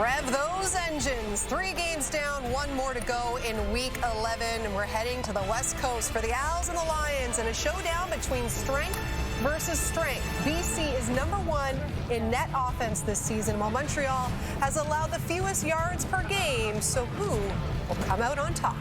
Rev those engines. 3 games down, 1 more to go in Week 11. And we're heading to the West Coast for the Owls and the Lions in a showdown between strength versus strength. BC is #1 in net offense this season, while Montreal has allowed the fewest yards per game. So who will come out on top?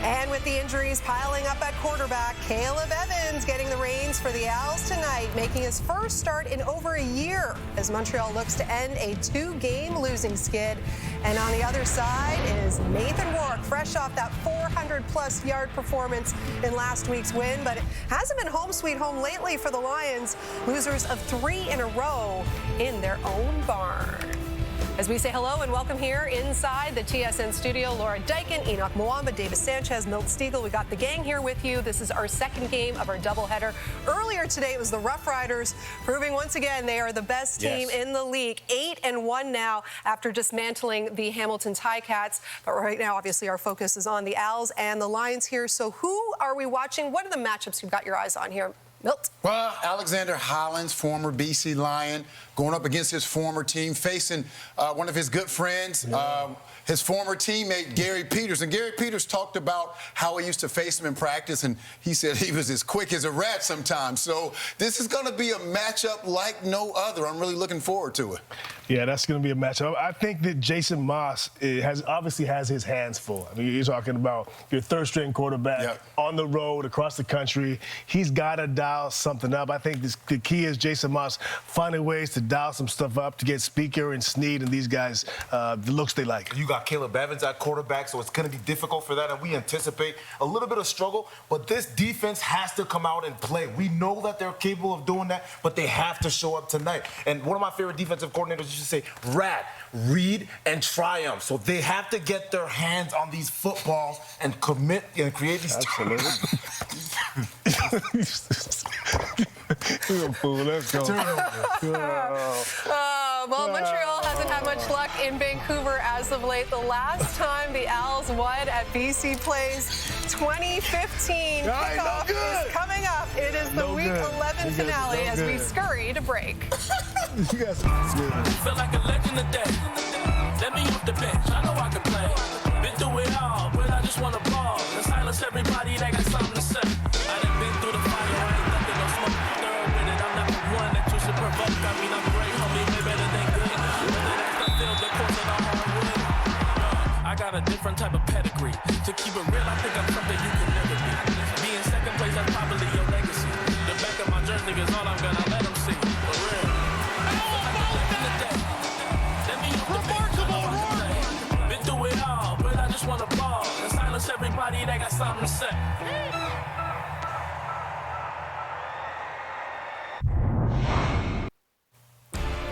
And with the injuries piling up at quarterback, Caleb Evans getting the reins for the Owls tonight, making his first start in over a year as Montreal looks to end a 2-game losing skid. And on the other side is Nathan Rourke, fresh off that 400-plus yard performance in last week's win. But it hasn't been home sweet home lately for the Lions, losers of 3 in a row in their own barn. As we say hello and welcome here inside the TSN studio, Laura Dyken, Enoch Mwamba, Davis Sanchez, Milt Stiegel. We got the gang here with you. This is our second game of our doubleheader. Earlier today, it was the Rough Riders, proving once again they are the best team in the league. 8-1 now after dismantling the Hamilton Ticats. But right now, obviously, our focus is on the Owls and the Lions here. So who are we watching? What are the matchups you've got your eyes on here? Milt? Well, Alexander Hollins, former BC Lion, going up against his former team, facing one of his good friends, his former teammate, Gary Peters. And Gary Peters talked about how he used to face him in practice, and he said he was as quick as a rat sometimes. So this is going to be a matchup like no other. I'm really looking forward to it. Yeah, that's going to be a matchup. I think that Jason Moss obviously has his hands full. I mean, you're talking about your third-string quarterback on the road, across the country. He's got to dial something up. I think the key is Jason Moss finding ways to dial some stuff up to get Speaker and Snead and these guys the looks they like. You got Caleb Evans at quarterback, so it's going to be difficult for that, and we anticipate a little bit of struggle, but this defense has to come out and play. We know that they're capable of doing that, but they have to show up tonight. And one of my favorite defensive coordinators used to say, rat, read, and triumph. So they have to get their hands on these footballs and commit and create these. Absolutely. You're a fool. Let's go. Well, Montreal hasn't had much luck in Vancouver as of late. The last time the Owls won at BC Place, 2015. Kickoff is coming up. It is the Week 11 finale as we scurry to break. You guys are good. Feel like a legend today. Let me off the bench. I know I can play. Been through it all, but I just want to ball and silence everybody that got something to say. I done been through the fire. I ain't ducking no smoke. Thorough with it. I'm not the one that you should provoke. I mean, I'm great, homie, way better than good. Whether that's the field, the course, or the hardwood. I got a different type of pedigree. To keep it real, I think I'm something you can never be. Being second place, that's probably your legacy. The back of my jersey is all I'm gonna let them see. For real. Been through it all, but I just want to ball and silence everybody that got something to say.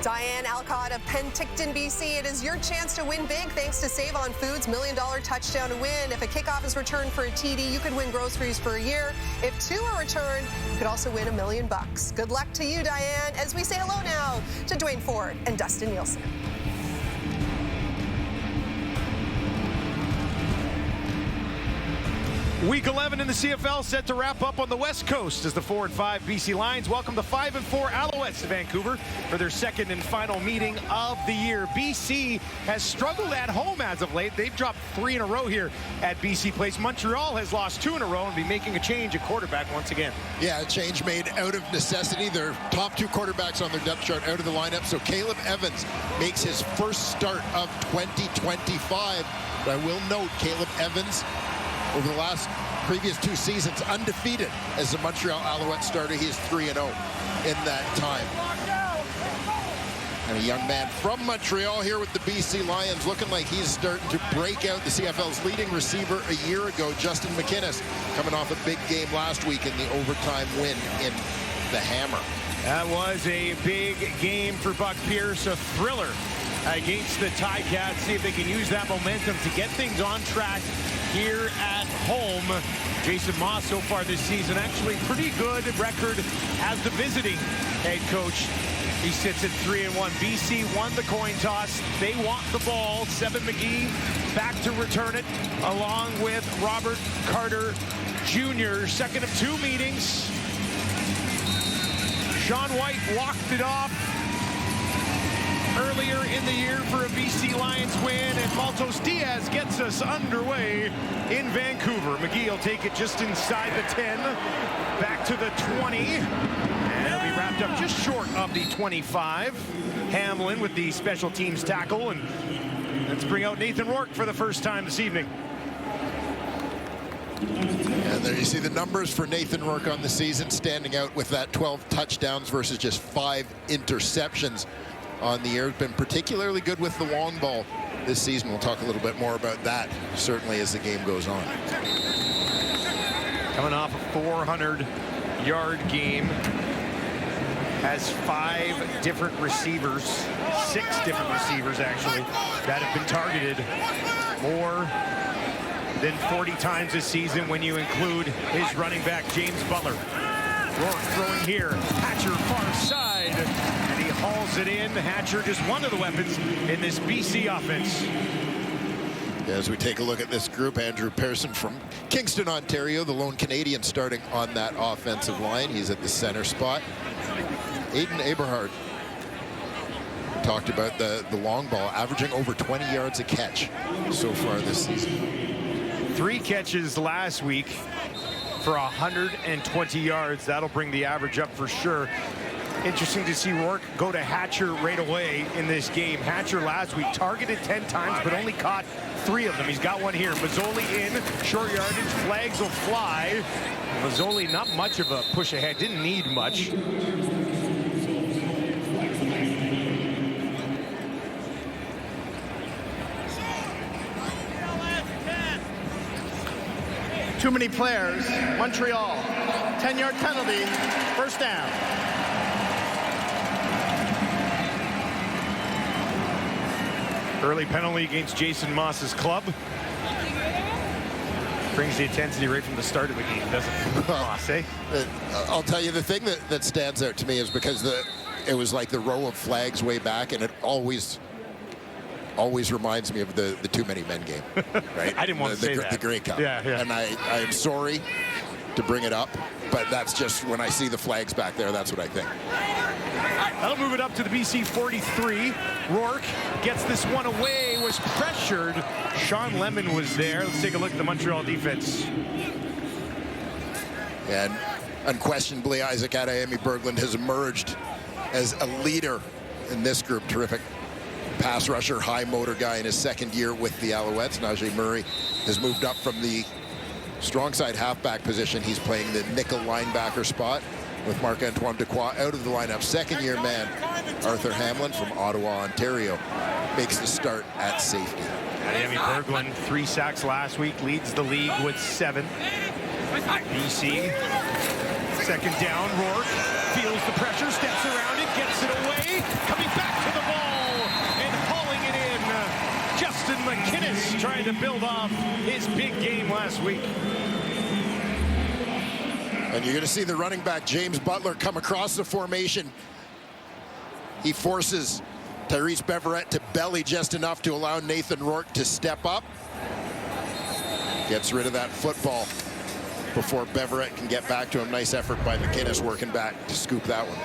Diane Alcott of Penticton, BC. It is your chance to win big thanks to Save On Foods' $1 Million Touchdown to Win. If a kickoff is returned for a TD, you could win groceries for a year. If 2 are returned, you could also win $1 million. Good luck to you, Diane, as we say hello now to Dwayne Ford and Dustin Nielsen. Week 11 in the CFL set to wrap up on the West Coast as the 4-5 BC Lions welcome the 5-4 Alouettes to Vancouver for their second and final meeting of the year. BC has struggled at home as of late. They've dropped 3 in a row here at BC Place. Montreal has lost 2 in a row and be making a change at quarterback once again. Yeah, a change made out of necessity. Their top 2 quarterbacks on their depth chart out of the lineup. So Caleb Evans makes his first start of 2025. But I will note Caleb Evans, over the previous 2 seasons, undefeated as a Montreal Alouette starter. He is 3-0 in that time. And a young man from Montreal here with the BC Lions, looking like he's starting to break out. The CFL's leading receiver a year ago, Justin McInnes, coming off a big game last week in the overtime win in the Hammer. That was a big game for Buck Pierce, a thriller against the Ticats. See if they can use that momentum to get things on track here at home. Jason Moss so far this season, actually pretty good record as the visiting head coach. He sits at 3-1. BC won the coin toss. They want the ball. Seven McGee back to return it, along with Robert Carter Jr. Second of two meetings. Sean White walked it off earlier in the year for a BC Lions win, and Maltos Diaz gets us underway in Vancouver. McGee will take it just inside the 10, back to the 20, and it'll be wrapped up just short of the 25. Hamlin with the special teams tackle, and let's bring out Nathan Rourke for the first time this evening. And there you see the numbers for Nathan Rourke on the season, standing out with that 12 touchdowns versus just 5 interceptions on the year. Been particularly good with the long ball this season. We'll talk a little bit more about that, certainly, as the game goes on. Coming off a 400-yard game, has 5 different receivers, 6 different receivers actually, that have been targeted more than 40 times this season when you include his running back, James Butler. Rourke throwing here, Hatcher far side, and he hauls it in. Hatcher just one of the weapons in this BC offense. As we take a look at this group, Andrew Pearson from Kingston, Ontario, the lone Canadian starting on that offensive line. He's at the center spot. Aiden Eberhard talked about the long ball, averaging over 20 yards a catch so far this season. 3 catches last week for 120 yards. That'll bring the average up for sure. Interesting to see Rourke go to Hatcher right away in this game. Hatcher last week targeted 10 times, but only caught 3 of them. He's got one here. Mazzoli in, short yardage, flags will fly. Mazzoli, not much of a push ahead, didn't need much. Too many players. Montreal. 10-yard penalty. First down. Early penalty against Jason Moss's club. Brings the intensity right from the start of the game, doesn't it? Moss, eh? I'll tell you, the thing that stands out to me is because it was like the row of flags way back, and it always reminds me of the Too Many Men game, right? I didn't want to say that. The Grey Cup. Yeah. And I am sorry to bring it up, but that's just when I see the flags back there, that's what I think. That'll move it up to the BC 43. Rourke gets this one away, was pressured. Sean Lemon was there. Let's take a look at the Montreal defense. And unquestionably, Isaac Adeyemi Berglund has emerged as a leader in this group. Terrific pass rusher, high motor guy in his second year with the Alouettes. Najee Murray has moved up from the strong side halfback position. He's playing the nickel linebacker spot with Marc-Antoine Dequoy out of the lineup. Second-year man Arthur Hamlin from Ottawa, Ontario, makes the start at safety. Adeyemi Berglund, 3 sacks last week, leads the league with 7. BC, second down. Rourke feels the pressure, steps around it, gets it away, coming back to the ball and hauling it in. Justin McInnes trying to build off his big game last week. And you're going to see the running back, James Butler, come across the formation. He forces Tyrese Beverette to belly just enough to allow Nathan Rourke to step up. Gets rid of that football before Beverette can get back to him. Nice effort by McInnes working back to scoop that one.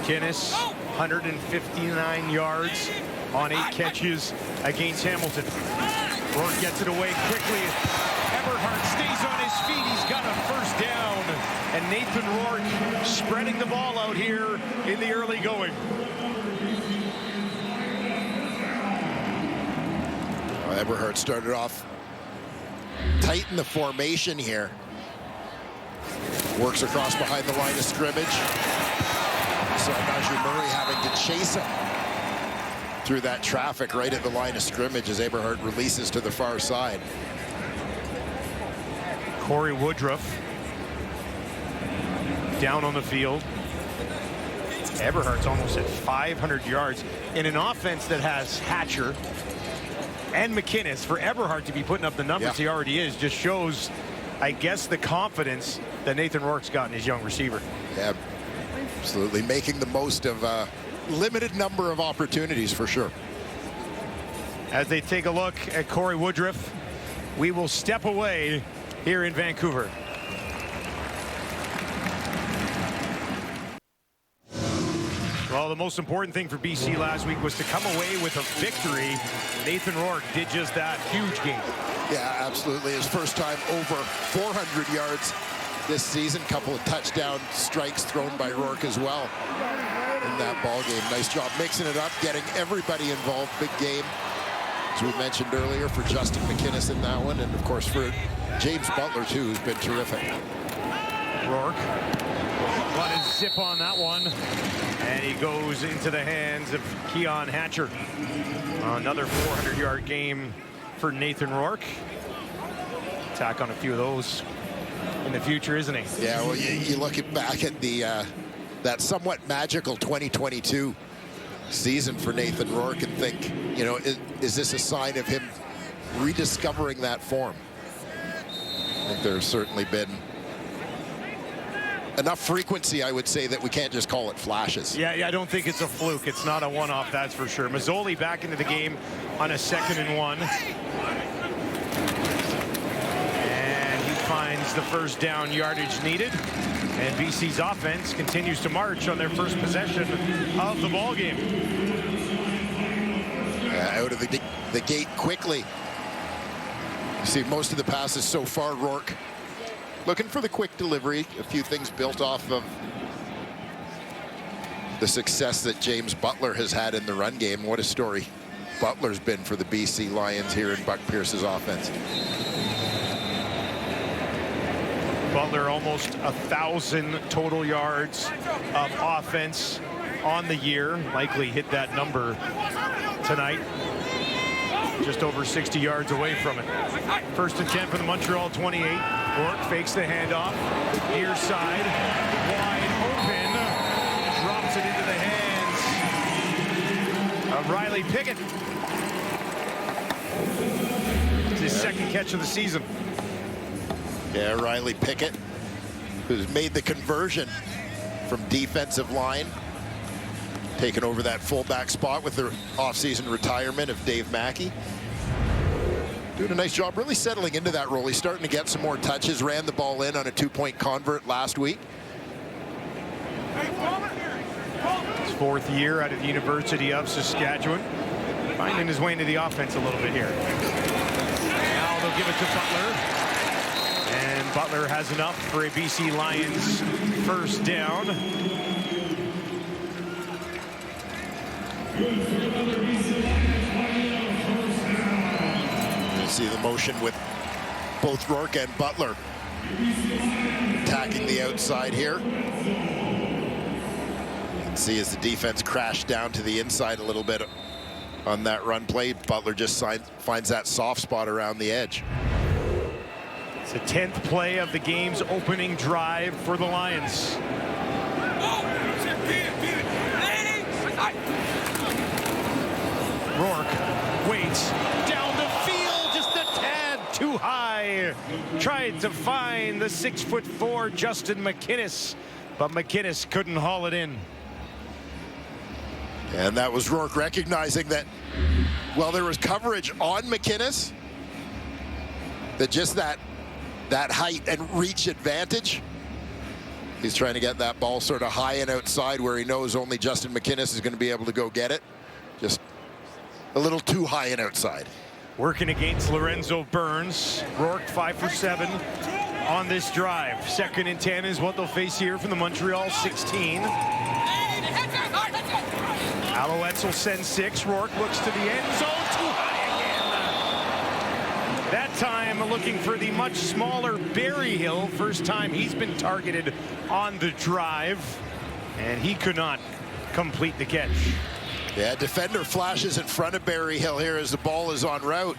McInnes, 159 yards on 8 catches against Hamilton. Rourke gets it away quickly. Eberhard stays on his feet. He's got a first down. And Nathan Rourke spreading the ball out here in the early going. Well, Eberhard started off tight in the formation here. Works across behind the line of scrimmage. So Najee Murray having to chase him through that traffic right at the line of scrimmage as Eberhard releases to the far side. Corey Woodruff down on the field. Eberhardt's almost at 500 yards in an offense that has Hatcher and McInnes. For Eberhardt to be putting up the numbers he already is just shows, I guess, the confidence that Nathan Rourke's got in his young receiver. Yeah, absolutely. Making the most of a limited number of opportunities for sure. As they take a look at Corey Woodruff, we will step away here in Vancouver. Well, the most important thing for BC last week was to come away with a victory. Nathan Rourke did just that. Huge game. Yeah, absolutely. His first time over 400 yards this season. Couple of touchdown strikes thrown by Rourke as well in that ball game. Nice job mixing it up, getting everybody involved. Big game, as we mentioned earlier, for Justin McInnes in that one, and of course for James Butler too, who's been terrific. Rourke, what a zip on that one, and he goes into the hands of Keon Hatcher. Another 400-yard game for Nathan Rourke. Tack on a few of those in the future, isn't he? Yeah, well, you look back at the that somewhat magical 2022 season for Nathan Rourke and think, you know, is this a sign of him rediscovering that form? I think there's certainly been enough frequency, I would say, that we can't just call it flashes. Yeah, I don't think it's a fluke. It's not a one-off, that's for sure. Mazzoli back into the game on a 2nd and 1. And he finds the first down yardage needed. And BC's offense continues to march on their first possession of the ball game. Out of the gate quickly. You see most of the passes so far, Rourke looking for the quick delivery. A few things built off of the success that James Butler has had in the run game. What a story Butler's been for the BC Lions here in Buck Pierce's offense. Butler almost 1,000 total yards of offense on the year. Likely hit that number tonight. Just over 60 yards away from it. First and 10 for the Montreal 28. Rourke fakes the handoff. Near side. Wide open. Drops it into the hands of Riley Pickett. It's his second catch of the season. Yeah, Riley Pickett, who's made the conversion from defensive line, taking over that fullback spot with the offseason retirement of Dave Mackey. Doing a nice job really settling into that role. He's starting to get some more touches, ran the ball in on a 2-point convert last week. His 4th year out of the University of Saskatchewan. Finding his way into the offense a little bit here. Now they'll give it to Butler. And Butler has enough for a BC Lions first down. You see the motion with both Rourke and Butler attacking the outside here. You can see as the defense crashed down to the inside a little bit on that run play. Butler just finds that soft spot around the edge. It's the 10th play of the game's opening drive for the Lions. Rourke waits down the field, just a tad too high. Tried to find the 6'4" Justin McInnes, but McInnes couldn't haul it in. And that was Rourke recognizing that, well, there was coverage on McInnes, that just that height and reach advantage. He's trying to get that ball sort of high and outside where he knows only Justin McInnes is going to be able to go get it. Just a little too high and outside. Working against Lorenzo Burns. Rourke 5 for 7 on this drive. 2nd and 10 is what they'll face here from the Montreal 16. Alouettes will send 6. Rourke looks to the end zone. Too high again. That time looking for the much smaller Berryhill. First time he's been targeted on the drive. And he could not complete the catch. Yeah, defender flashes in front of Berryhill here as the ball is en route.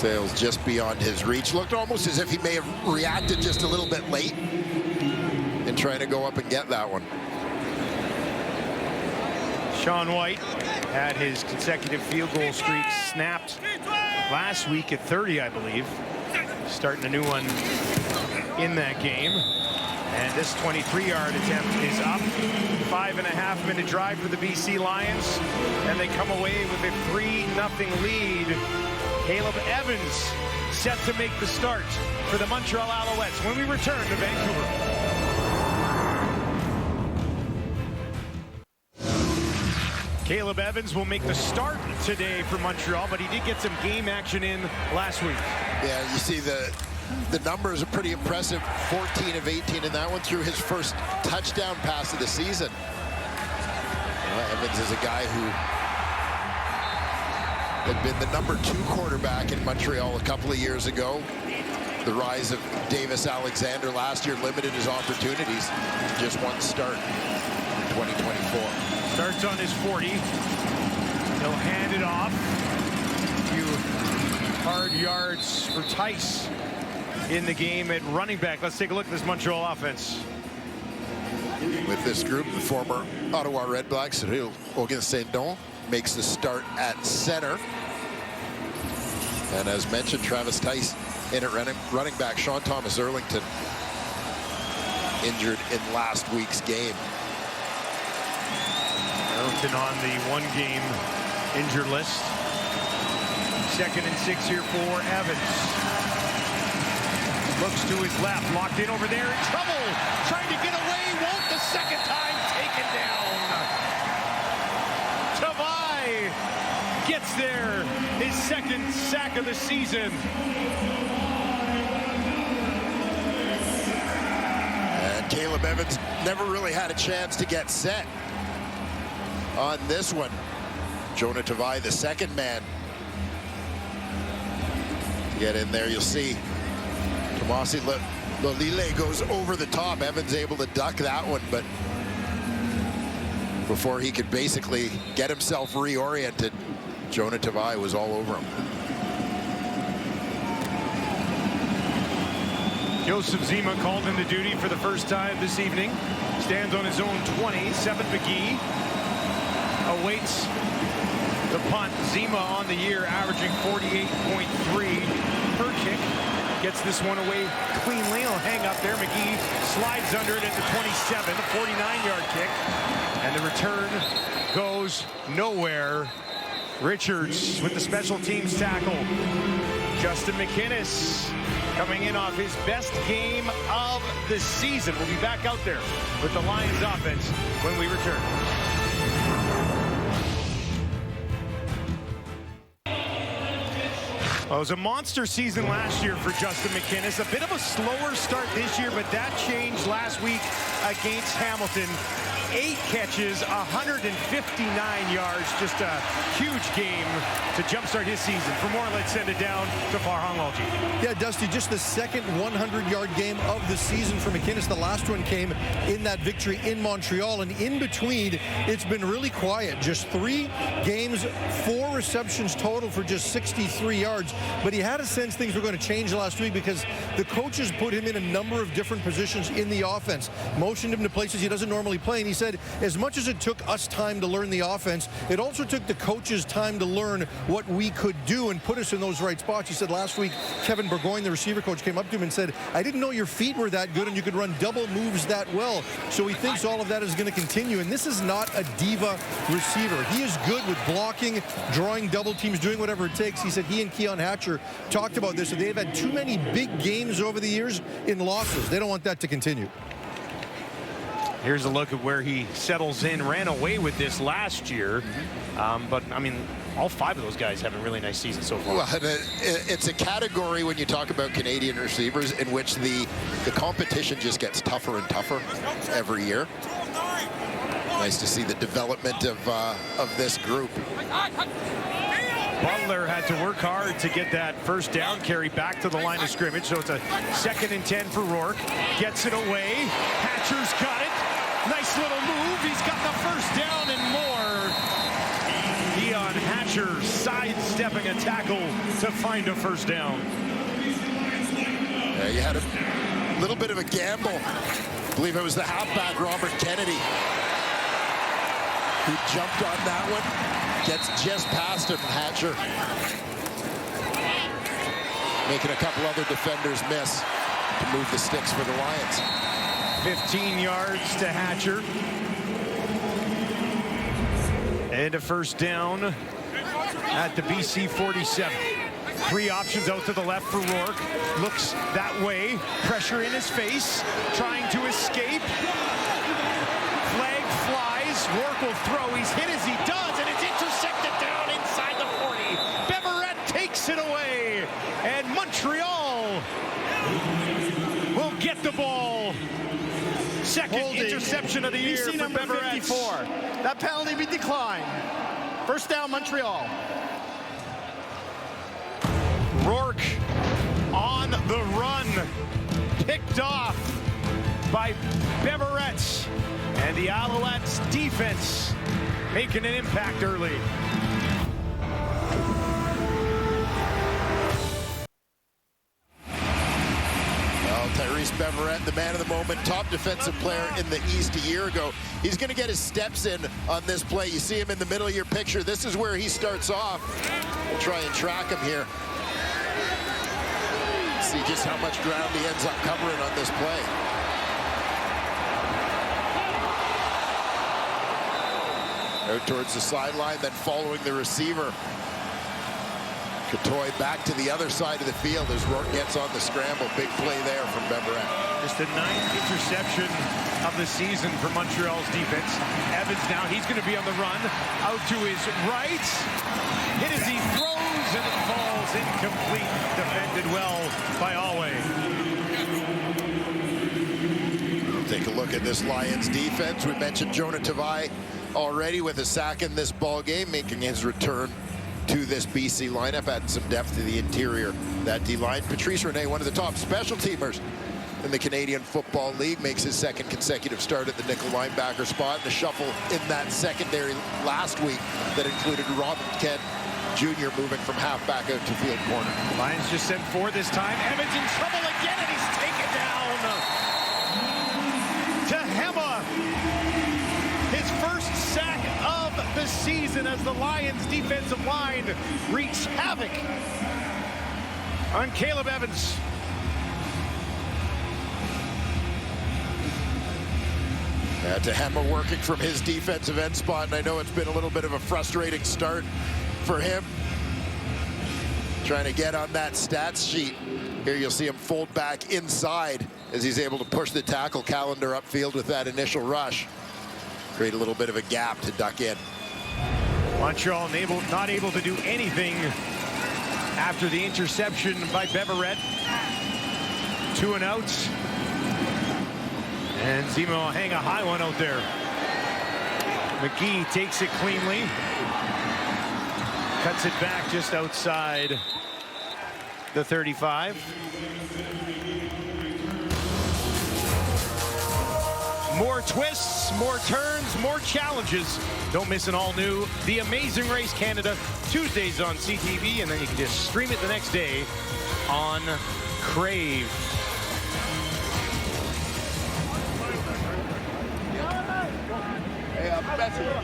Sales just beyond his reach. Looked almost as if he may have reacted just a little bit late in trying to go up and get that one. Sean White had his consecutive field goal streak snapped last week at 30, I believe. Starting a new one in that game. And this 23-yard attempt is up. 5.5-minute drive for the BC Lions. And they come away with a 3-0 lead. Caleb Evans set to make the start for the Montreal Alouettes when we return to Vancouver. Caleb Evans will make the start today for Montreal, but he did get some game action in last week. Yeah, you see the numbers are pretty impressive. 14 of 18 in that one, threw his first touchdown pass of the season. Evans is a guy who had been the #2 quarterback in Montreal a couple of years ago. The rise of Davis Alexander last year limited his opportunities. Just one start in 2024. Starts on his 40. He'll hand it off. A few hard yards for Tice in the game at running back. Let's take a look at this Montreal offense. With this group, the former Ottawa Redblacks, Cyril Auguin-Saint-Don, makes the start at center. And as mentioned, Travis Tice in at running back. Sean Thomas Erlington injured in last week's game. Erlington on the one-game injured list. 2nd and 6 here for Evans. Looks to his left, locked in over there, in trouble, trying to get away, won't the second time, taken down. Tavai gets there, his 2nd sack of the season. And Caleb Evans never really had a chance to get set on this one. Jonah Tavai, the second man to get in there. You'll see Tomasi Lolile goes over the top. Evans able to duck that one, but before he could basically get himself reoriented, Jonah Tavai was all over him. Joseph Zima called into duty for the first time this evening. Stands on his own 20. Seven McGee awaits the punt. Zima on the year averaging 48.3 per kick. Gets this one away cleanly. He'll hang up there. McGee slides under it at the 27, a 49-yard kick. And the return goes nowhere. Richards with the special teams tackle. Justin McInnes coming in off his best game of the season. We'll be back out there with the Lions offense when we return. Well, it was a monster season last year for Justin McInnes. A bit of a slower start this year, but that changed last week against Hamilton. 8 catches, 159 yards. Just a huge game to jumpstart his season. For more, let's send it down to Farhang Alji. Yeah, Dusty, just the second 100-yard game of the season for McInnes. The last one came in that victory in Montreal. And in between, it's been really quiet. Just 3 games, 4 receptions total for just 63 yards. But he had a sense things were going to change last week because the coaches put him in a number of different positions in the offense. Motioned him to places he doesn't normally play. And he said, as much as it took us time to learn the offense, it also took the coaches time to learn what we could do and put us in those right spots. He said last week, Kevin Burgoyne, the receiver coach, came up to him and said, I didn't know your feet were that good and you could run double moves that well. So he thinks all of that is going to continue. And this is not a diva receiver. He is good with blocking, drawing double teams, doing whatever it takes. He said he and Keon Hatcher talked about this. They've had too many big games over the years in losses. They don't want that to continue. Here's a look at where he settles in. Ran away with this last year. But, I mean, all 5 of those guys have a really nice season so far. Well, it's a category when you talk about Canadian receivers in which the competition just gets tougher and tougher every year. Nice to see the development of this group. Butler had to work hard to get that first down carry back to the line of scrimmage. So it's a 2nd and 10 for Rourke. Gets it away. Hatcher's got it. Nice little move. He's got the first down and more. Keon Hatcher Hatcher sidestepping a tackle to find a first down. Yeah, you had a little bit of a gamble. I believe it was the halfback, Robert Kennedy, who jumped on that one. Gets just past him, Hatcher. Making a couple other defenders miss to move the sticks for the Lions. 15 yards to Hatcher. And a first down at the BC 47. 3 options out to the left for Rourke. Looks that way. Pressure in his face. Trying to escape. Flag flies. Rourke will throw. He's hit as he does, and it's intercepted down inside the 40. Beverette takes it away. And Montreal will get the ball. Second interception of the year for number Beverette. 54. That penalty be declined. First down, Montreal. Rourke on the run. Picked off by Beverette. And the Alouettes defense making an impact early. Tyrese Beverette, the man of the moment, top defensive player in the East a year ago. He's going to get his steps in on this play. You see him in the middle of your picture. This is where he starts off. We'll try and track him here. See just how much ground he ends up covering on this play. Out towards the sideline, then following the receiver. Katoy back to the other side of the field as Rourke gets on the scramble. Big play there from Beverette. Just the 9th interception of the season for Montreal's defense. Evans now, he's going to be on the run. Out to his right. Hit as he throws, and it falls incomplete. Defended well by Alway. Take a look at this Lions defense. We mentioned Jonah Tavai already with a sack in this ball game, making his return to this BC lineup, adding some depth to the interior. That D-line. Patrice Rene, one of the top special teamers in the Canadian Football League, makes his 2nd consecutive start at the nickel linebacker spot. The shuffle in that secondary last week that included Robert Kent Jr. moving from halfback out to field corner. Lions just sent 4 this time. Evans in trouble again, and he's taken down. To Hema. His first sack of the season as the Lions defensive line wreaks havoc on Caleb Evans. Tehema working from his defensive end spot, and I know it's been a little bit of a frustrating start for him. Trying to get on that stats sheet. Here you'll see him fold back inside as he's able to push the tackle calendar upfield with that initial rush. Create a little bit of a gap to duck in. Montreal not able to do anything after the interception by Beverette. 2 and out. And Zemo will hang a high one out there. McGee takes it cleanly. Cuts it back just outside the 35. More twists, more turns, more challenges. Don't miss an all-new The Amazing Race Canada, Tuesdays on CTV, and then you can just stream it the next day on Crave.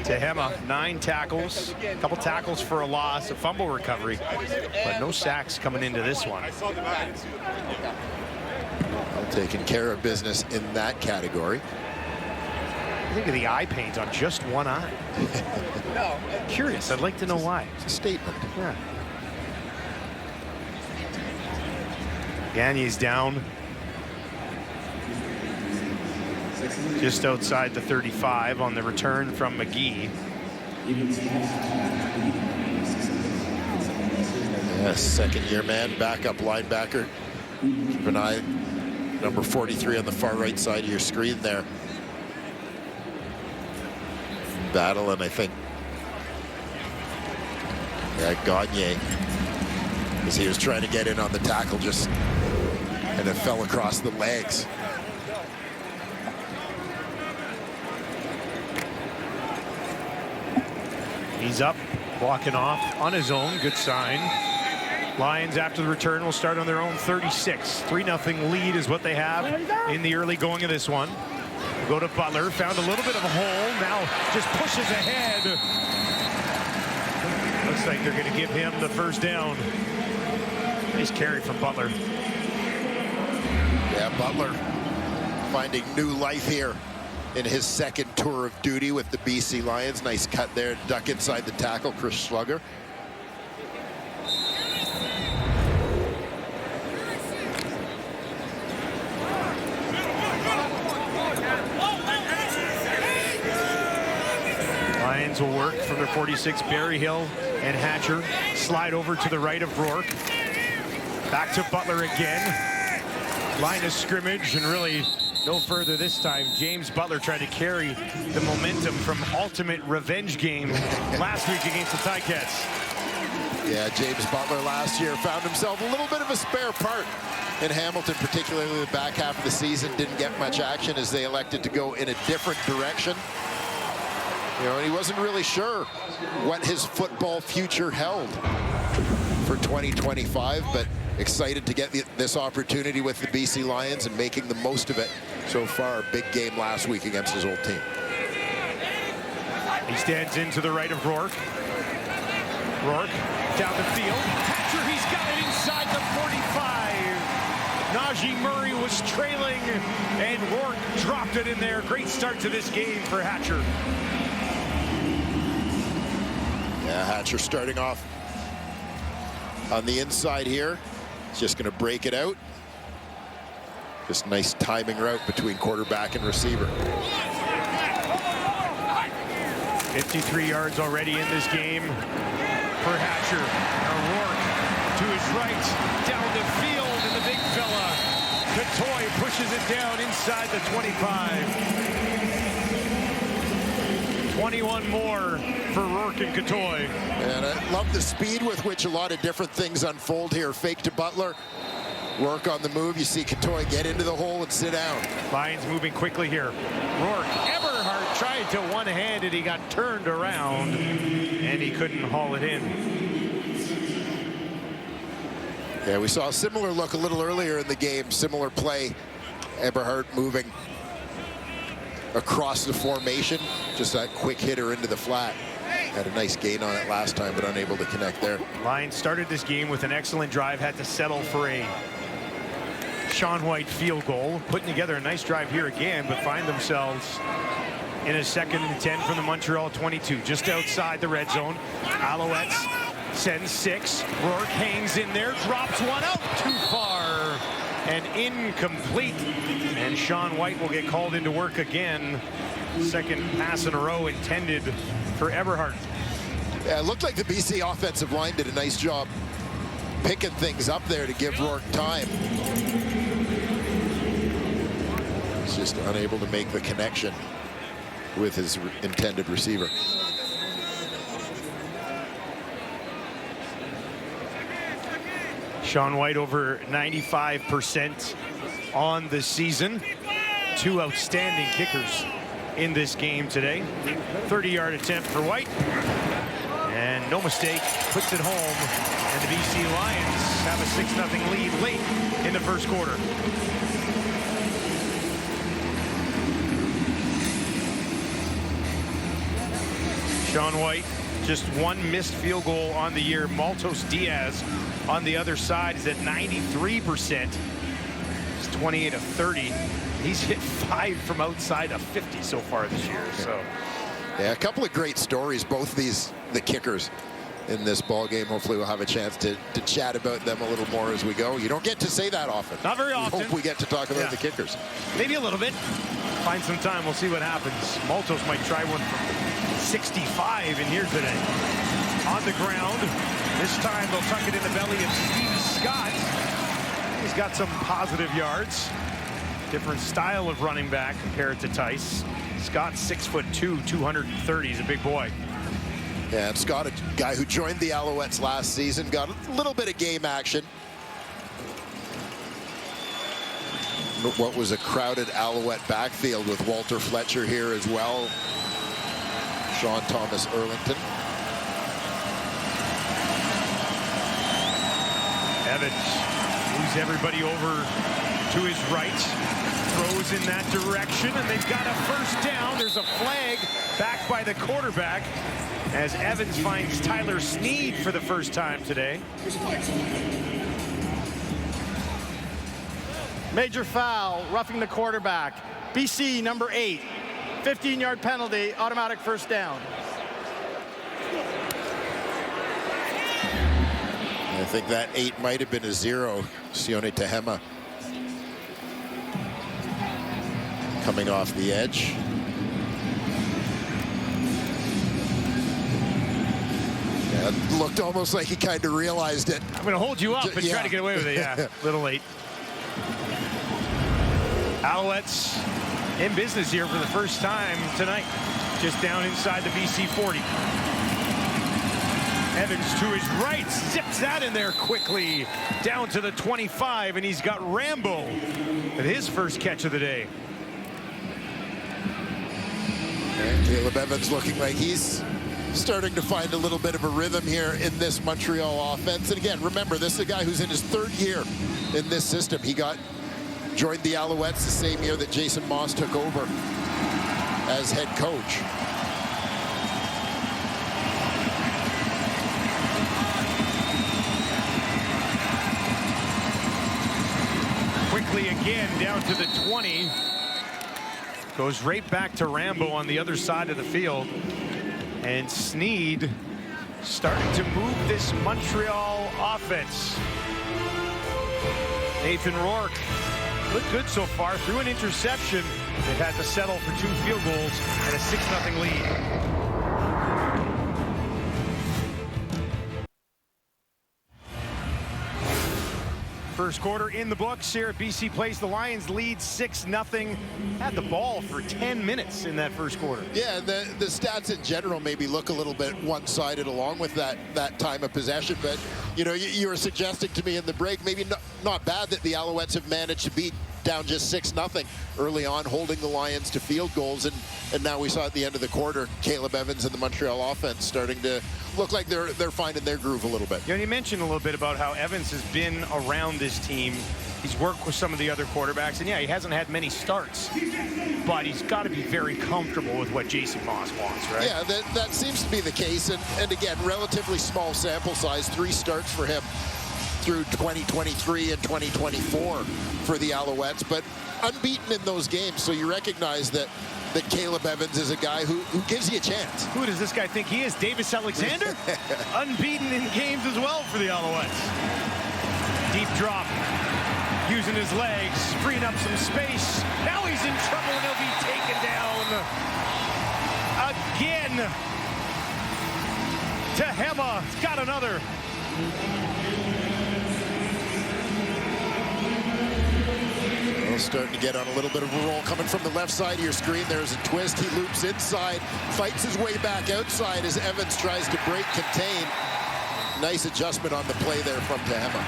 Tehema, 9 tackles, a couple tackles for a loss, a fumble recovery, but no sacks coming into this one. Taking care of business in that category. Look at the eye paint on just one eye. Curious, I'd like to know why. It's a statement. Yeah. Gagne's down. Just outside the 35 on the return from McGee. Yes, second-year man, backup linebacker. Keep an eye, number 43 on the far right side of your screen there. Battle, and I think Gagne, as he was trying to get in on the tackle, just and it fell across the legs. He's up Walking off on his own, good sign. Lions, after the return, will start on their own 36. 3-0 lead is what they have in the early going of this one. Go to Butler, found a little bit of a hole, now just pushes ahead. Looks like they're going to give him the first down. Nice carry from Butler. Yeah, Butler finding new life here in his second tour of duty with the BC Lions. Nice cut there, duck inside the tackle, Chris Slugger. Lions will work from their 46. Berryhill and Hatcher slide over to the right of Rourke. Back to Butler again. Line of scrimmage, and really no further this time. James Butler tried to carry the momentum from ultimate revenge game last week against the Ticats. Yeah, James Butler last year found himself a little bit of a spare part in Hamilton, particularly the back half of the season. Didn't get much action as they elected to go in a different direction. You know, and he wasn't really sure what his football future held for 2025, but excited to get this opportunity with the BC Lions and making the most of it so far. A big game last week against his old team. He stands into the right of Rourke. Rourke down the field. Hatcher, he's got it inside the 45. Najee Murray was trailing, and Rourke dropped it in there. Great start to this game for Hatcher. Yeah, Hatcher starting off on the inside here. He's just going to break it out. Just nice timing route between quarterback and receiver. 53 yards already in this game for Hatcher. Rourke to his right, down the field, and the big fella, Katoy, pushes it down inside the 25. 21 more for Rourke and Katoy. And I love the speed with which a lot of different things unfold here. Fake to Butler. Rourke on the move. You see Katoy get into the hole and sit down. Lions moving quickly here. Rourke, Eberhardt tried to one-handed. He got turned around, and he couldn't haul it in. Yeah, we saw a similar look a little earlier in the game. Similar play. Eberhardt moving across the formation. Just that quick hitter into the flat. Had a nice gain on it last time, but unable to connect there. Lions started this game with an excellent drive. Had to settle for a Sean White field goal. Putting together a nice drive here again, but find themselves in a 2nd and 10 from the Montreal 22. Just outside the red zone. Alouettes sends 6. Rourke hangs in there, drops one out too far, and incomplete. And Sean White will get called into work again. 2nd pass in a row intended for Eberhardt. Yeah, it looked like the BC offensive line did a nice job picking things up there to give Rourke time. He's just unable to make the connection with his intended receiver. Sean White over 95% on the season. 2 outstanding kickers in this game today. 30-yard attempt for White. And no mistake, puts it home. And the BC Lions have a 6-0 lead late in the first quarter. Sean White, just 1 missed field goal on the year. Maltos Diaz on the other side is at 93%. It's 28 of 30. He's hit 5 from outside of 50 so far this year. So, yeah, a couple of great stories, both the kickers in this ball game. Hopefully we'll have a chance to chat about them a little more as we go. You don't get to say that often. Not very often. I hope we get to talk about the kickers. Maybe a little bit. Find some time. We'll see what happens. Maltos might try one from 65 in here today. On the ground. This time they'll tuck it in the belly of Steve Scott. He's got some positive yards. Different style of running back compared to Tice. Scott's 6'2", 230. He's a big boy. Yeah, and Scott, a guy who joined the Alouettes last season, got a little bit of game action. What was a crowded Alouette backfield with Walter Fletcher here as well. Sean Thomas Erlington. Evans moves everybody over to his right, throws in that direction, and they've got a first down. There's a flag back by the quarterback as Evans finds Tyler Snead for the first time today. Major foul, roughing the quarterback. BC number 8, 15-yard penalty, automatic first down. I think that 8 might have been a 0. Sione Tehema coming off the edge. Yeah, it looked almost like he kind of realized it. I'm going to hold you up and try to get away with it. Yeah, a little late. Alouettes in business here for the first time tonight, just down inside the BC 40. Evans to his right, zips that in there quickly, down to the 25, and he's got Rambo at his first catch of the day. And Caleb Evans looking like he's starting to find a little bit of a rhythm here in this Montreal offense. And again, remember, this is a guy who's in his 3rd year in this system. He joined the Alouettes the same year that Jason Moss took over as head coach. Quickly again down to the 20. Goes right back to Rambo on the other side of the field. And Snead starting to move this Montreal offense. Nathan Rourke looked good so far. Threw an interception. They've had to settle for 2 field goals and a 6-0 lead. First quarter in the books here at BC Place. The Lions lead 6-0. Had the ball for 10 minutes in that first quarter. Yeah, the stats in general maybe look a little bit one-sided along with that time of possession. But, you know, you were suggesting to me in the break, maybe not bad that the Alouettes have managed to beat down just 6-0 early on, holding the Lions to field goals. And now we saw at the end of the quarter, Caleb Evans and the Montreal offense starting to look like they're finding their groove a little bit. You know, you mentioned a little bit about how Evans has been around this team. He's worked with some of the other quarterbacks, and yeah, he hasn't had many starts, but he's got to be very comfortable with what Jason Moss wants, right? Yeah, that seems to be the case. And again, relatively small sample size, 3 starts for him through 2023 and 2024 for the Alouettes, but unbeaten in those games. So you recognize that Caleb Evans is a guy who gives you a chance. Who does this guy think he is? Davis Alexander? Unbeaten in games as well for the Alouettes. Deep drop. Using his legs, freeing up some space. Now he's in trouble and he'll be taken down again. Tehema's got another. Starting to get on a little bit of a roll coming from the left side of your screen. There's a twist. He loops inside, fights his way back outside as Evans tries to break contain. Nice adjustment on the play there from Tehema.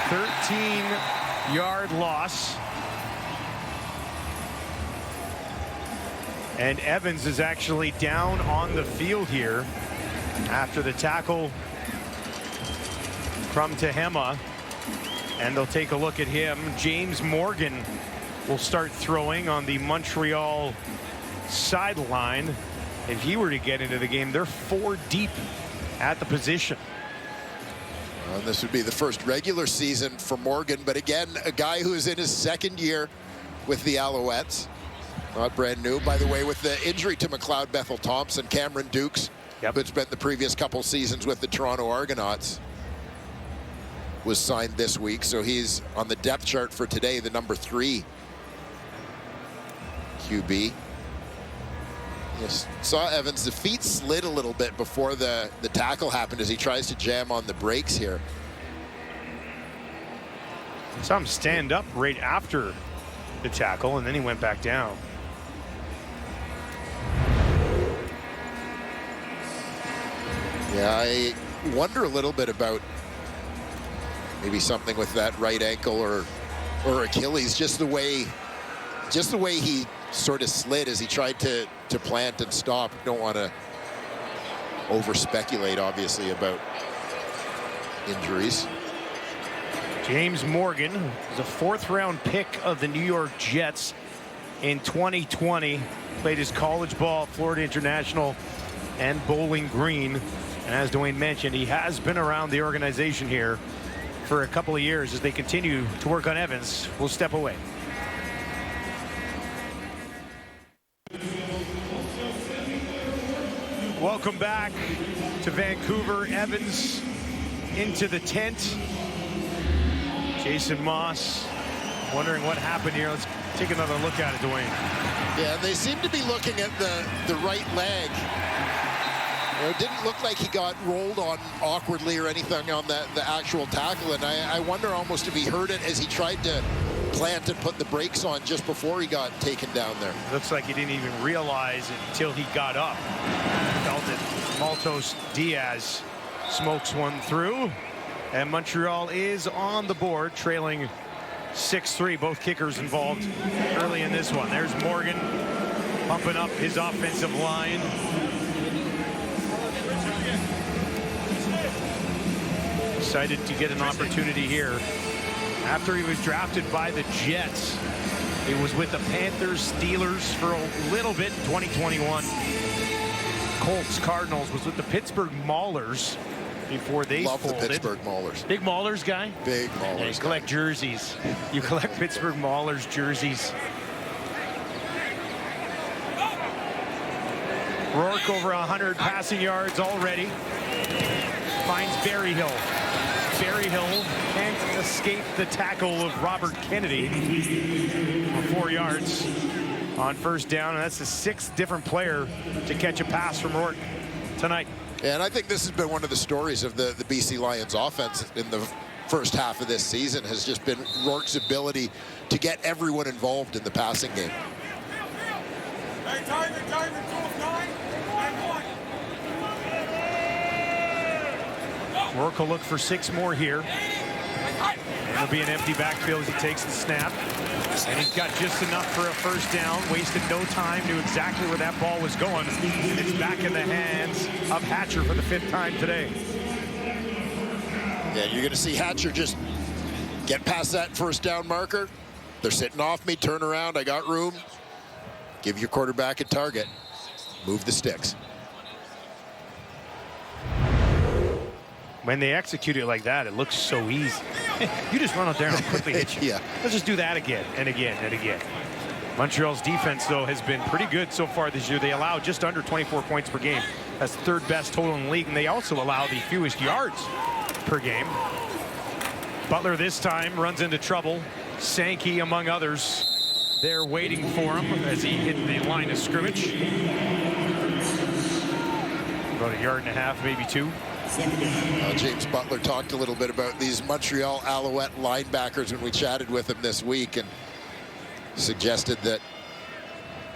13-yard loss. And Evans is actually down on the field here after the tackle from Tehema. And they'll take a look at him. James Morgan will start throwing on the Montreal sideline. If he were to get into the game, they're 4 deep at the position. Well, this would be the first regular season for Morgan, but again, a guy who is in his 2nd year with the Alouettes. Not brand new. By the way, with the injury to McLeod Bethel Thompson, Cameron Dukes, who spent the previous couple seasons with the Toronto Argonauts, was signed this week, so he's on the depth chart for today, the number 3 QB. Yes, saw Evans, the feet slid a little bit before the tackle happened as he tries to jam on the brakes here. Saw him stand up right after the tackle, and then he went back down. Yeah, I wonder a little bit about maybe something with that right ankle or Achilles, just the way he sort of slid as he tried to plant and stop. Don't want to over-speculate, obviously, about injuries. James Morgan is a 4th-round pick of the New York Jets in 2020. Played his college ball at Florida International and Bowling Green. And as Dwayne mentioned, he has been around the organization here for a couple of years. As they continue to work on Evans, we'll step away. Welcome back to Vancouver. Evans into the tent. Jason Moss wondering what happened here. Let's take another look at it, Dwayne. Yeah, they seem to be looking at the right leg. It didn't look like he got rolled on awkwardly or anything on the actual tackle, and I wonder almost if he heard it as he tried to plant and put the brakes on just before he got taken down there. Looks like he didn't even realize it until he got up. Felt it. Maltos Diaz smokes one through, and Montreal is on the board, trailing 6-3. Both kickers involved early in this one. There's Morgan pumping up his offensive line. Excited to get an opportunity here. After he was drafted by the Jets, he was with the Panthers, Steelers for a little bit in 2021. Colts, Cardinals, was with the Pittsburgh Maulers before they Love folded. the Pittsburgh Maulers. Big Maulers guy? Big Maulers. Yeah, you collect jerseys. You collect Pittsburgh Maulers jerseys. Rourke over 100 passing yards already. Finds Berryhill. Berryhill can't escape the tackle of Robert Kennedy for 4 yards on first down, and that's the 6th different player to catch a pass from Rourke tonight. And I think this has been one of the stories of the BC Lions offense in the first half of this season, has just been Rourke's ability to get everyone involved in the passing game. Rourke will look for 6 more here. It'll be an empty backfield as he takes the snap. And he's got just enough for a first down. Wasted no time, knew exactly where that ball was going. And it's back in the hands of Hatcher for the 5th time today. Yeah, you're going to see Hatcher just get past that first down marker. They're sitting off me, turn around, I got room. Give your quarterback a target. Move the sticks. When they execute it like that, it looks so easy. You just run out there and quickly hit you. Yeah. Let's just do that again and again and again. Montreal's defense, though, has been pretty good so far this year. They allow just under 24 points per game. That's 3rd best total in the league, and they also allow the fewest yards per game. Butler this time runs into trouble. Sankey, among others, they're waiting for him as he hit the line of scrimmage. About 1.5 yards, maybe 2. James Butler talked a little bit about these Montreal Alouette linebackers when we chatted with him this week, and suggested that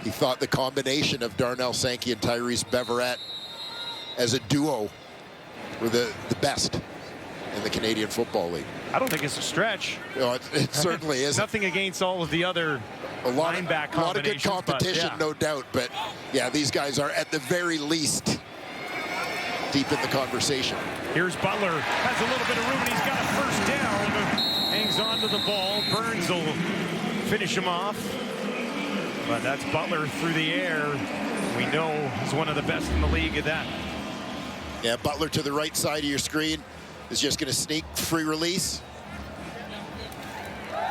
he thought the combination of Darnell Sankey and Tyrese Beverette as a duo were the best in the Canadian Football League. I don't think it's a stretch. No, it certainly isn't. Nothing against all of the other linebacker combinations. A lot of good competition, no doubt, but yeah, these guys are at the very least deep in the conversation. Here's Butler, has a little bit of room, and he's got a first down. Hangs on to the ball. Burns will finish him off. But that's Butler through the air. We know he's one of the best in the league at that. Yeah, Butler to the right side of your screen is just going to sneak free release.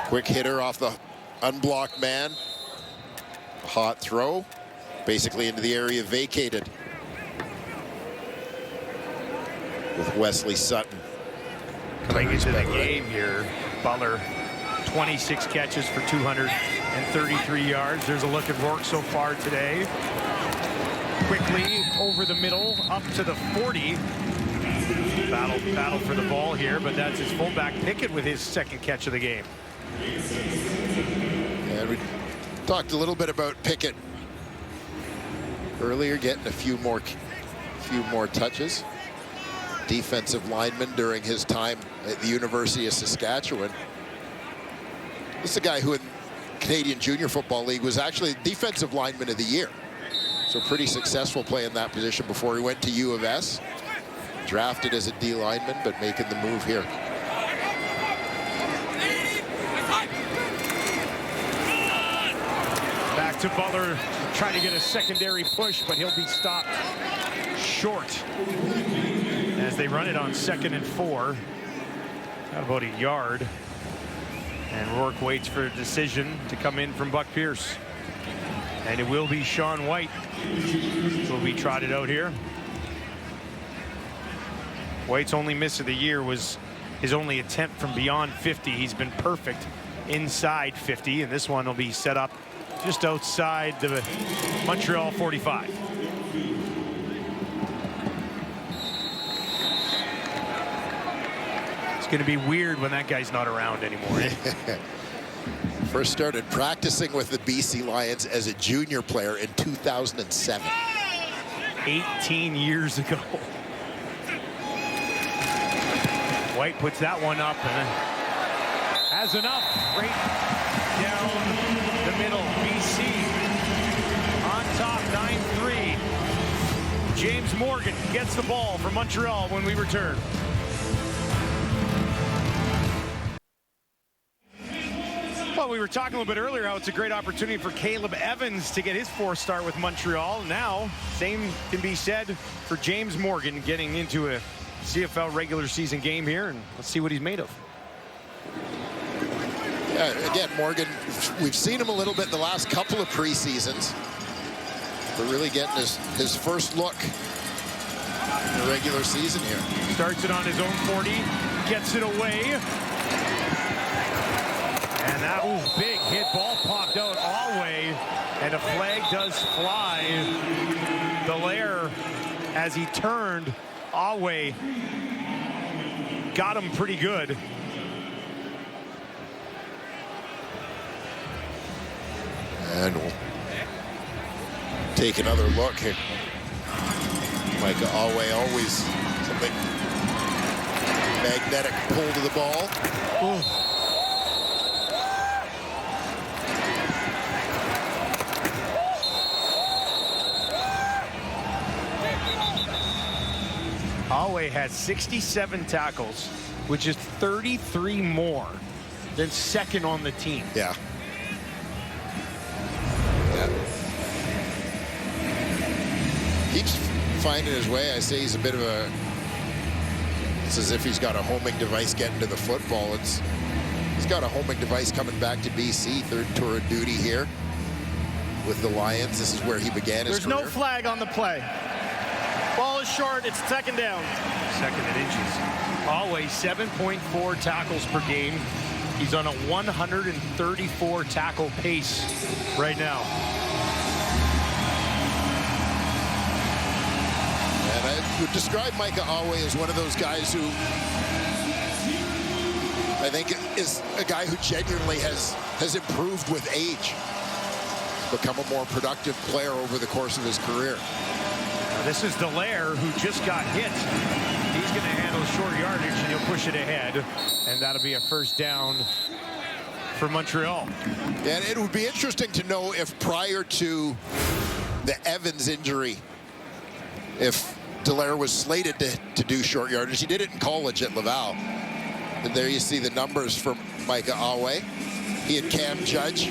Quick hitter off the unblocked man. Hot throw, basically into the area vacated. With Wesley Sutton coming into the game here. Butler, 26 catches for 233 yards. There's a look at Rourke so far today. Quickly over the middle, up to the 40. Battle for the ball here, but that's his fullback Pickett with his 2nd catch of the game. And we talked a little bit about Pickett earlier, getting a few more touches. Defensive lineman during his time at the University of Saskatchewan. This is a guy who in Canadian Junior Football League was actually Defensive Lineman of the Year. So pretty successful play in that position before he went to U of S. Drafted as a D lineman, but making the move here. Back to Butler, trying to get a secondary push, but he'll be stopped short as they run it on 2nd and 4. Got about a yard. And Rourke waits for a decision to come in from Buck Pierce. And it will be Sean White who will be trotted out here. White's only miss of the year was his only attempt from beyond 50. He's been perfect inside 50, and this one will be set up just outside the Montreal 45. It's going to be weird when that guy's not around anymore. First started practicing with the BC Lions as a junior player in 2007. 18 years ago. White puts that one up and has enough. Right down the middle. BC on top, 9-3. James Morgan gets the ball from Montreal when we return. Well, we were talking a little bit earlier how it's a great opportunity for Caleb Evans to get his 4th start with Montreal. Now, same can be said for James Morgan getting into a CFL regular season game here, and let's see what he's made of. Yeah, again, Morgan, we've seen him a little bit the last couple of preseasons, but really getting his first look in the regular season here. Starts it on his own 40, gets it away. And that was big hit. Ball popped out all way, and a flag does fly. Dallaire, as he turned, Awe got him pretty good. And we'll take another look here. Micah Awe, always something magnetic pull to the ball. Ooh. Awe had 67 tackles, which is 33 more than 2nd on the team. Yeah. Keeps finding his way. I say he's a bit of a... It's as if he's got a homing device getting to the football. He's got a homing device coming back to BC. 3rd tour of duty here with the Lions. This is where he began his career. There's no flag on the play. Ball is short. It's 2nd down. 2nd and inches. Always 7.4 tackles per game. He's on a 134 tackle pace right now. And I would describe Micah Awe as one of those guys who I think is a guy who genuinely has improved with age. Become a more productive player over the course of his career. This is Dallaire, who just got hit. He's going to handle short yardage, and he'll push it ahead. And that'll be a 1st down for Montreal. And it would be interesting to know if prior to the Evans injury, if Dallaire was slated to do short yardage. He did it in college at Laval. And there you see the numbers from Micah Awe. He and Cam Judge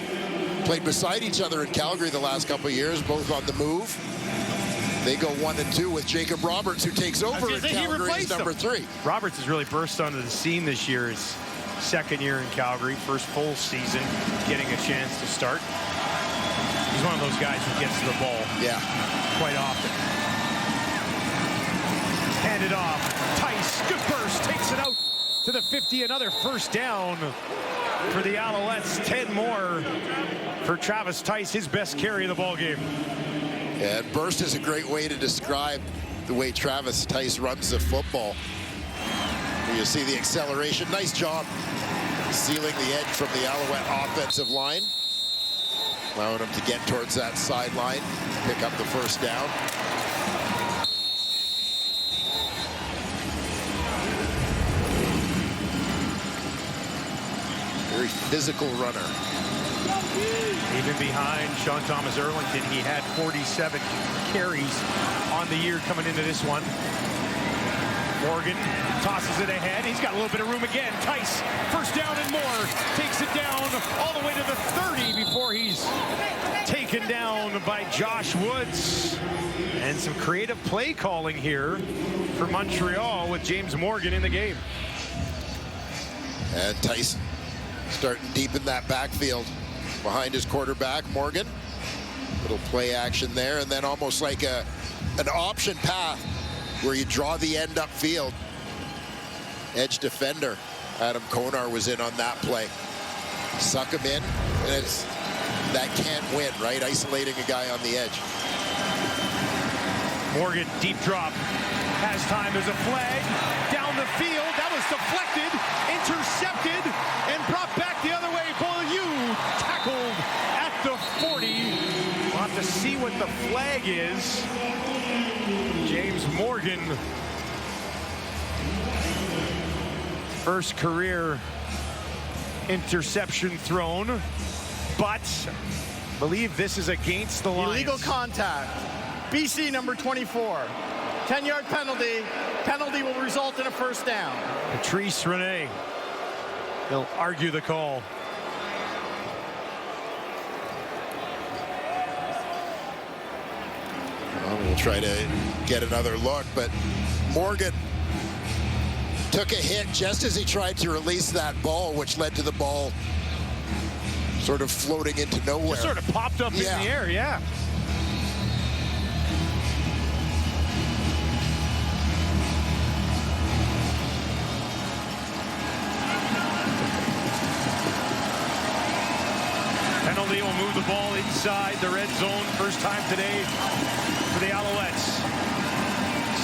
played beside each other in Calgary the last couple of years, both on the move. They go 1-2 with Jacob Roberts, who takes over in Calgary as number 3. Roberts has really burst onto the scene this year. His 2nd year in Calgary, first full season, getting a chance to start. He's one of those guys who gets to the ball quite often. Handed off. Tice, good burst, takes it out to the 50. Another 1st down for the Alouettes. 10 more for Travis Tice, his best carry of the ball game. Yeah, and burst is a great way to describe the way Travis Tice runs the football. You see the acceleration. Nice job sealing the edge from the Alouette offensive line. Allowing him to get towards that sideline, pick up the 1st down. Very physical runner. Even behind Sean Thomas Erlington, he had 47 carries on the year coming into this one. Morgan tosses it ahead. He's got a little bit of room again. Tice, first down and more. Takes it down all the way to the 30 before he's taken down by Josh Woods. And some creative play calling here for Montreal with James Morgan in the game. And Tyson starting deep in that backfield behind his quarterback, Morgan. Little play action there, and then almost like an option path where you draw the end upfield. Edge defender Adam Konar was in on that play. Suck him in, and it's that can't win, right? Isolating a guy on the edge. Morgan, deep drop, has time, there's a flag, down the field, that was deflected, intercepted, and brought back the other way. Beaulieu tackled at the 40. We'll have to see what the flag is. James Morgan, first career interception thrown, but I believe this is against the Lions. Illegal contact. BC number 24. 10-yard penalty. Penalty will result in a first down. Patrice Rene. He'll argue the call. Well, we'll try to get another look, but Morgan took a hit just as he tried to release that ball, which led to the ball sort of floating into nowhere. Just sort of popped up in the air, yeah. Penalty will move the ball inside the red zone. First time today for the Alouettes.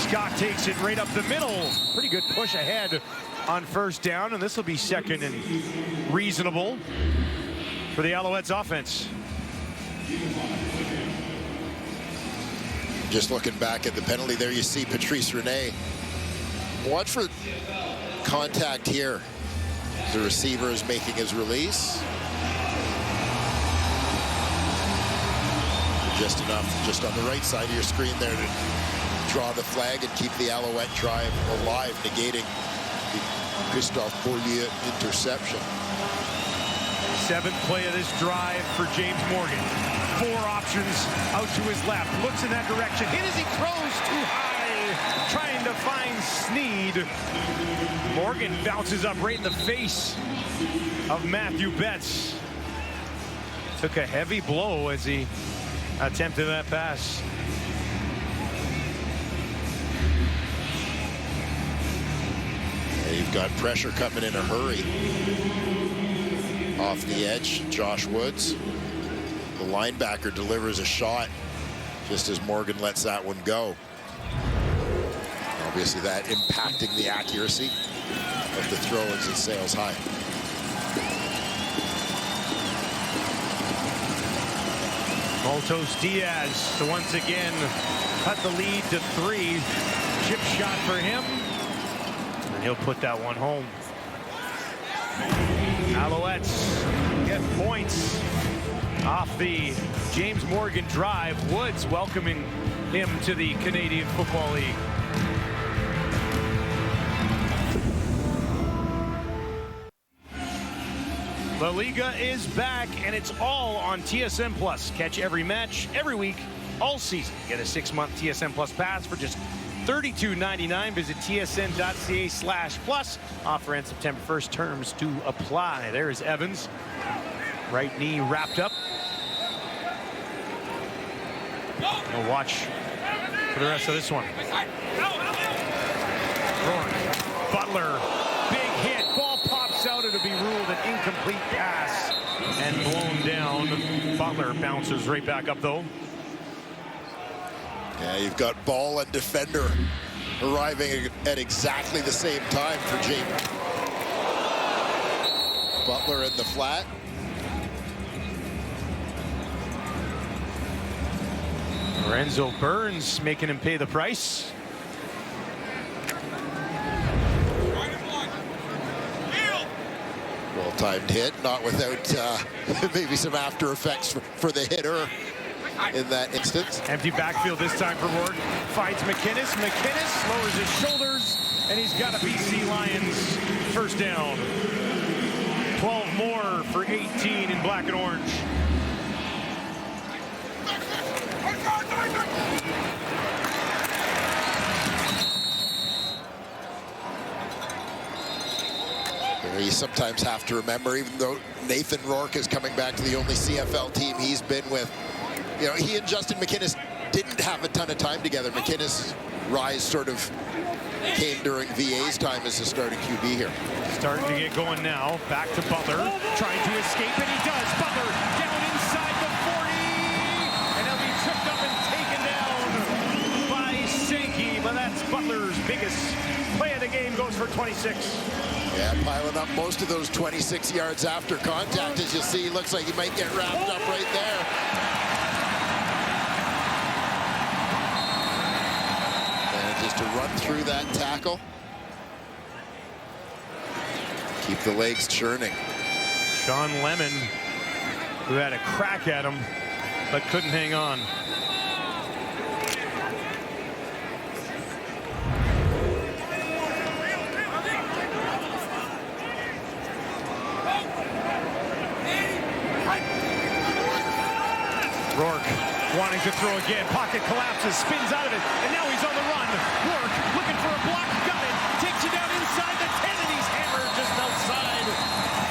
Scott takes it right up the middle. Pretty good push ahead on first down, and this will be second and reasonable for the Alouettes offense. Just looking back at the penalty there, you see Patrice Rene. Watch for contact here. The receiver is making his release. Just enough, just on the right side of your screen there to draw the flag and keep the Alouette drive alive, negating the Christophe Beaulieu interception. Seventh play of this drive for James Morgan. Four options out to his left. Looks in that direction. Hit as he throws too high. Trying to find Sneed. Morgan bounces up right in the face of Matthew Betts. Took a heavy blow as he attempted that pass. You've got pressure coming in a hurry. Off the edge, Josh Woods. The linebacker delivers a shot just as Morgan lets that one go. Obviously that impacting the accuracy of the throw as it sails high. Maltos Diaz to once again cut the lead to 3. Chip shot for him. And he'll put that one home. Alouettes get points off the James Morgan drive. Woods welcoming him to the Canadian Football League. La Liga is back, and it's all on TSN Plus. Catch every match, every week, all season. Get a 6-month TSN Plus pass for just $32.99. Visit tsn.ca/plus. Offer ends September 1st. Terms to apply. There is Evans. Right knee wrapped up. We'll watch for the rest of this one. Butler. Big hit. Ball pops out. It'll be ruled an incomplete pass and blown down. Butler bounces right back up, though. Yeah, you've got ball and defender arriving at exactly the same time for James. Butler in the flat. Lorenzo Burns making him pay the price. Well, Well-timed hit, not without maybe some after effects for the hitter in that instance. Empty backfield this time for Rourke. Finds McInnes. McInnes lowers his shoulders, and he's got a BC Lions first down. 12 more for 18 in black and orange. You sometimes have to remember, even though Nathan Rourke is coming back to the only CFL team he's been with, you know, he and Justin McInnes didn't have a ton of time together. McInnes' rise sort of came during VA's time as the starting QB here. Starting to get going now. Back to Butler, trying to escape, and he does. Butler down inside the 40, and he'll be tripped up and taken down by Sankey. But that's Butler's biggest play of the game. Goes for 26. Yeah, piling up most of those 26 yards after contact. As you see, looks like he might get wrapped up right there. And just to run through that tackle. Keep the legs churning. Sean Lemon, who had a crack at him, but couldn't hang on. Rourke wanting to throw again. Pocket collapses, spins out of it, and now he's on the run. Rourke looking for a block, got it. Takes you down inside the 10, and he's hammered just outside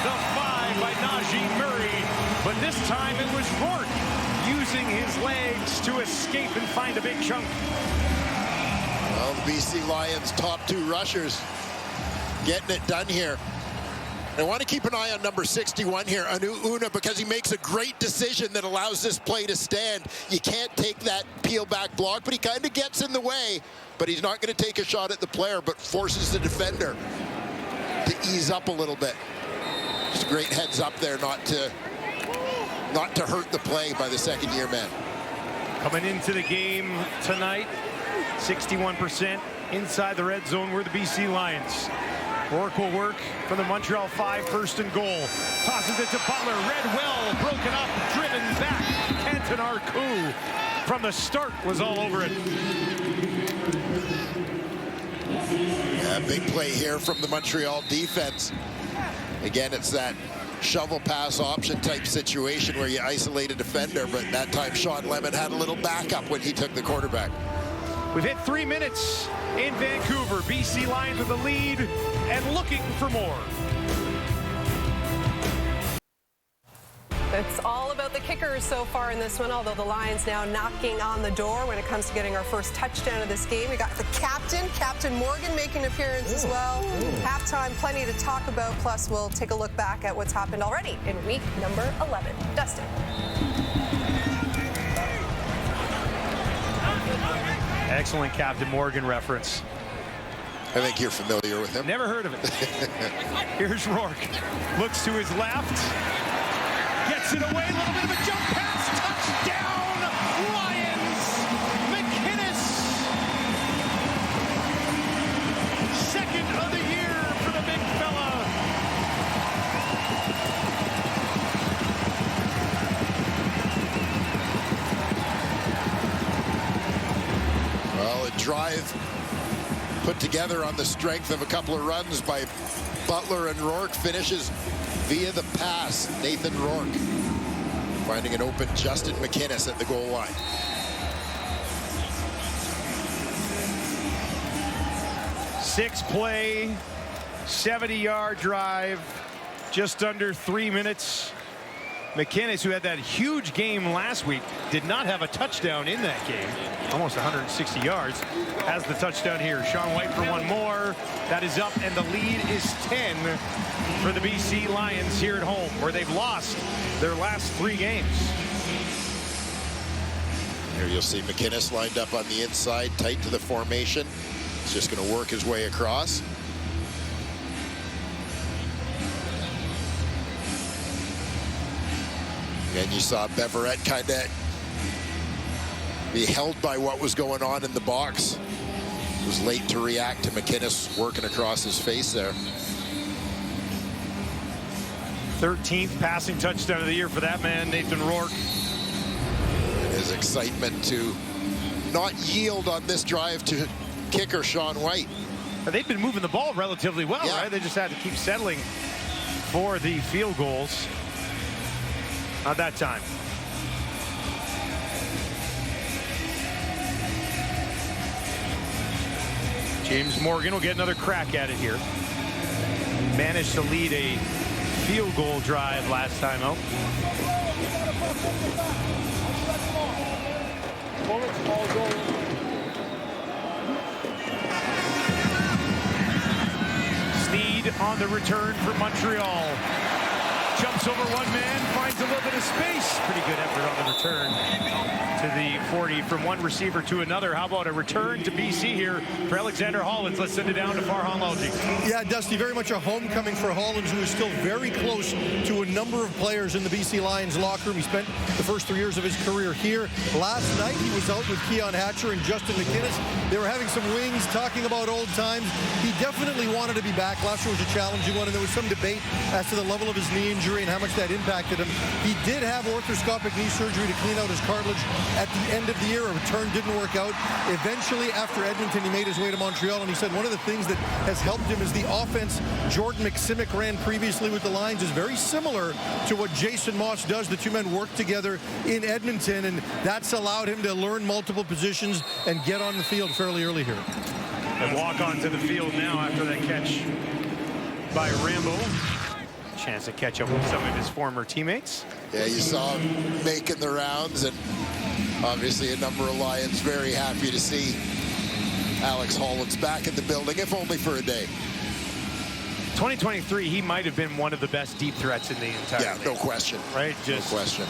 the 5 by Najee Murray. But this time it was Rourke using his legs to escape and find a big chunk. Well, the BC Lions' top 2 rushers getting it done here. I want to keep an eye on number 61 here, Anu Una, because he makes a great decision that allows this play to stand. You can't take that peel back block, but he kind of gets in the way. But he's not going to take a shot at the player, but forces the defender to ease up a little bit. Just a great heads up there not to hurt the play by the second-year man. Coming into the game tonight, 61% inside the red zone were the BC Lions. Rourke will work from the Montreal 5, first and goal. Tosses it to Butler. Redwell broken up, driven back. Kenton Arku from the start was all over it. Yeah, big play here from the Montreal defense. Again, it's that shovel pass option type situation where you isolate a defender, but that time Sean Lemon had a little backup when he took the quarterback. We've hit 3 minutes in Vancouver. BC Lions with the lead and looking for more. It's all about the kickers so far in this one, although the Lions now knocking on the door when it comes to getting our first touchdown of this game. We got the Captain Morgan, making an appearance as well. Halftime, plenty to talk about, plus we'll take a look back at what's happened already in week number 11. Dustin. Excellent Captain Morgan reference. I think you're familiar with him. Never heard of it. Here's Rourke. Looks to his left. Gets it away. A little bit of a jump pass. Touchdown, Lions. McInnes. Second of the year for the big fella. Well, a drive put together on the strength of a couple of runs by Butler, and Rourke finishes via the pass. Nathan Rourke finding an open Justin McInnes at the goal line. Six-play, 70-yard drive, just under 3 minutes. McInnes, who had that huge game last week, did not have a touchdown in that game. Almost 160 yards. Has the touchdown here. Sean White for one more. That is up, and the lead is 10 for the BC Lions here at home, where they've lost their last 3 games. Here you'll see McInnes lined up on the inside, tight to the formation. He's just going to work his way across. And you saw Beverett kind of be held by what was going on in the box. Was late to react to McInnes working across his face there. 13th passing touchdown of the year for that man, Nathan Rourke. His excitement to not yield on this drive to kicker Sean White. They've been moving the ball relatively well, right? They just had to keep settling for the field goals. Not that time. James Morgan will get another crack at it here. Managed to lead a field goal drive last time out. Snead on the return for Montreal. Jumps over one man, finds a little bit of space. Pretty good effort on the return to the 40 from one receiver to another. How about a return to BC here for Alexander Hollins? Let's send it down to Farhan Lalji. Yeah, Dusty, very much a homecoming for Hollins, who is still very close to a number of players in the BC Lions locker room. He spent the first 3 years of his career here. Last night, he was out with Keon Hatcher and Justin McInnes. They were having some wings, talking about old times. He definitely wanted to be back. Last year was a challenging one, and there was some debate as to the level of his knee injury and how much that impacted him. He did have arthroscopic knee surgery to clean out his cartilage at the end of the year. A return didn't work out. Eventually, after Edmonton, he made his way to Montreal, and he said one of the things that has helped him is the offense Jordan McSimic ran previously with the Lions is very similar to what Jason Moss does. The two men work together in Edmonton, and that's allowed him to learn multiple positions and get on the field fairly early here. And walk onto the field now after that catch by Rambo. Chance to catch up with some of his former teammates. Yeah, you saw him making the rounds, and obviously a number of Lions very happy to see Alex Hollins back in the building, if only for a day. 2023, he might have been one of the best deep threats in the entire league. No question. Right? Just no question.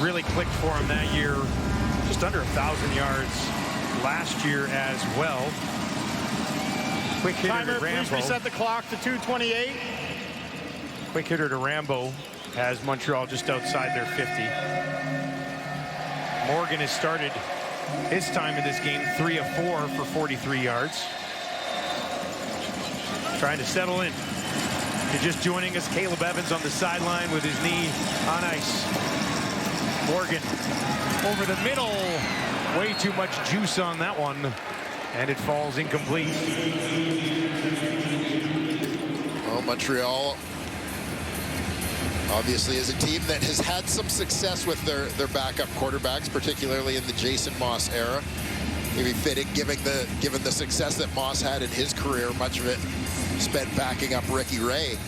Really clicked for him that year. Just under 1,000 yards last year as well. Quick hitter Timer, to Rambo. please reset the clock to 2:28. Quick hitter to Rambo has Montreal just outside their 50. Morgan has started his time in this game 3 of 4 for 43 yards. Trying to settle in. And just joining us, Caleb Evans on the sideline with his knee on ice. Morgan over the middle. Way too much juice on that one. And it falls incomplete. Well, Montreal obviously is a team that has had some success with their backup quarterbacks, particularly in the Jason Moss era. Maybe fitting, given the success that Moss had in his career, much of it spent backing up Ricky Ray.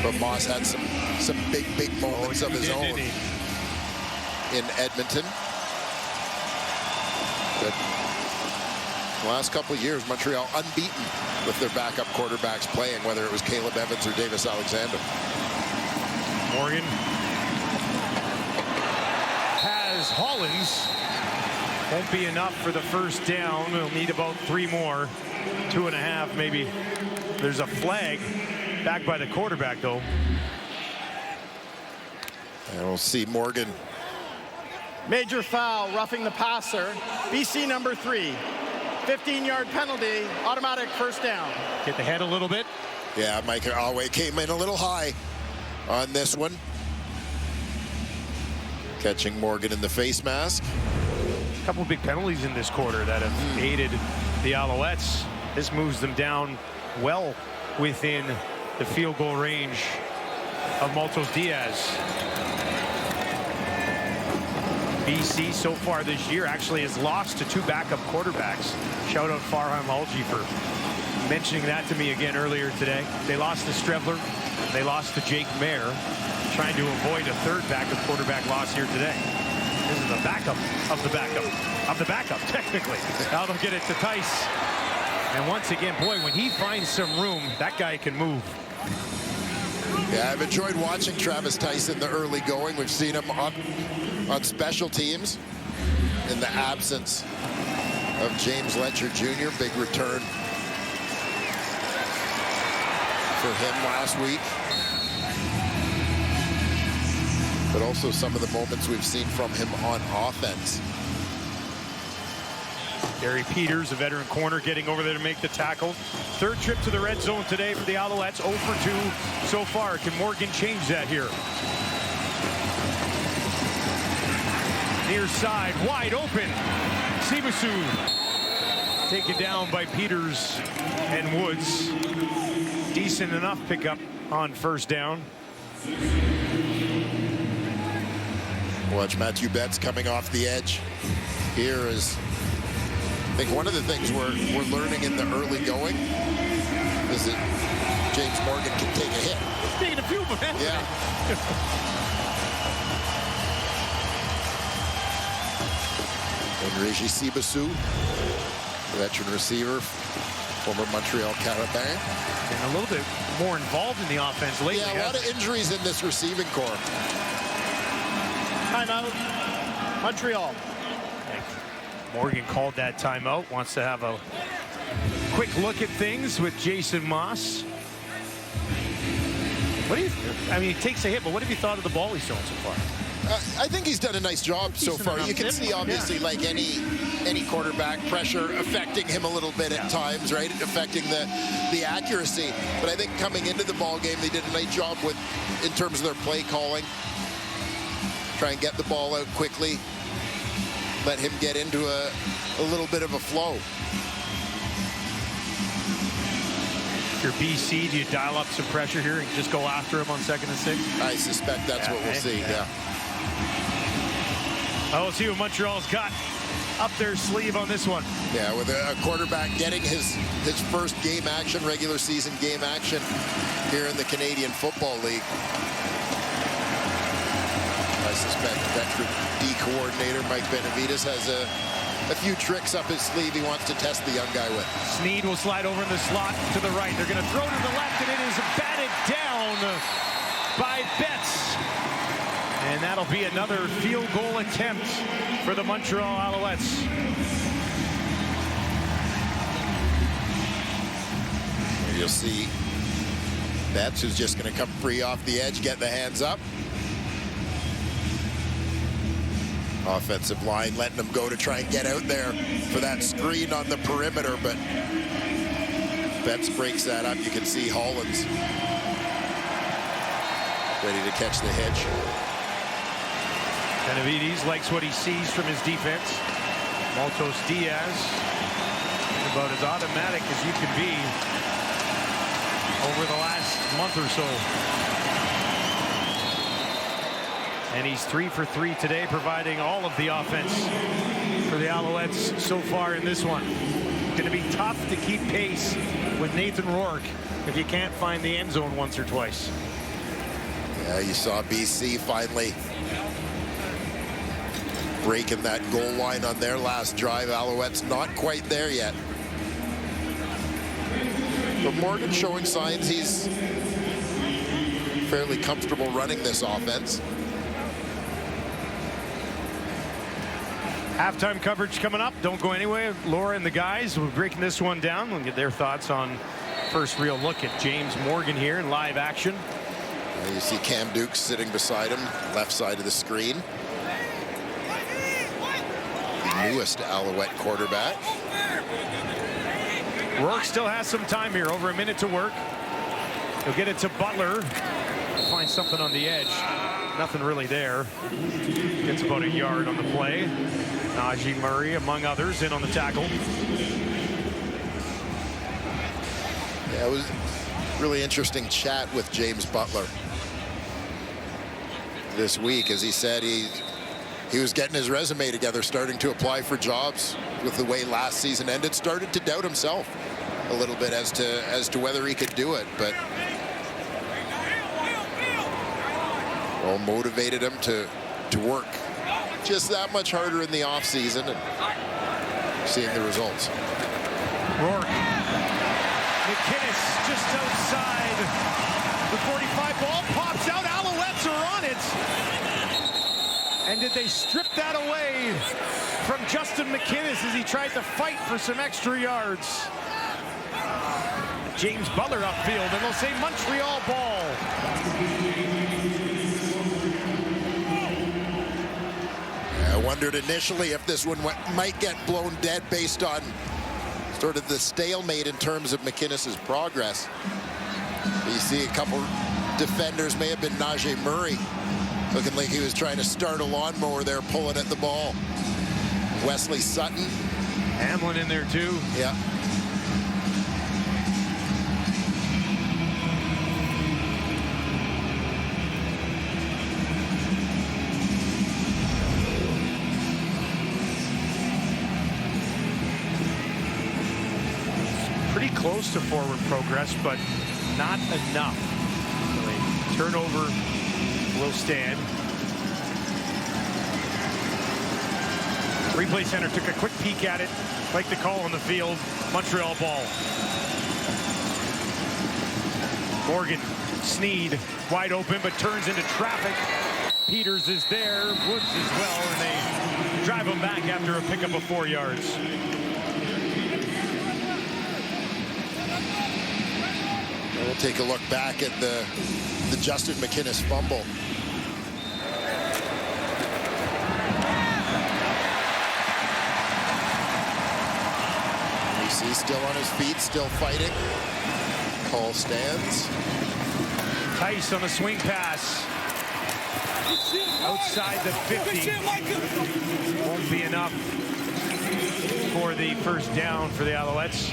But Moss had some big moments of his own in Edmonton. But the last couple of years, Montreal unbeaten with their backup quarterbacks playing, whether it was Caleb Evans or Davis Alexander. Morgan has Hollins. Won't be enough for the first down. We'll need about 3 more. 2.5 maybe. There's a flag back by the quarterback, though. And we'll see Morgan. Major foul, roughing the passer. BC number 3. 15-yard penalty, automatic first down. Get the head a little bit. Yeah, Mike Alway came in a little high on this one. Catching Morgan in the face mask. A couple big penalties in this quarter that have aided the Alouettes. This moves them down well within the field goal range of Maltos Diaz. BC so far this year actually has lost to 2 backup quarterbacks. Shout out Farhan Lalji for mentioning that to me again earlier today. They lost to Strebler. They lost to Jake Mayer, trying to avoid a 3rd backup quarterback loss here today. This is the backup of the backup of the backup, technically. Now they'll get it to Tice. And once again, boy, when he finds some room, that guy can move. Yeah, I've enjoyed watching Travis Tice in the early going. We've seen him on special teams in the absence of James Letcher Jr. Big return for him last week. But also some of the moments we've seen from him on offense. Gary Peters, a veteran corner, getting over there to make the tackle. Third trip to the red zone today for the Alouettes. 0 for 2 so far. Can Morgan change that here? Near side, wide open. Sibasu taken down by Peters and Woods. Decent enough pickup on first down. Watch Matthew Betts coming off the edge. Here is, I think one of the things we're learning in the early going is that James Morgan can take a hit. He's taking a few of them. Yeah. And Reggie Sibasu, veteran receiver, former Montreal Carabin. And a little bit more involved in the offense lately. Yeah, a lot of injuries in this receiving corps. Timeout, Montreal. Morgan called that timeout. Wants to have a quick look at things with Jason Moss. What do you? I mean, he takes a hit, but what have you thought of the ball he's thrown so far? I think he's done a nice job so far. You can see, obviously, like any quarterback, pressure affecting him a little bit at times, right? Affecting the accuracy. But I think coming into the ball game, they did a nice job with, in terms of their play calling. Try and get the ball out quickly. Let him get into a little bit of a flow. If you're BC, do you dial up some pressure here and just go after him on 2nd and 6? I suspect that's what we'll see, yeah. We'll see what Montreal's got up their sleeve on this one. Yeah, with a quarterback getting his first game action, regular season game action here in the Canadian Football League. I suspect veteran D coordinator Mike Benavides has a few tricks up his sleeve he wants to test the young guy with. Snead will slide over in the slot to the right. They're going to throw to the left, and it is batted down by Betts. And that'll be another field goal attempt for the Montreal Alouettes. You'll see Betts, who's just going to come free off the edge, get the hands up. Offensive line letting them go to try and get out there for that screen on the perimeter, but Betts breaks that up. You can see Hollins ready to catch the hitch. Benavides likes what he sees from his defense. Maltos Diaz, about as automatic as you can be over the last month or so. And he's 3 for 3 today, providing all of the offense for the Alouettes so far in this one. Going to be tough to keep pace with Nathan Rourke if you can't find the end zone once or twice. Yeah, you saw BC finally breaking that goal line on their last drive. Alouettes not quite there yet. But Morgan showing signs he's fairly comfortable running this offense. Halftime coverage coming up. Don't go anywhere. Laura and the guys will be breaking this one down. We'll get their thoughts on first real look at James Morgan here in live action. You see Cam Dukes sitting beside him, left side of the screen. The newest Alouette quarterback. Rourke still has some time here, over a minute to work. He'll get it to Butler. Find something on the edge. Nothing really there. Gets about a yard on the play. Najee Murray, among others, in on the tackle. Yeah, it was a really interesting chat with James Butler this week. As he said, he was getting his resume together, starting to apply for jobs. With the way last season ended, started to doubt himself a little bit as to whether he could do it, but all motivated him to work just that much harder in the offseason and seeing the results. Rourke. McKinnis just outside the 45. Ball pops out. Alouettes are on it. And did they strip that away from Justin McKinnis as he tried to fight for some extra yards? James Butler upfield, and they'll say Montreal ball. wondered initially if this one might get blown dead based on sort of the stalemate in terms of McInnes's progress. You see a couple defenders, may have been Najee Murray, looking like he was trying to start a lawnmower there, pulling at the ball. Wesley Sutton. Hamlin in there too. Yeah. Pretty close to forward progress, but not enough. Really. Turnover will stand. Replay center took a quick peek at it, like the call on the field. Montreal ball. Morgan, Sneed, wide open, but turns into traffic. Peters is there, Woods as well, and they drive him back after a pickup of 4 yards. We'll take a look back at the Justin McInnes fumble. He's still on his feet, still fighting. Call stands. Tice on the swing pass. Outside the 50. Won't be enough for the first down for the Alouettes.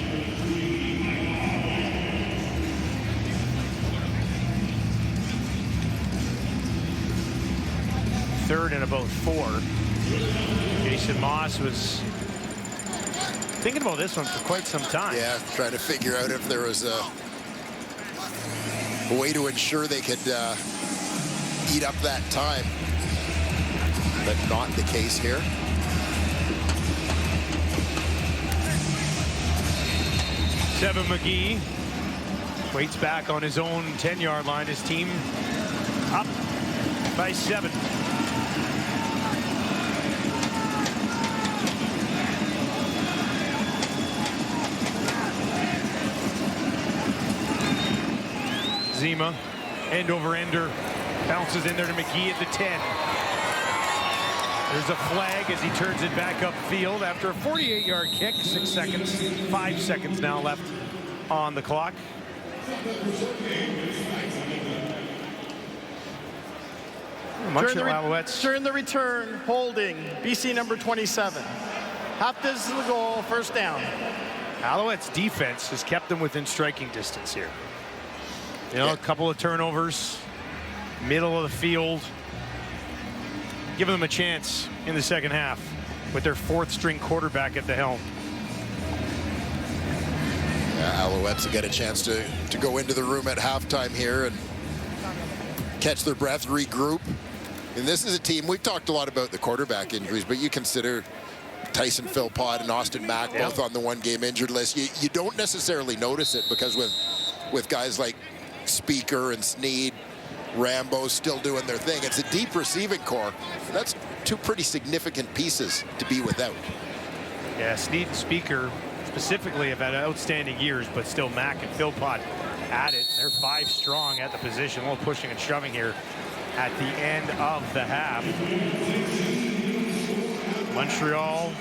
Third and about 4. Jason Moss was thinking about this one for quite some time. Yeah, trying to figure out if there was a way to ensure they could eat up that time. But not the case here. Devin McGee waits back on his own 10-yard line. His team up by 7. Zima, end over ender, bounces in there to McGee at the 10. There's a flag as he turns it back upfield after a 48-yard kick. 6 seconds, 5 seconds now left on the clock. Montreal Alouettes. During the return, holding, BC number 27. Half distance to the goal, first down. Alouettes defense has kept them within striking distance here. You know, a couple of turnovers, middle of the field, giving them a chance in the second half with their 4th string quarterback at the helm. Alouettes will get a chance to go into the room at halftime here and catch their breath, regroup. And this is a team, we've talked a lot about the quarterback injuries, but you consider Tyson Philpott and Austin Mack both on the 1-game injured list. You don't necessarily notice it because with guys like Speaker and Sneed, Rambo still doing their thing. It's a deep receiving core. That's 2 pretty significant pieces to be without. Yeah, Sneed and Speaker specifically have had outstanding years, but still Mack and Philpott at it. They're 5 strong at the position. A little pushing and shoving here at the end of the half. Montreal,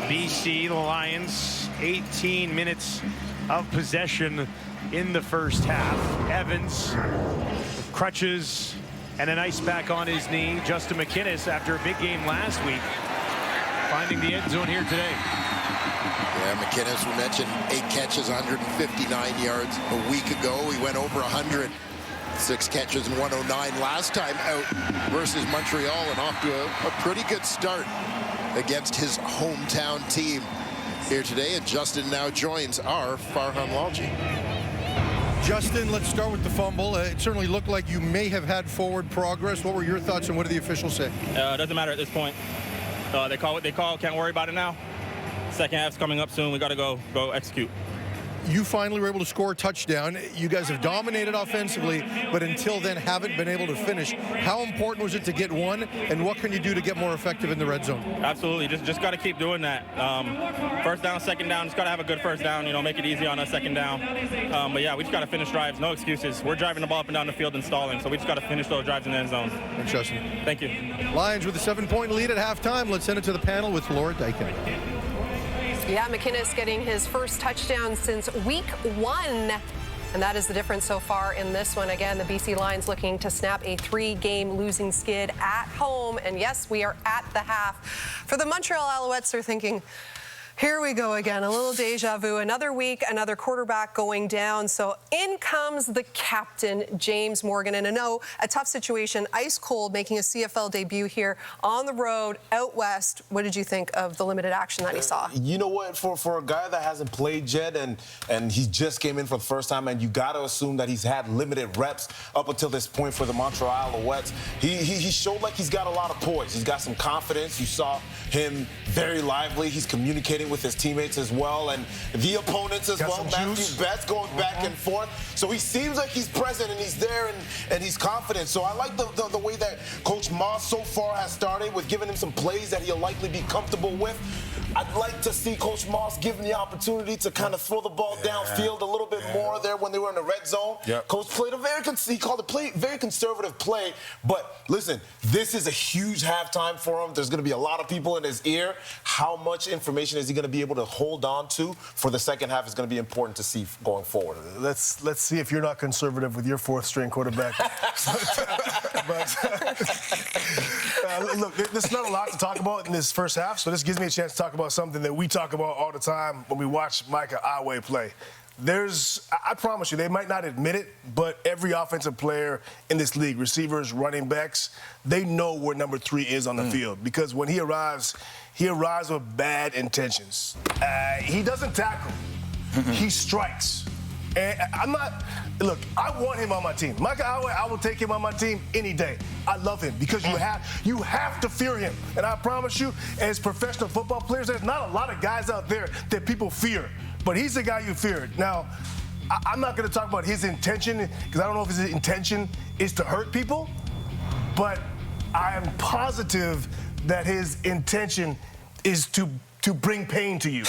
BC, the Lions, 18 minutes of possession in the first half. Evans with crutches and an ice pack on his knee. Justin McInnes, after a big game last week, finding the end zone here today. Yeah, McInnes, we mentioned 8 catches, 159 yards a week ago. He went over 100. 6 catches and 109 last time out versus Montreal, and off to a pretty good start against his hometown team here today. And Justin now joins our Farhan Lalji. Justin, let's start with the fumble. It certainly looked like you may have had forward progress. What were your thoughts and what did the officials say? It doesn't matter at this point. They call what they call. Can't worry about it now. Second half's coming up soon. We got to go execute. you finally were able to score a touchdown. You guys have dominated offensively, but until then haven't been able to finish. How important was it to get one, and what can you do to get more effective in the red zone? Absolutely. Just got to keep doing that. First down, second down, just got to have a good first down, make it easy on us second down. But yeah, we just got to finish drives. No excuses. We're driving the ball up and down the field and stalling, so we just got to finish those drives in the end zone. Thanks, Justin. Thank you. Lions with a 7-point lead at halftime. Let's send it to the panel with Laura Dykin. Yeah, McInnes getting his first touchdown since week 1. And that is the difference so far in this one. Again, the BC Lions looking to snap a 3-game losing skid at home. And yes, we are at the half. For the Montreal Alouettes, they're thinking, here we go again, a little deja vu. Another week, another quarterback going down. So in comes the captain, James Morgan. And I know a tough situation, ice cold, making a CFL debut here on the road out west. What did you think of the limited action that he saw? You know what? For a guy that hasn't played yet and he just came in for the first time, and you got to assume that he's had limited reps up until this point for the Montreal Alouettes. He showed like he's got a lot of poise. He's got some confidence. You saw him very lively. He's communicating with his teammates as well, and the opponents as well. Matthew Betts going back and forth. So he seems like he's present and he's there and he's confident. So I like the way that Coach Moss so far has started with giving him some plays that he'll likely be comfortable with. I'd like to see Coach Moss give him the opportunity to kind of throw the ball downfield a little bit more there when they were in the red zone. Coach played he called a very conservative play. But listen, this is a huge halftime for him. There's going to be a lot of people in his ear. How much information is he going to be able to hold on to for the second half is going to be important to see going forward. Let's see if you're not conservative with your 4th-string quarterback. Look, there's not a lot to talk about in this first half, so this gives me a chance to talk about something that we talk about all the time when we watch Micah Alouette play. I promise you, they might not admit it, but every offensive player in this league, receivers, running backs, they know where number 3 is on the field, because when he arrives with bad intentions. He doesn't tackle. He strikes. And I want him on my team. Micah Alouette, I will take him on my team any day. I love him because you have to fear him. And I promise you, as professional football players, there's not a lot of guys out there that people fear. But he's the guy you fear. Now, I'm not going to talk about his intention because I don't know if his intention is to hurt people. But I am positive that his intention is to bring pain to you.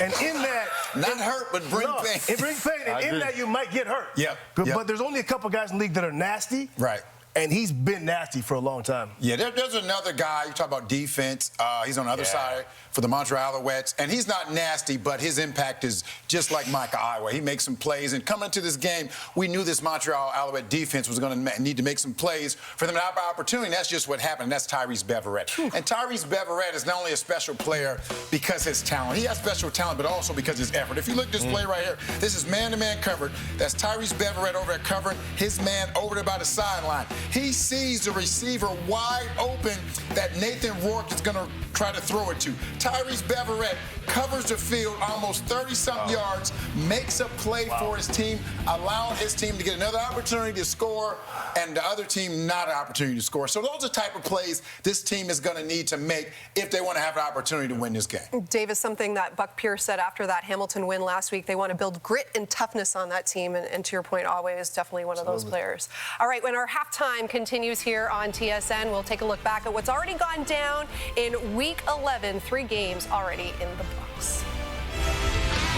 And in that... Not hurt, but bring pain. It brings pain, and in that you might get hurt. Yep. But there's only a couple guys in the league that are nasty. Right. And he's been nasty for a long time. Yeah, there's another guy, you talk about defense, he's on the other side for the Montreal Alouettes, and he's not nasty, but his impact is just like Micah Alouette. He makes some plays, and coming into this game, we knew this Montreal Alouette defense was going to need to make some plays for them to have an opportunity, and that's just what happened, and that's Tyrese Beverette. And Tyrese Beverette is not only a special player because his talent. He has special talent, but also because his effort. If you look at this play right here, this is man-to-man covered. That's Tyrese Beverette over at covering his man over there by the sideline. He sees the receiver wide open that Nathan Rourke is going to try to throw it to. Tyrese Beverette covers the field almost 30-something yards, makes a play for his team, allowing his team to get another opportunity to score, and the other team not an opportunity to score. So those are the type of plays this team is going to need to make if they want to have an opportunity to win this game. Davis, something that Buck Pierce said after that Hamilton win last week, they want to build grit and toughness on that team, and to your point, Alouette is definitely one of those players. All right, when our halftime continues here on TSN, we'll take a look back at what's already gone down in Week 11, 3 games already in the books.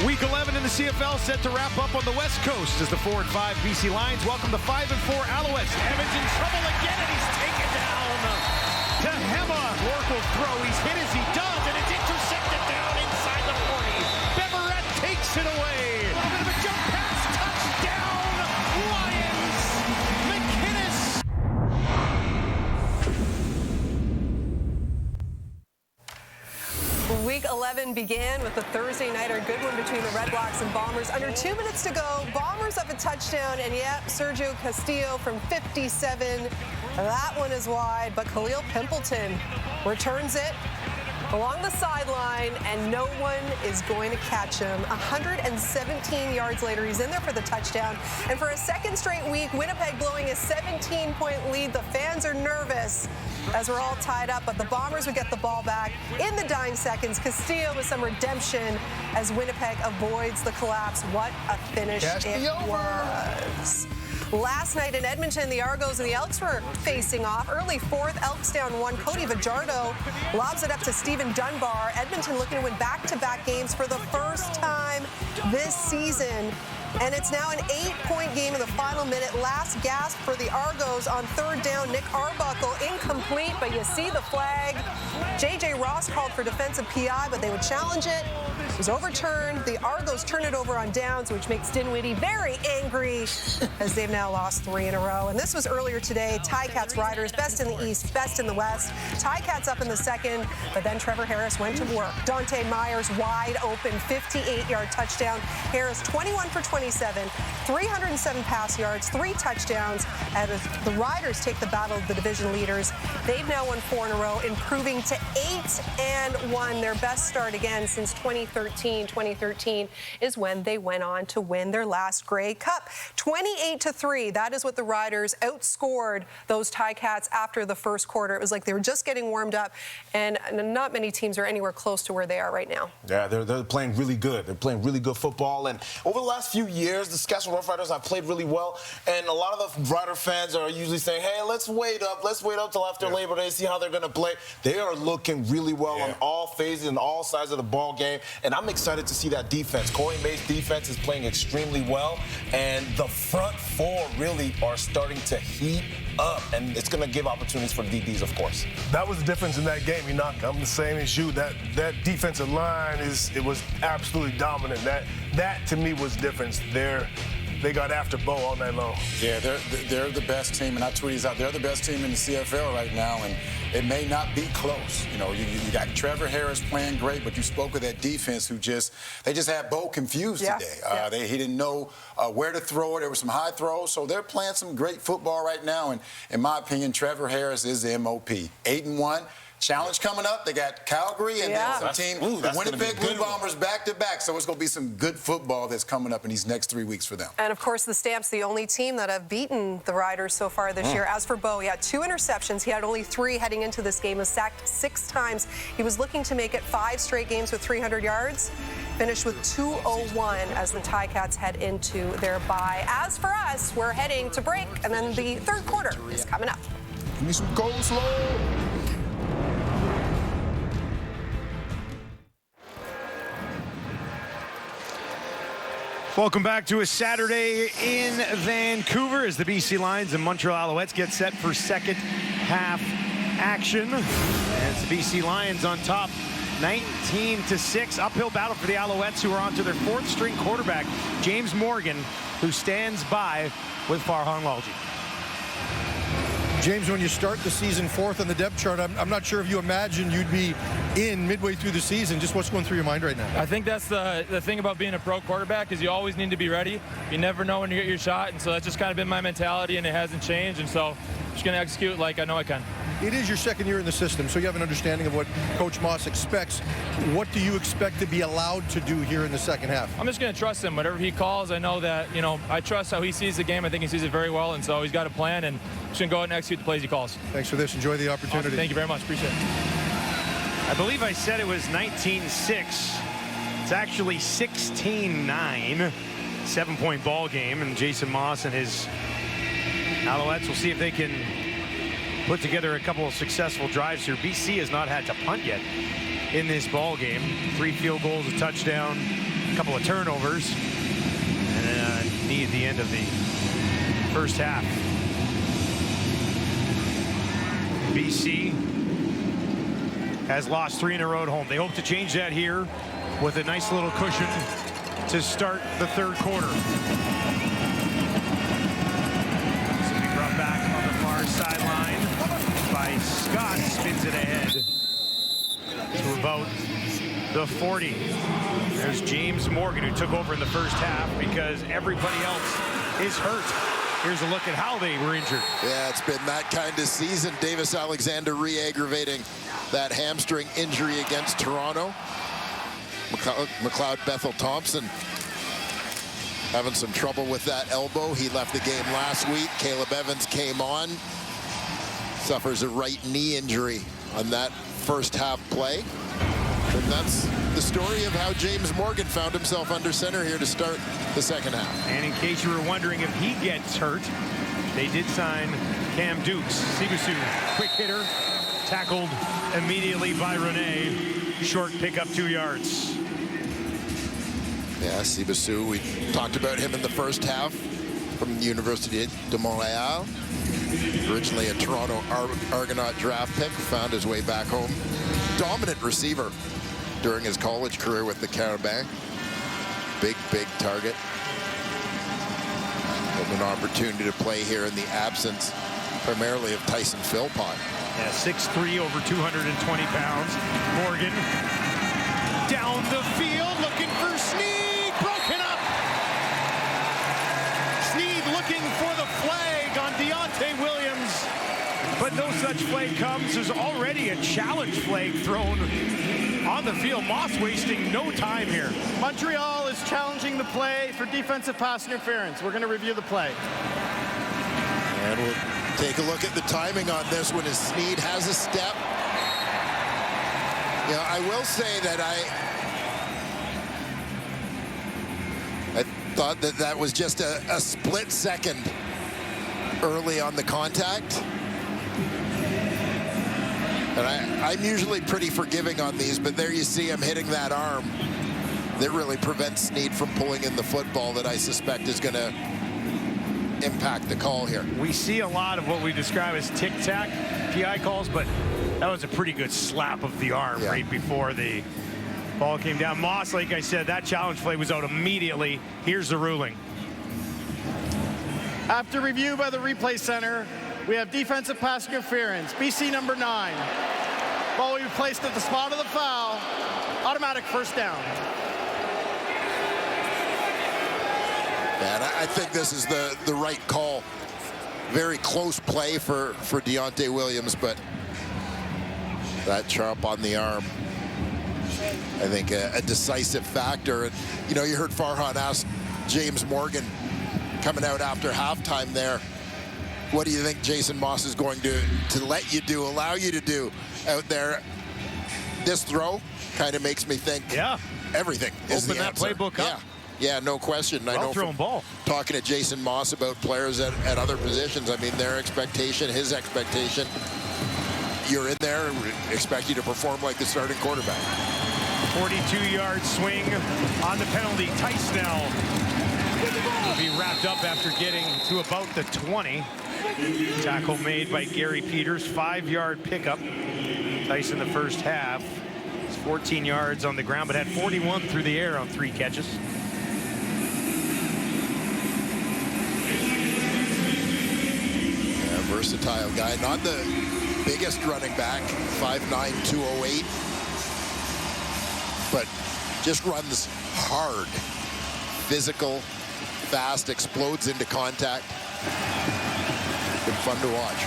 Week 11 in the CFL set to wrap up on the West Coast as the 4-5 BC Lions welcome the 5-4 Alouettes. Evans in trouble again, and he's taken down to Hema. Rourke will throw. He's hit as he does, and it's intercepted down inside the 40. Beverette takes it away. A bit of a jump pass, touchdown, Lions. McInnes. Week 11 began with a Thursday nighter, good one between the Red Blacks and Bombers. Under 2 minutes to go, Bombers up a touchdown, and Sergio Castillo from 57. That one is wide, but Khalil Pimpleton returns it along the sideline, and no one is going to catch him. 117 yards later, he's in there for the touchdown. And for a second straight week, Winnipeg blowing a 17-point lead. The fans are nervous. as we're all tied up, but the Bombers would get the ball back in the dying seconds. Castillo with some redemption as Winnipeg avoids the collapse. What a finish it was. Last night in Edmonton, the Argos and the Elks were facing off. Early fourth, Elks down 1. Cody Fajardo lobs it up to Stephen Dunbar. Edmonton looking to win back-to-back games for the first time this season. And it's now an 8-point game in the final minute. Last gasp for the Argos on third down. Nick Arbuckle incomplete, but you see the flag. J.J. Ross called for defensive PI, but they would challenge it. It was overturned. The Argos turn it over on downs, which makes Dinwiddie very angry as they've now lost 3 in a row. And this was earlier today. Ticats Riders, best in the East, best in the West. Ticats up in the second, but then Trevor Harris went to work. Dante Myers wide open, 58-yard touchdown. Harris 21 for 27, 307 pass yards, 3 touchdowns. And the Riders take the battle of the division leaders. They've now won 4 in a row, improving to 8-1, their best start again since 2013. 2013 is when they went on to win their last Grey Cup. 28-3, that is what the Riders outscored those Ticats after the first quarter. It was like they were just getting warmed up, and not many teams are anywhere close to where they are right now. Yeah, they're playing really good. They're playing really good football, and over the last few years, the Saskatchewan Rough Riders have played really well, and a lot of the Rider fans are usually saying, hey, let's wait up till after Labor Day, see how they're going to play. They are looking really well on all phases and all sides of the ball game, and I'm excited to see that defense. Corey May's defense is playing extremely well, and the front four really are starting to heat up, and it's going to give opportunities for the DBs, of course. That was the difference in that game, Enoch. I'm the same as you. That defensive line it was absolutely dominant. That to me was difference. They got after Bo all night long. Yeah, they're the best team, and I tweeted out, they're the best team in the CFL right now, and it may not be close. You know, you got Trevor Harris playing great, but you spoke of that defense they just had Bo confused today. He didn't know where to throw it. There were some high throws, so they're playing some great football right now, and in my opinion, Trevor Harris is the MOP. 8-1. Challenge coming up. They got Calgary and then some team, the Winnipeg Blue Bombers back-to-back. So it's going to be some good football that's coming up in these next 3 weeks for them. And, of course, the Stamps, the only team that have beaten the Riders so far this year. As for Bo, he had 2 interceptions. He had only 3 heading into this game. He was sacked 6 times. He was looking to make it 5 straight games with 300 yards. Finished with 201 as the Ticats head into their bye. As for us, we're heading to break, and then the third quarter is coming up. Give me some coleslaw. Welcome back to a Saturday in Vancouver as the BC Lions and Montreal Alouettes get set for second half action. As the BC Lions on top 19-6. Uphill battle for the Alouettes, who are on to their 4th string quarterback, James Morgan, who stands by with Farhan Lalji. James, when you start the season 4th on the depth chart, I'm not sure if you imagined you'd be in midway through the season. Just what's going through your mind right now? I think that's the thing about being a pro quarterback is you always need to be ready. You never know when you get your shot, and so that's just kind of been my mentality, and it hasn't changed, and so I'm just going to execute like I know I can. It is your second year in the system, so you have an understanding of what Coach Moss expects. What do you expect to be allowed to do here in the second half? I'm just going to trust him. Whatever he calls, I know that, I trust how he sees the game. I think he sees it very well, and so he's got a plan, and just going to go out and execute the plays he calls. Thanks for this. Enjoy the opportunity. Awesome. Thank you very much. Appreciate it. I believe I said it was 19-6. It's actually 16-9. 7-point ball game, and Jason Moss and his Alouettes will see if they can put together a couple of successful drives here. BC has not had to punt yet in this ball game. 3 field goals, a touchdown, a couple of turnovers, and then a knee at the end of the first half. BC has lost 3 in a row at home. They hope to change that here with a nice little cushion to start the third quarter. This will be brought back on the far sideline by Scott. Spins it ahead to about the 40. There's James Morgan, who took over in the first half because everybody else is hurt. Here's a look at how they were injured. Yeah, it's been that kind of season. Davis Alexander re-aggravating that hamstring injury against Toronto. McLeod Bethel Thompson having some trouble with that elbow. He left the game last week. Caleb Evans came on. suffers a right knee injury on that first half play. And that's the story of how James Morgan found himself under center here to start the second half. And in case you were wondering if he gets hurt, they did sign Cam Dukes. Sibusu, quick hitter, tackled immediately by Rene. Short pickup, 2 yards. Yeah, Sibusu, we talked about him in the first half from the Université de Montreal. Originally a Toronto Argonaut draft pick, found his way back home. Dominant receiver during his college career with the Carabins. Big target. And an opportunity to play here in the absence primarily of Tyson Philpott. Yeah, 6'3", over 220 pounds. Morgan down the field, looking for Sneed, broken up. Sneed looking for the flag on Deontay Williams, but no such flag comes. There's already a challenge flag thrown on the field. Moss wasting no time here. Montreal is challenging the play for defensive pass interference. We're going to review the play. And we'll take a look at the timing on this one as Sneed has a step. You know, I will say that I thought that was just a split second early on the contact. And I'm usually pretty forgiving on these, but there you see him hitting that arm that really prevents Sneed from pulling in the football that I suspect is going to impact the call here. We see a lot of what we describe as tic-tac PI calls, but that was a pretty good slap of the arm right before the ball came down. Moss, like I said, that challenge play was out immediately. Here's the ruling. After review by the replay center, we have defensive pass interference. BC number 9. Ball will be placed at the spot of the foul. Automatic first down. And I think this is the right call. Very close play for Deontay Williams, but that chop on the arm, I think a decisive factor. And, you know, you heard Farhan ask James Morgan coming out after halftime there, what do you think Jason Moss is going to let you do, allow you to do out there? This throw kind of makes me think everything is the answer. Open that playbook up. Yeah, no question. I know from talking to Jason Moss about players at other positions, I mean, their expectation, his expectation, you're in there, expect you to perform like the starting quarterback. 42-yard swing on the penalty. Tysnell will be wrapped up after getting to about the 20. Tackle made by Gary Peters. 5-yard pickup. Tyson the first half. It's 14 yards on the ground, but had 41 through the air on 3 catches. Yeah, versatile guy. Not the biggest running back, 5'9", 208. But just runs hard. Physical, fast, explodes into contact. Been fun to watch.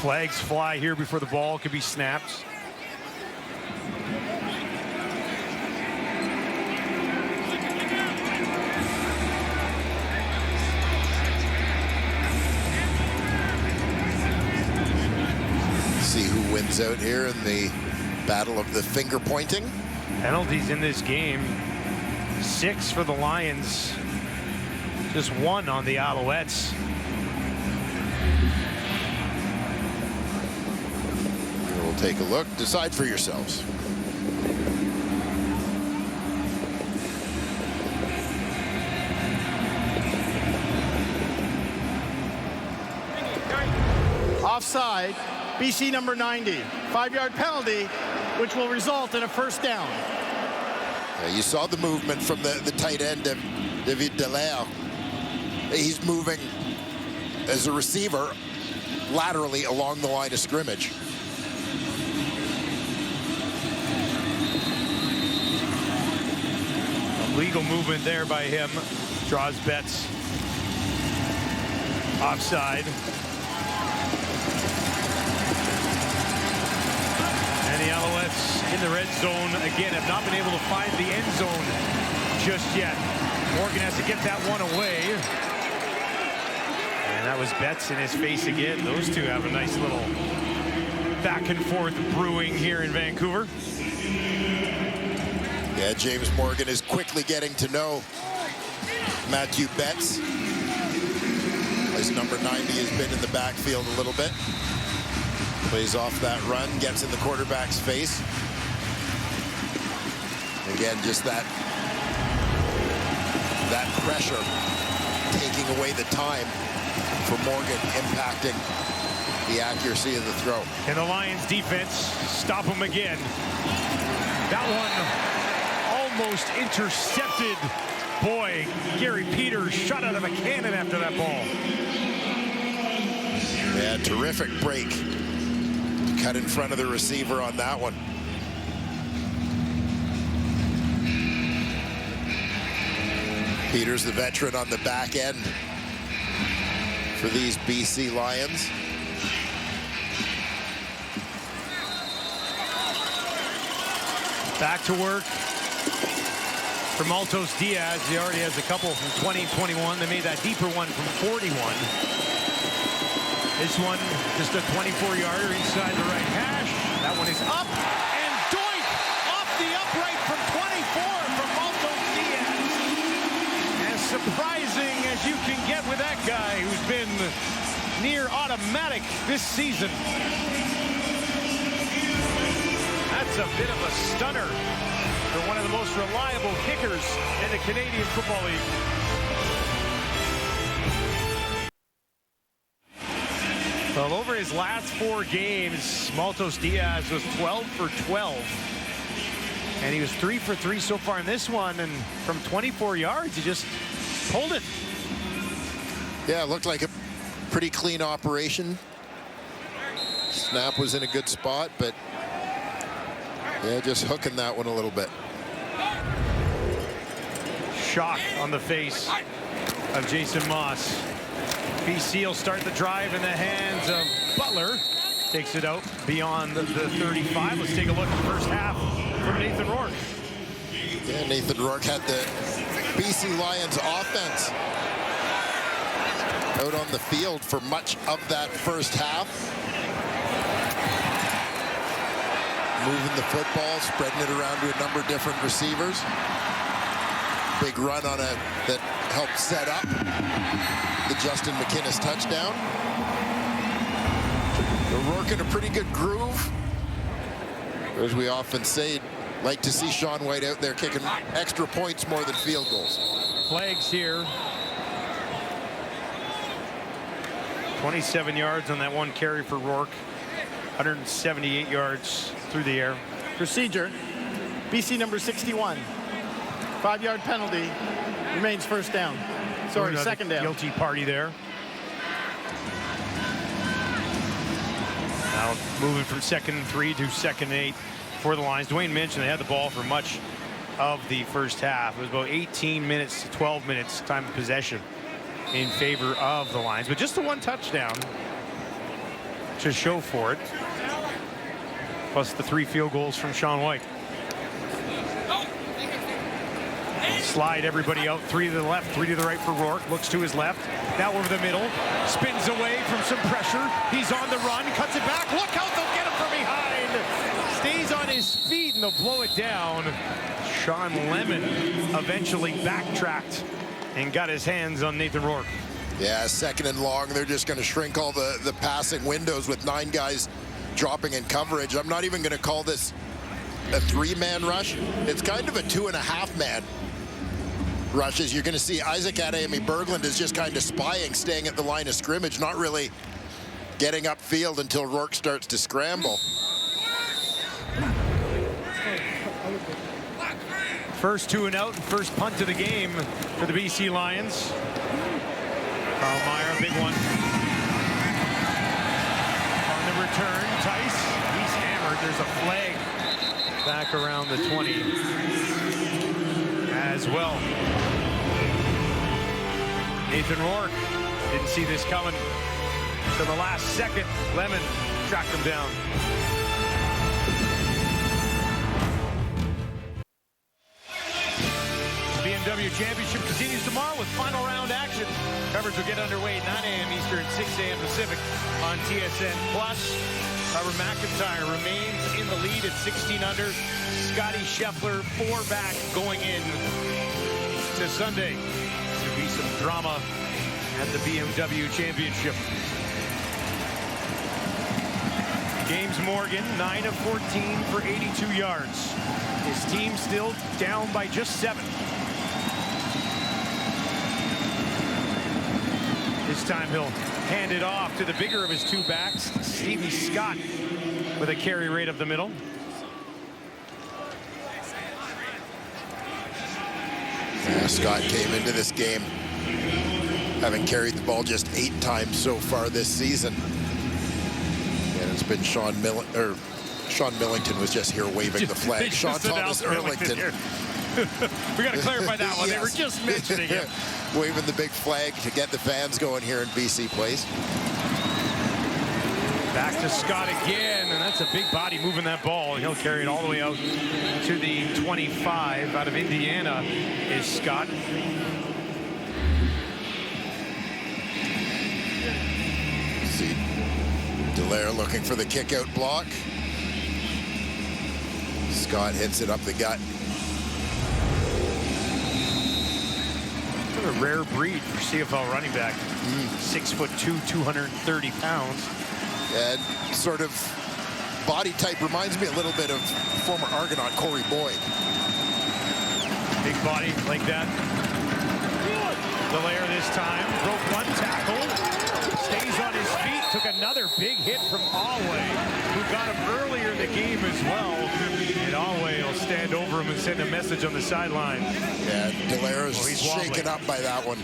Flags fly here before the ball could be snapped. See who wins out here in the battle of the finger pointing. Penalties in this game. 6 for the Lions. Just 1 on the Alouettes. We'll take a look. Decide for yourselves. Offside. BC number 90. 5-yard penalty, which will result in a first down. You saw the movement from the tight end of David Dallaire. He's moving as a receiver laterally along the line of scrimmage. Legal movement there by him. Draws Betts. Offside. And the Alouettes in the red zone again have not been able to find the end zone just yet. Morgan has to get that one away. And that was Betts in his face again. Those two have a nice little back and forth brewing here in Vancouver. Yeah, James Morgan is quickly getting to know Matthew Betts, as number 90 has been in the backfield a little bit. Plays off that run, gets in the quarterback's face. Again, just that pressure taking away the time for Morgan, impacting the accuracy of the throw. And the Lions defense stop him again. That one almost intercepted. Boy, Gary Peters shot out of a cannon after that ball. Yeah, terrific break. Cut in front of the receiver on that one. Peters, the veteran, on the back end for these BC Lions. Back to work for Maltos Diaz. He already has a couple from 20, 21. They made that deeper one from 41. This one, just a 24-yarder inside the right hash. That one is up, and doink! Off the upright from 24 from Maltos Diaz. As surprising as you can get with that guy who's been near automatic this season. That's a bit of a stunner for one of the most reliable kickers in the Canadian Football League. Well, over his last 4 games, Maltos Diaz was 12 for 12. And he was 3 for 3 so far in this one. And from 24 yards, he just pulled it. Yeah, it looked like a pretty clean operation. Snap was in a good spot, but yeah, just hooking that one a little bit. Shock on the face of Jason Moss. BC will start the drive in the hands of Butler. Takes it out beyond the 35. Let's take a look at the first half from Nathan Rourke. Yeah, Nathan Rourke had the BC Lions offense out on the field for much of that first half. Moving the football, spreading it around to a number of different receivers. Big run on that helped set up the Justin McInnes touchdown. Rourke in a pretty good groove. As we often say, like to see Sean White out there kicking extra points more than field goals. Flags here. 27 yards on that one carry for Rourke. 178 yards through the air. Procedure. BC number 61. 5-yard penalty. Remains first down. Sorry, second down. Guilty party there. Now moving from 2nd and 3 to 2nd and 8 for the Lions. Dwayne mentioned they had the ball for much of the first half. It was about 18 minutes to 12 minutes time of possession in favor of the Lions. But just the one touchdown to show for it. Plus the 3 field goals from Sean White. Slide everybody out. 3 to the left, 3 to the right for Rourke. Looks to his left. Now over the middle. Spins away from some pressure. He's on the run. Cuts it back. Look out. They'll get him from behind. Stays on his feet and they'll blow it down. Sean Lemon eventually backtracked and got his hands on Nathan Rourke. Yeah, 2nd and long. They're just going to shrink all the passing windows with 9 guys dropping in coverage. I'm not even going to call this a 3-man rush. It's kind of a 2.5-man rush. As you're going to see, Isaac Adeyemi-Berglund is just kind of spying, staying at the line of scrimmage, not really getting upfield until Rourke starts to scramble. First 2 and out, first punt of the game for the BC Lions. Carl Meyer, a big one. On the return, Tice, he's hammered. There's a flag back around the 20 as well. Nathan Rourke didn't see this coming. To the last second, Lemon tracked him down. BMW BMW Championship continues tomorrow with final round action. Coverage will get underway at 9 a.m. Eastern, 6 a.m. Pacific on TSN+. Robert McIntyre remains in the lead at 16 under. Scotty Scheffler 4 back going in to Sunday. There'll be some drama at the BMW Championship. James Morgan, 9 of 14 for 82 yards. His team still down by just 7. This time he'll hand it off to the bigger of his 2 backs, Stevie Scott, with a carry right up the middle. Yeah, Scott came into this game having carried the ball just 8 times so far this season. And it's been Sean Millington was just here waving the flag. Sean Thomas Erlington. We got to clarify that one. Yes. They were just mentioning it. Waving the big flag to get the fans going here in BC Place. Back to Scott again, and that's a big body moving that ball. He'll carry it all the way out to the 25. Out of Indiana is Scott. See Dallaire looking for the kick out block. Scott hits it up the gut. A rare breed for CFL running back. 6'2", 230 pounds. And sort of body type reminds me a little bit of former Argonaut Corey Boyd. Big body like that. Dallaire this time broke 1 tackle. Stays on his feet. Took another big hit from Alouette, who got him earlier in the game as well. And Alouette will stand over him and send a message on the sideline. Yeah, Dallaire is shaken up by that one.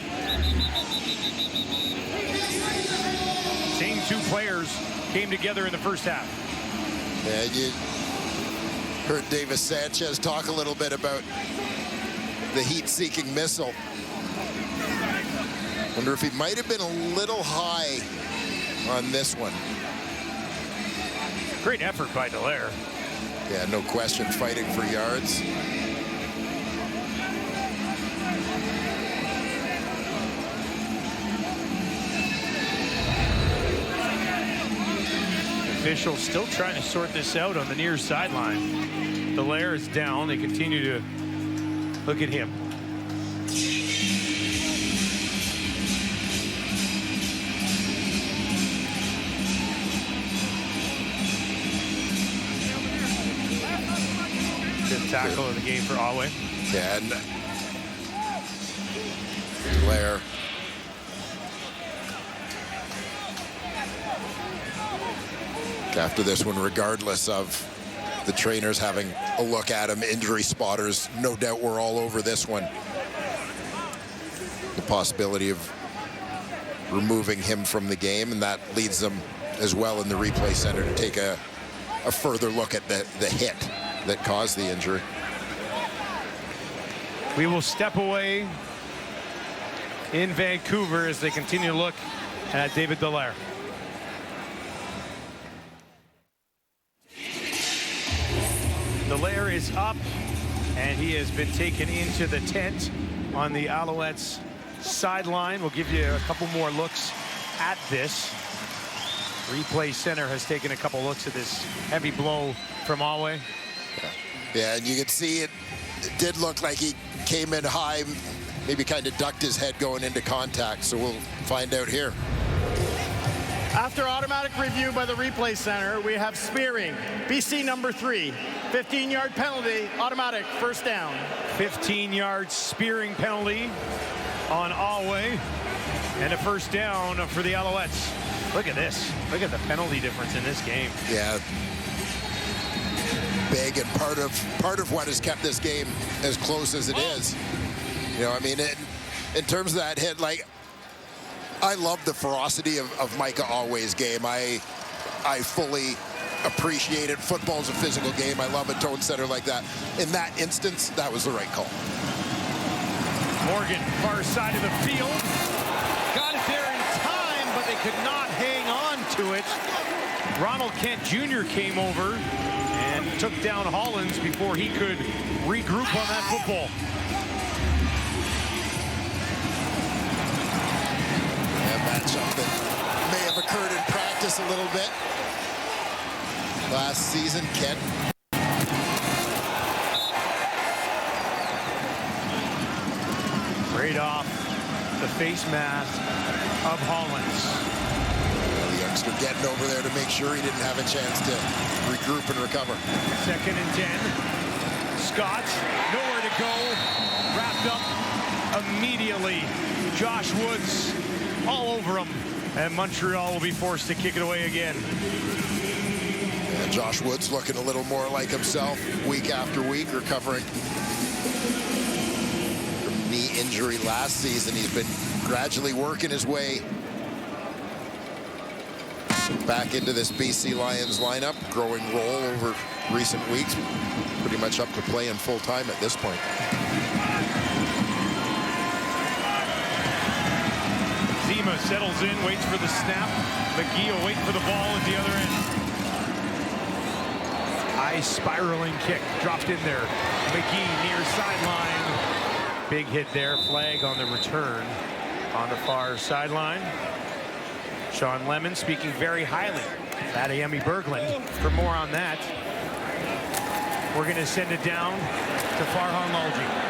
Same 2 players came together in the first half. Yeah, you heard Davis Sanchez talk a little bit about the heat-seeking missile. Wonder if he might have been a little high on this one. Great effort by Dallaire. Yeah, no question, fighting for yards. Officials still trying to sort this out on the near sideline. Dallaire is down. They continue to look at him. Fifth tackle of the game for Alouette. Yeah, and Dallaire. After this one, regardless of the trainers having a look at him, injury spotters, no doubt we're all over this one. The possibility of removing him from the game, and that leads them as well in the replay center to take a further look at the hit that caused the injury. We will step away in Vancouver as they continue to look at David Dallaire. Dallaire is up, and he has been taken into the tent on the Alouettes sideline. We'll give you a couple more looks at this. Replay center has taken a couple looks at this heavy blow from Alouette. Yeah, and you can see it did look like he came in high, maybe kind of ducked his head going into contact, so we'll find out here. After automatic review by the replay center, we have spearing. BC number 3, 15-yard penalty, automatic, first down. 15-yard spearing penalty on Alouette, and a first down for the Alouettes. Look at this. Look at the penalty difference in this game. Yeah. Big, and part of what has kept this game as close as it is. You know, I mean, in terms of that hit, like, I love the ferocity of Micah Alouette's game. I fully appreciate it. Football's a physical game. I love a tone setter like that. In that instance, that was the right call. Morgan, far side of the field. Got it there in time, but they could not hang on to it. Ronald Kent Jr. came over and took down Hollins before he could regroup on that football. matchup that may have occurred in practice a little bit last season. Kent. Right off the face mask of Hollins. The youngster getting over there to make sure he didn't have a chance to regroup and recover. 2nd and 10. Scott, nowhere to go. Wrapped up immediately. Josh Woods all over him. And Montreal will be forced to kick it away again. And Josh Woods looking a little more like himself week after week, recovering from knee injury last season. He's been gradually working his way back into this BC Lions lineup, growing role over recent weeks, pretty much up to playing full time at this point. Zima settles in, waits for the snap. McGee will wait for the ball at the other end. High spiraling kick dropped in there. McGee near sideline. Big hit there. Flag on the return on the far sideline. Sean Lemon speaking very highly of Adeyemi Berglund. For more on that, we're going to send it down to Farhan Lalji.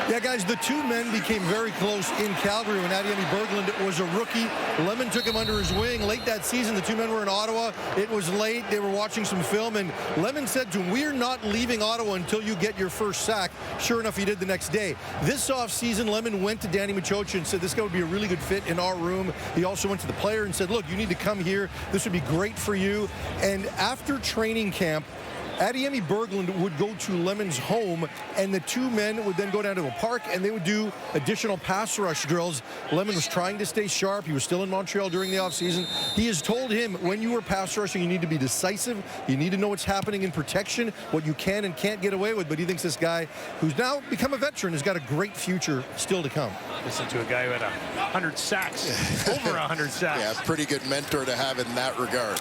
Yeah, guys, the two men became very close in Calgary when Adeyemi Berglund was a rookie. Lemon took him under his wing late that season. The two men were in Ottawa. It was late. They were watching some film, and Lemon said to him, "We're not leaving Ottawa until you get your first sack." Sure enough, he did the next day. This offseason, Lemon went to Danny Machocha and said, "This guy would be a really good fit in our room." He also went to the player and said, "Look, you need to come here. This would be great for you." And after training camp, Adeyemi Berglund would go to Lemon's home, and the two men would then go down to a park, and they would do additional pass rush drills. Lemon was trying to stay sharp. He was still in Montreal during the offseason. He has told him, when you are pass rushing, you need to be decisive. You need to know what's happening in protection, what you can and can't get away with. But he thinks this guy, who's now become a veteran, has got a great future still to come. Listen to a guy who had 100 sacks, over 100 sacks. Yeah, pretty good mentor to have in that regard.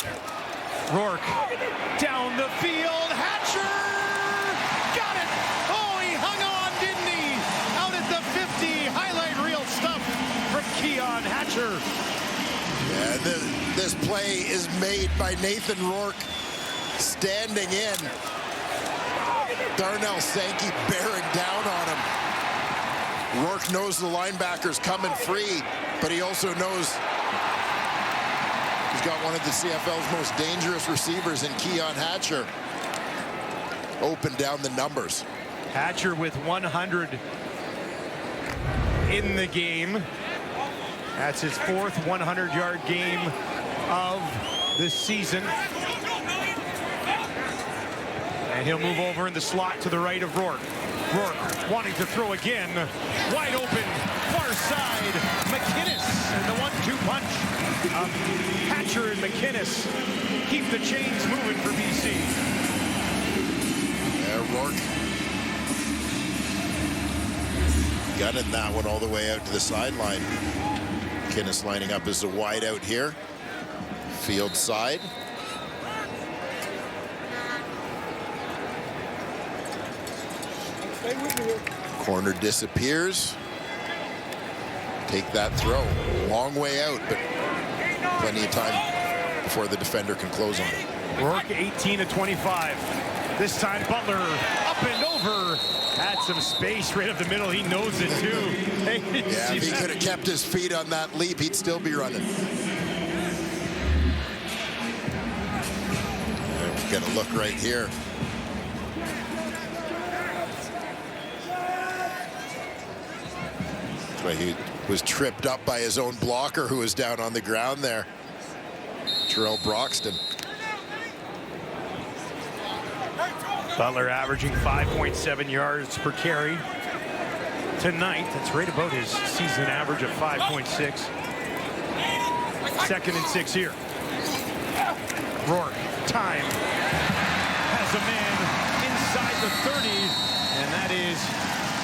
Rourke down the field. Hatcher got it. Oh, he hung on, didn't he? Out at the 50. Highlight reel stuff from Keon Hatcher. Yeah, this play is made by Nathan Rourke standing in. Darnell Sankey bearing down on him. Rourke knows the linebacker's coming free, but he also knows he's got one of the CFL's most dangerous receivers in Keon Hatcher. Open down the numbers. Hatcher with 100 in the game. That's his 4th 100-yard game of the season. And he'll move over in the slot to the right of Rourke. Rourke wanting to throw again. Wide open, far side. McInnes and the 1-2 punch. Hatcher and McInnes keep the chains moving for BC. Rourke gunning that one all the way out to the sideline. McInnes lining up as a wide out here. Field side. Corner disappears. Take that throw. Long way out, but plenty of time before the defender can close on it. Rourke 18 of 25. This time Butler up and over. Had some space right up the middle. He knows it too. Hey, yeah, if he could have kept his feet on that leap, he'd still be running. Got to look right here. That's why he was tripped up by his own blocker who was down on the ground there. Terrell Broxton. Butler averaging 5.7 yards per carry tonight. That's right about his season average of 5.6. 2nd and 6 here. Rourke, time. Has a man inside the 30. And that is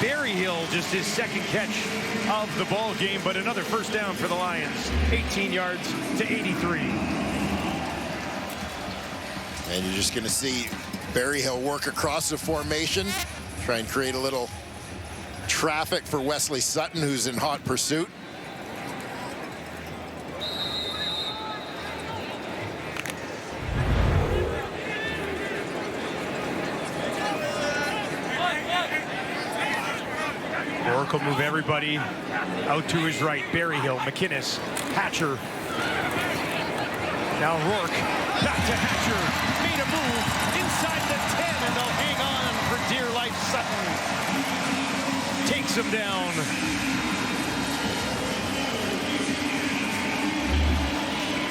Berryhill, just his 2nd catch of the ball game. But another first down for the Lions. 18 yards to 83. And you're just going to see Berryhill work across the formation, try and create a little traffic for Wesley Sutton, who's in hot pursuit. Rourke will move everybody out to his right. Berryhill, McInnes, Hatcher. Now Rourke, back to Hatcher, made a move inside the 10, and they'll hang on for dear life. Sutton takes him down.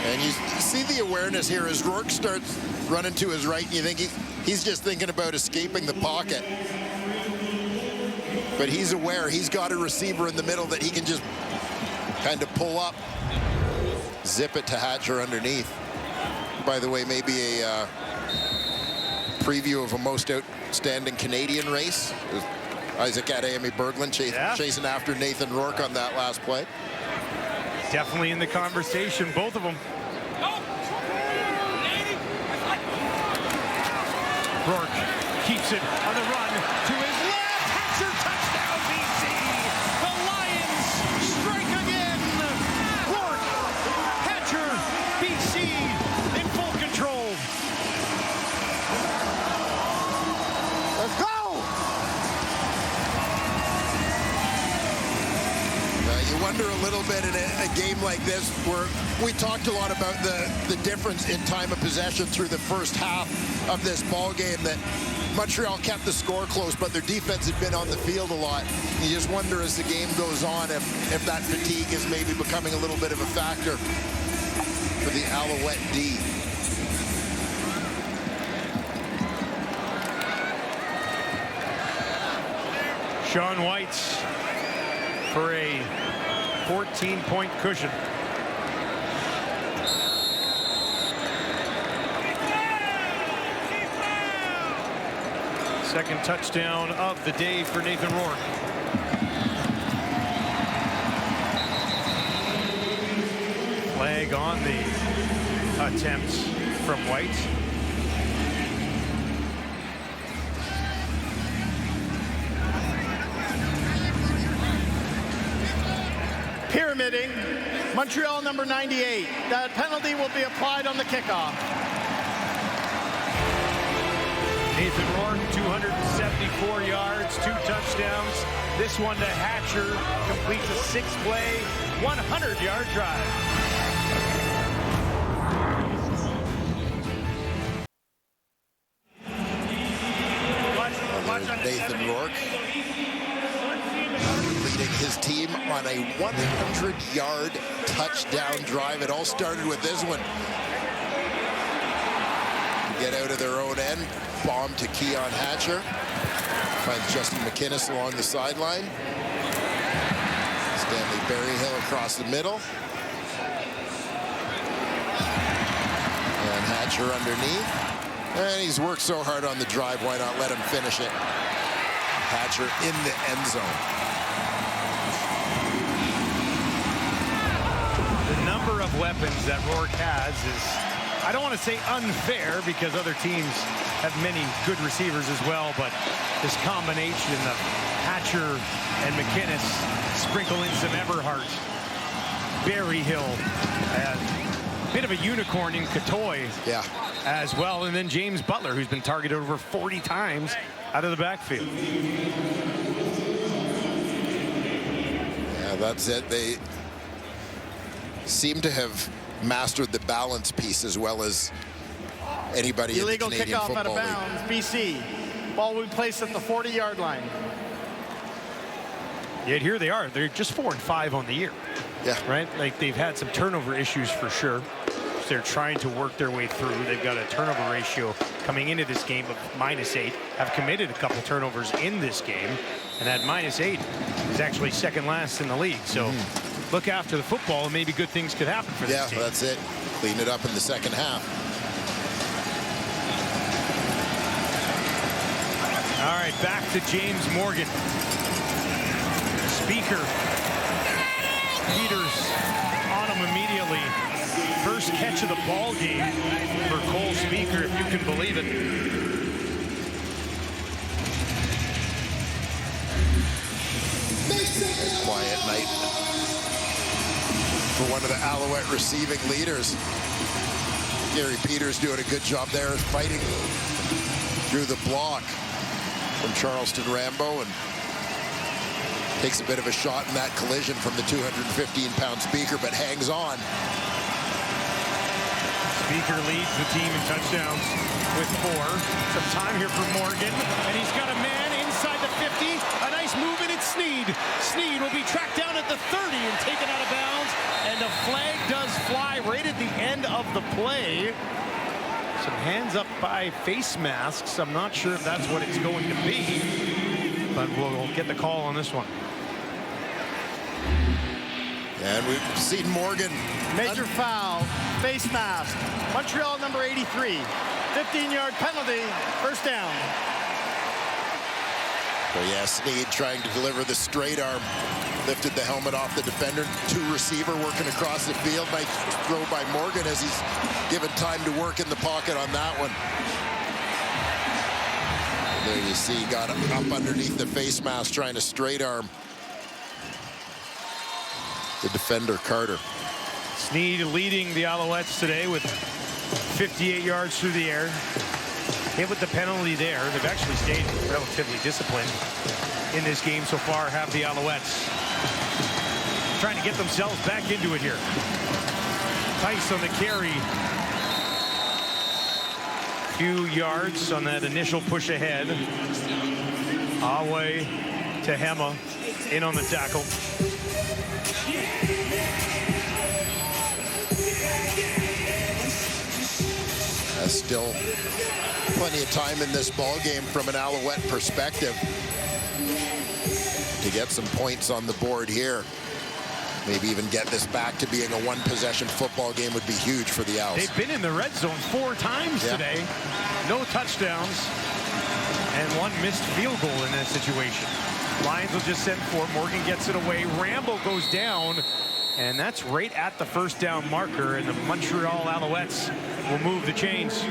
And you see the awareness here as Rourke starts running to his right, and you think he's just thinking about escaping the pocket. But he's aware he's got a receiver in the middle that he can just kind of pull up, zip it to Hatcher underneath. By the way, maybe a preview of a most outstanding Canadian race. Isaac Adeyemi-Berglund chasing after Nathan Rourke on that last play. Definitely in the conversation, both of them. Rourke keeps it on the run to his left. Hatcher, touchdown BC. The Lions strike again. Rourke, Hatcher, BC in full control. Let's go. You wonder a little bit in a game like this where we talked a lot about the difference in time of possession through the first half of this ball game, that Montreal kept the score close, but their defense had been on the field a lot. You just wonder as the game goes on if that fatigue is maybe becoming a little bit of a factor for the Alouette D. Sean White's for a 14-point cushion. Second touchdown of the day for Nathan Rourke. Flag on the attempt from White. Pyramiding, Montreal number 98. That penalty will be applied on the kickoff. Nathan Rourke, 274 yards, 2 touchdowns. This one to Hatcher, completes a 6-play, 100-yard drive. Nathan Rourke leading his team on a 100-yard touchdown drive. It all started with this one. Get out of their own end. Bomb to Keon Hatcher. Finds Justin McInnes along the sideline. Stanley Berryhill across the middle. And Hatcher underneath. And he's worked so hard on the drive, why not let him finish it? Hatcher in the end zone. The number of weapons that Rourke has is, I don't want to say unfair, because other teams have many good receivers as well, but this combination of Hatcher and McInnes, sprinkle in some Everhart, Berryhill, a bit of a unicorn in Catoy as well, and then James Butler, who's been targeted over 40 times out of the backfield. Yeah, that's it. They seem to have mastered the balance piece as well as anybody Illegal in the Canadian kickoff Football out of bounds, BC. Ball will be placed at the 40-yard line. Yet here they are. They're just 4-5 on the year. Yeah. Right? Like, they've had some turnover issues for sure. They're trying to work their way through. They've got a turnover ratio coming into this game of -8. Have committed a couple turnovers in this game. And that -8 is actually second last in the league. So look after the football and maybe good things could happen for this team. Yeah, that's it. Clean it up in the second half. All right, back to James Morgan. Speaker. Peters on him immediately. First catch of the ball game for Cole Speaker, if you can believe it. Quiet night for one of the Alouette receiving leaders. Gary Peters doing a good job there, fighting through the block from Charleston Rambo, and Takes a bit of a shot in that collision from the 215-pound Speaker, but hangs on. Speaker leads the team in touchdowns with 4. Some time here for Morgan, and he's got a man inside the 50. A nice move, and it's Sneed. Sneed will be tracked down at the 30 and taken out of bounds, and the flag does fly right at the end of the play. Some hands up by face masks. I'm not sure if that's what it's going to be, but we'll get the call on this one. And we've seen Morgan. Major foul, face mask. Montreal number 83. 15-yard penalty, first down. So yeah, Sneed trying to deliver the straight arm. Lifted the helmet off the defender. 2 receiver working across the field. Nice throw by Morgan as he's given time to work in the pocket on that one. And there you see, got him up underneath the face mask trying to straight arm the defender, Carter. Sneed leading the Alouettes today with 58 yards through the air. Hit with the penalty there. They've actually stayed relatively disciplined in this game so far, have the Alouettes. Trying to get themselves back into it here. Tice on the carry. Few yards on that initial push ahead. Awe to Hema in on the tackle. Still plenty of time in this ball game from an Alouette perspective to get some points on the board here. Maybe even get this back to being a 1-possession football game would be huge for the Owls. They've been in the red zone 4 times today. No touchdowns and 1 missed field goal in that situation. Lions will just send 4. Morgan gets it away. Rambo goes down. And that's right at the first down marker, and the Montreal Alouettes will move the chains.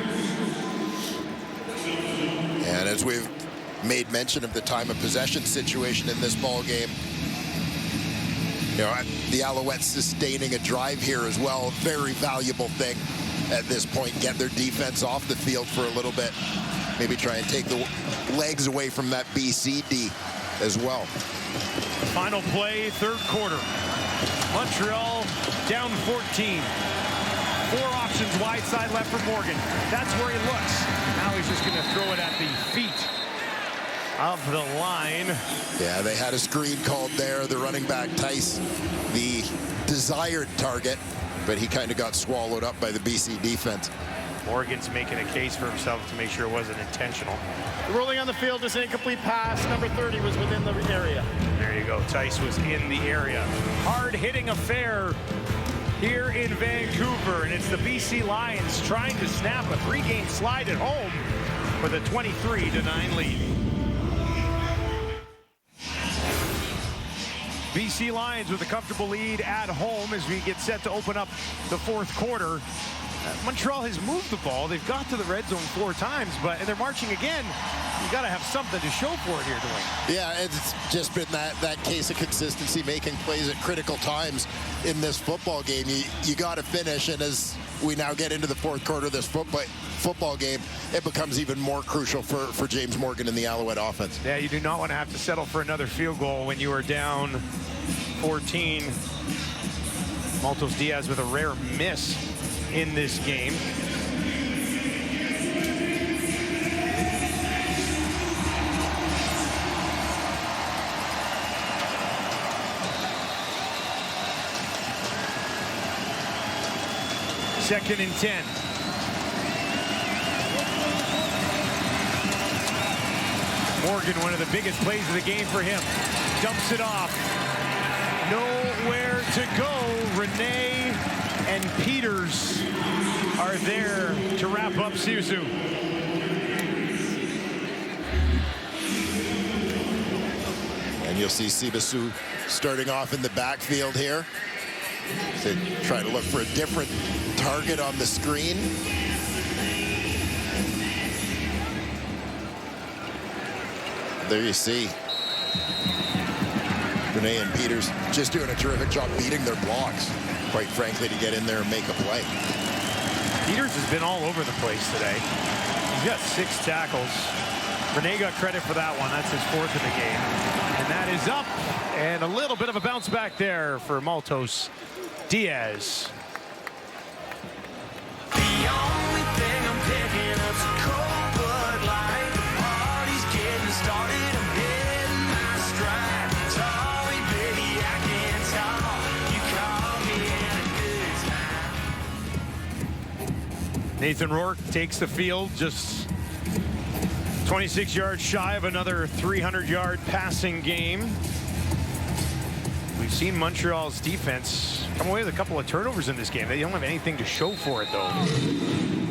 And as we've made mention of the time of possession situation in this ball game, you know, the Alouettes sustaining a drive here as well, a very valuable thing at this point. Get their defense off the field for a little bit. Maybe try and take the legs away from that BCD as well. Final play, 3rd quarter. Montreal down 14. 4 options wide side left for Morgan. That's where he looks. Now he's just going to throw it at the feet of the line. Yeah, they had a screen called there. The running back, Tice, the desired target, but he kind of got swallowed up by the BC defense. Morgan's making a case for himself to make sure it wasn't intentional. The ruling on the field is an incomplete pass. Number 30 was within the area. There you go. Tice was in the area. Hard-hitting affair here in Vancouver, and it's the BC Lions trying to snap a 3-game slide at home with a 23-9 lead. BC Lions with a comfortable lead at home as we get set to open up the 4th quarter. Montreal has moved the ball. They've got to the red zone 4 times, but they're marching again. You got to have something to show for it here, Dwayne. Yeah, it's just been that case of consistency, making plays at critical times in this football game. You got to finish, and as we now get into the 4th quarter of this football game, it becomes even more crucial for James Morgan and the Alouette offense. Yeah, you do not want to have to settle for another field goal when you are down 14. Maltos Diaz with a rare miss in this game. Second and 10. Morgan, one of the biggest plays of the game for him. Dumps it off. Nowhere to go. Renee and Peters are there to wrap up Siusu. And you'll see Siusu starting off in the backfield here to try to look for a different target on the screen. There you see Renee and Peters just doing a terrific job beating their blocks, quite frankly, to get in there and make a play. Peters has been all over the place today. He's got 6 tackles. Renee got credit for that one. That's his 4th of the game. And that is up And a little bit of a bounce back there for Maltos Diaz. The only thing I'm picking up's a cold Bud Light. The party's getting started. I'm hitting my stride. Sorry, baby, I can't talk. You caught me in a good time. Nathan Rourke takes the field, just 26 yards shy of another 300-yard passing game. We've seen Montreal's defense come away with a couple of turnovers in this game. They don't have anything to show for it, though.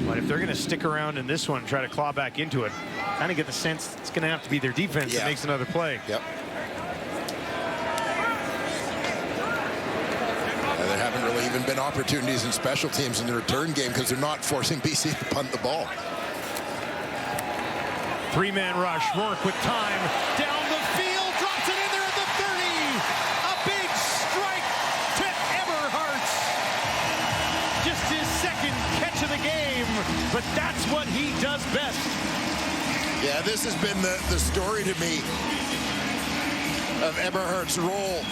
But if they're going to stick around in this one and try to claw back into it, kind of get the sense it's going to have to be their defense that makes another play. Yep. There haven't really even been opportunities in special teams in the return game because they're not forcing BC to punt the ball. Three-man rush. Rourke with time. Down the field. Drops it in there at the 30. A big strike to Eberhardt. Just his second catch of the game. But that's what he does best. Yeah, this has been the story to me of Eberhardt's role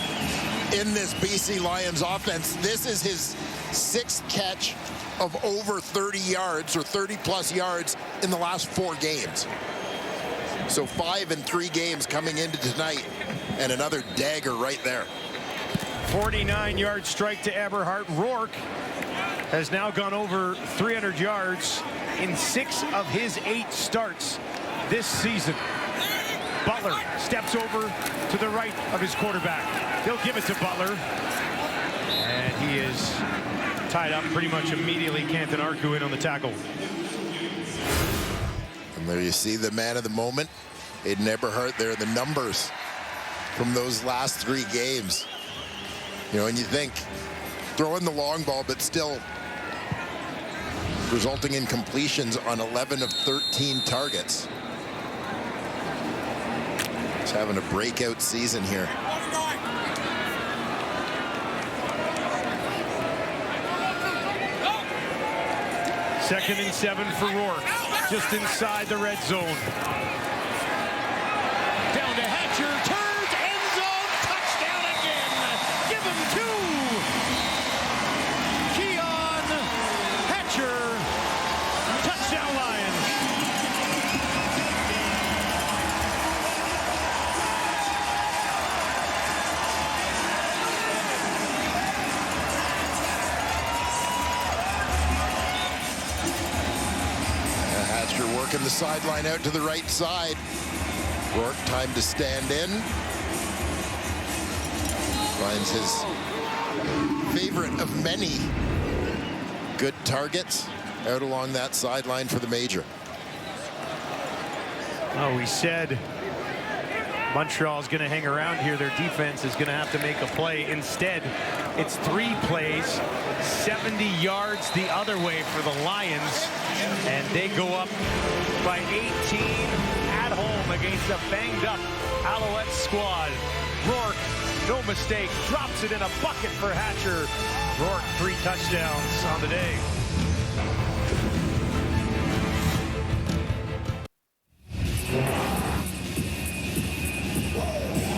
in this BC Lions offense. This is his sixth catch of over 30 yards or 30-plus yards in the last 4 games. So 5 in 3 games coming into tonight, and another dagger right there. 49-yard strike to Eberhardt. Rourke has now gone over 300 yards in 6 of his 8 starts this season. Butler steps over to the right of his quarterback. He'll give it to Butler. And he is tied up pretty much immediately. Canton Arku in on the tackle. And there you see the man of the moment, Aiden Eberhardt. There are the numbers from those last 3 games. You know, and you think throwing the long ball, but still resulting in completions on 11 of 13 targets. He's having a breakout season here. Second and 7 for Rourke, just inside the red zone. Down to Hatcher, turns, end zone, touchdown again. Give him 2. Keon Hatcher, touchdown Lions. Hatcher working the sideline out to the right side. Rourke time to stand in. Finds his favorite of many good targets out along that sideline for the major. Oh, we said Montreal's going to hang around here. Their defense is going to have to make a play. Instead, it's 3 plays, 70 yards the other way for the Lions, and they go up by 18 at home against a banged-up Alouettes squad. Rourke, no mistake, drops it in a bucket for Hatcher. Rourke, 3 touchdowns on the day.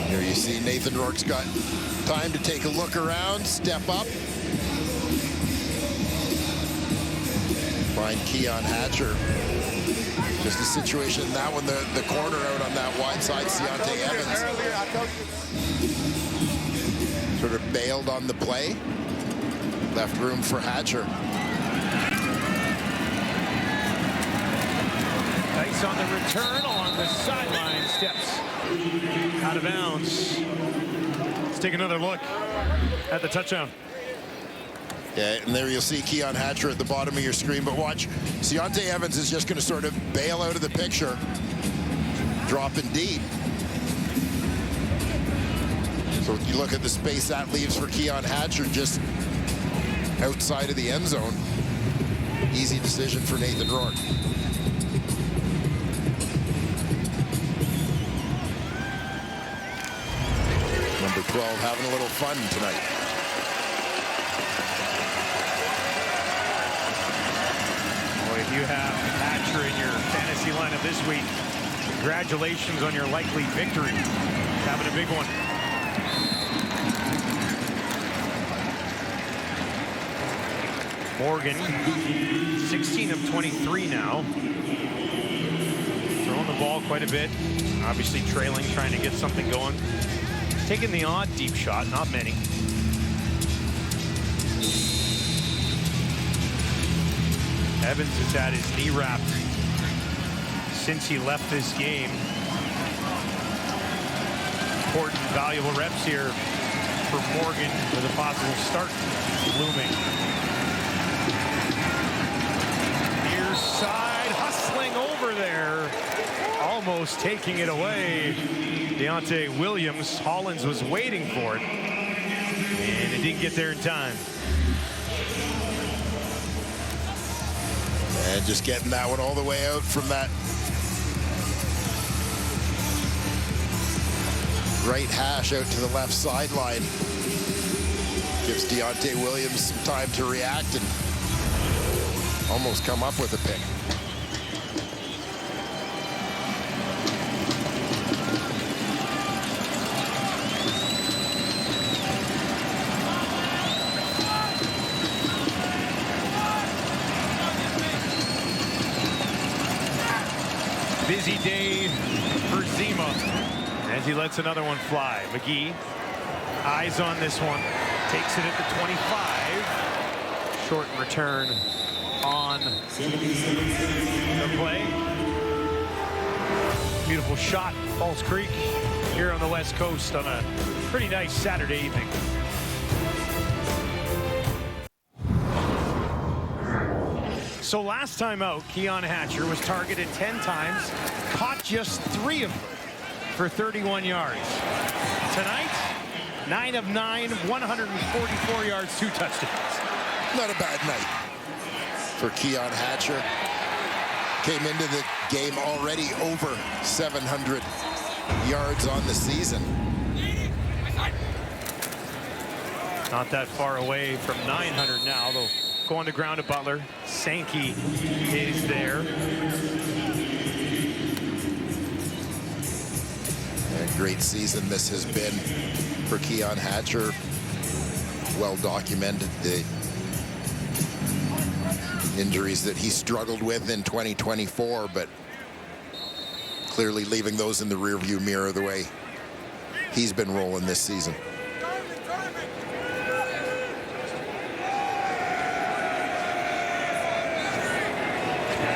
Here you see Nathan Rourke's got time to take a look around, step up. Find Keon Hatcher. Just a situation in that one, the corner out on that wide side, Deontay Evans. Sort of bailed on the play. Left room for Hatcher. Nice on the return along the sideline, steps out of bounds. Let's take another look at the touchdown. Yeah, and there you'll see Keon Hatcher at the bottom of your screen, but watch, Deontay Evans is just going to sort of bail out of the picture, dropping deep. So you look at the space that leaves for Keon Hatcher just outside of the end zone. Easy decision for Nathan Rourke. Number 12 having a little fun tonight. Boy, if you have Hatcher in your fantasy lineup this week, congratulations on your likely victory. Having a big one. Morgan, 16 of 23 now. Throwing the ball quite a bit. Obviously trailing, trying to get something going. Taking the odd deep shot, not many. Evans has had his knee wrapped since he left this game. Important, valuable reps here for Morgan with a possible start looming. Near side, hustling over there. Almost taking it away. Deontay Williams. Hollins was waiting for it. And it didn't get there in time. And just getting that one all the way out from that right hash out to the left sideline. Gives Deontay Williams some time to react and almost come up with a pick. Busy day for Zima as he lets another one fly. McGee, eyes on this one, takes it at the 25. Short return on the play. Beautiful shot, Falls Creek, here on the West Coast on a pretty nice Saturday evening. So last time out, Keon Hatcher was targeted 10 times, caught just 3 of them for 31 yards. Tonight, 9 of 9, 144 yards, 2 touchdowns. Not a bad night for Keon Hatcher. Came into the game already over 700 yards on the season. Not that far away from 900 now, though. Going to ground to Butler. Sankey is there. A great season this has been for Keon Hatcher. Well documented the injuries that he struggled with in 2024, but clearly leaving those in the rearview mirror the way he's been rolling this season.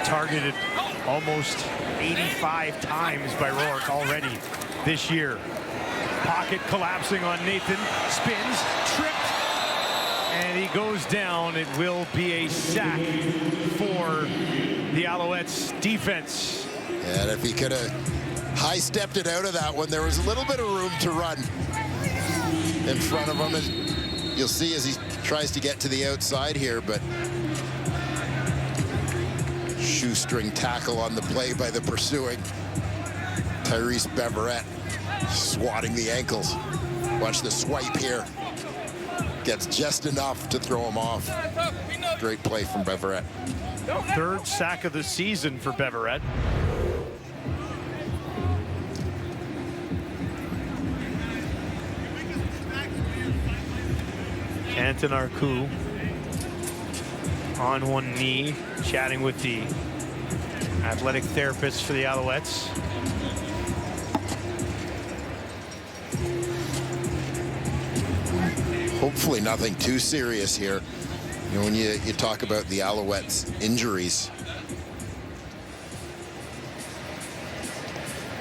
Targeted almost 85 times by Rourke already this year. Pocket collapsing on Nathan, spins, tripped, and he goes down. It will be a sack for the Alouettes defense. And if he could have high-stepped it out of that one, there was a little bit of room to run in front of him. And you'll see as he tries to get to the outside here, but shoestring tackle on the play by the pursuing Tyrese Beverett, swatting the ankles. Watch the swipe here. Gets just enough to throw him off. Great play from Beverett. 3rd sack of the season for Beverett. Anton Arku on one knee, chatting with the athletic therapist for the Alouettes. Hopefully nothing too serious here. You know, when you talk about the Alouettes injuries,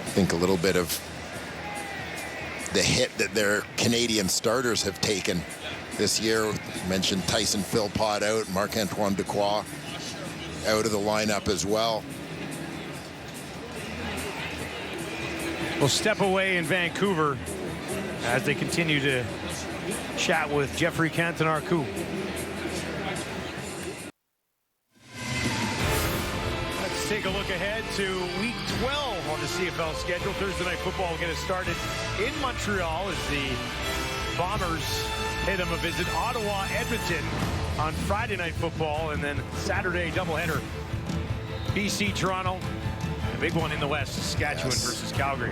I think a little bit of the hit that their Canadian starters have taken this year. Mentioned Tyson Philpott out, Marc-Antoine Dequoy out of the lineup as well. We'll step away in Vancouver as they continue to chat with Jeffrey Canton-Arcu. Let's take a look ahead to week 12 on the CFL schedule. Thursday night football will get us started in Montreal as the Bombers pay them a visit. Ottawa, Edmonton on Friday night football, and then Saturday doubleheader. BC, Toronto, and a big one in the West, Saskatchewan versus Calgary.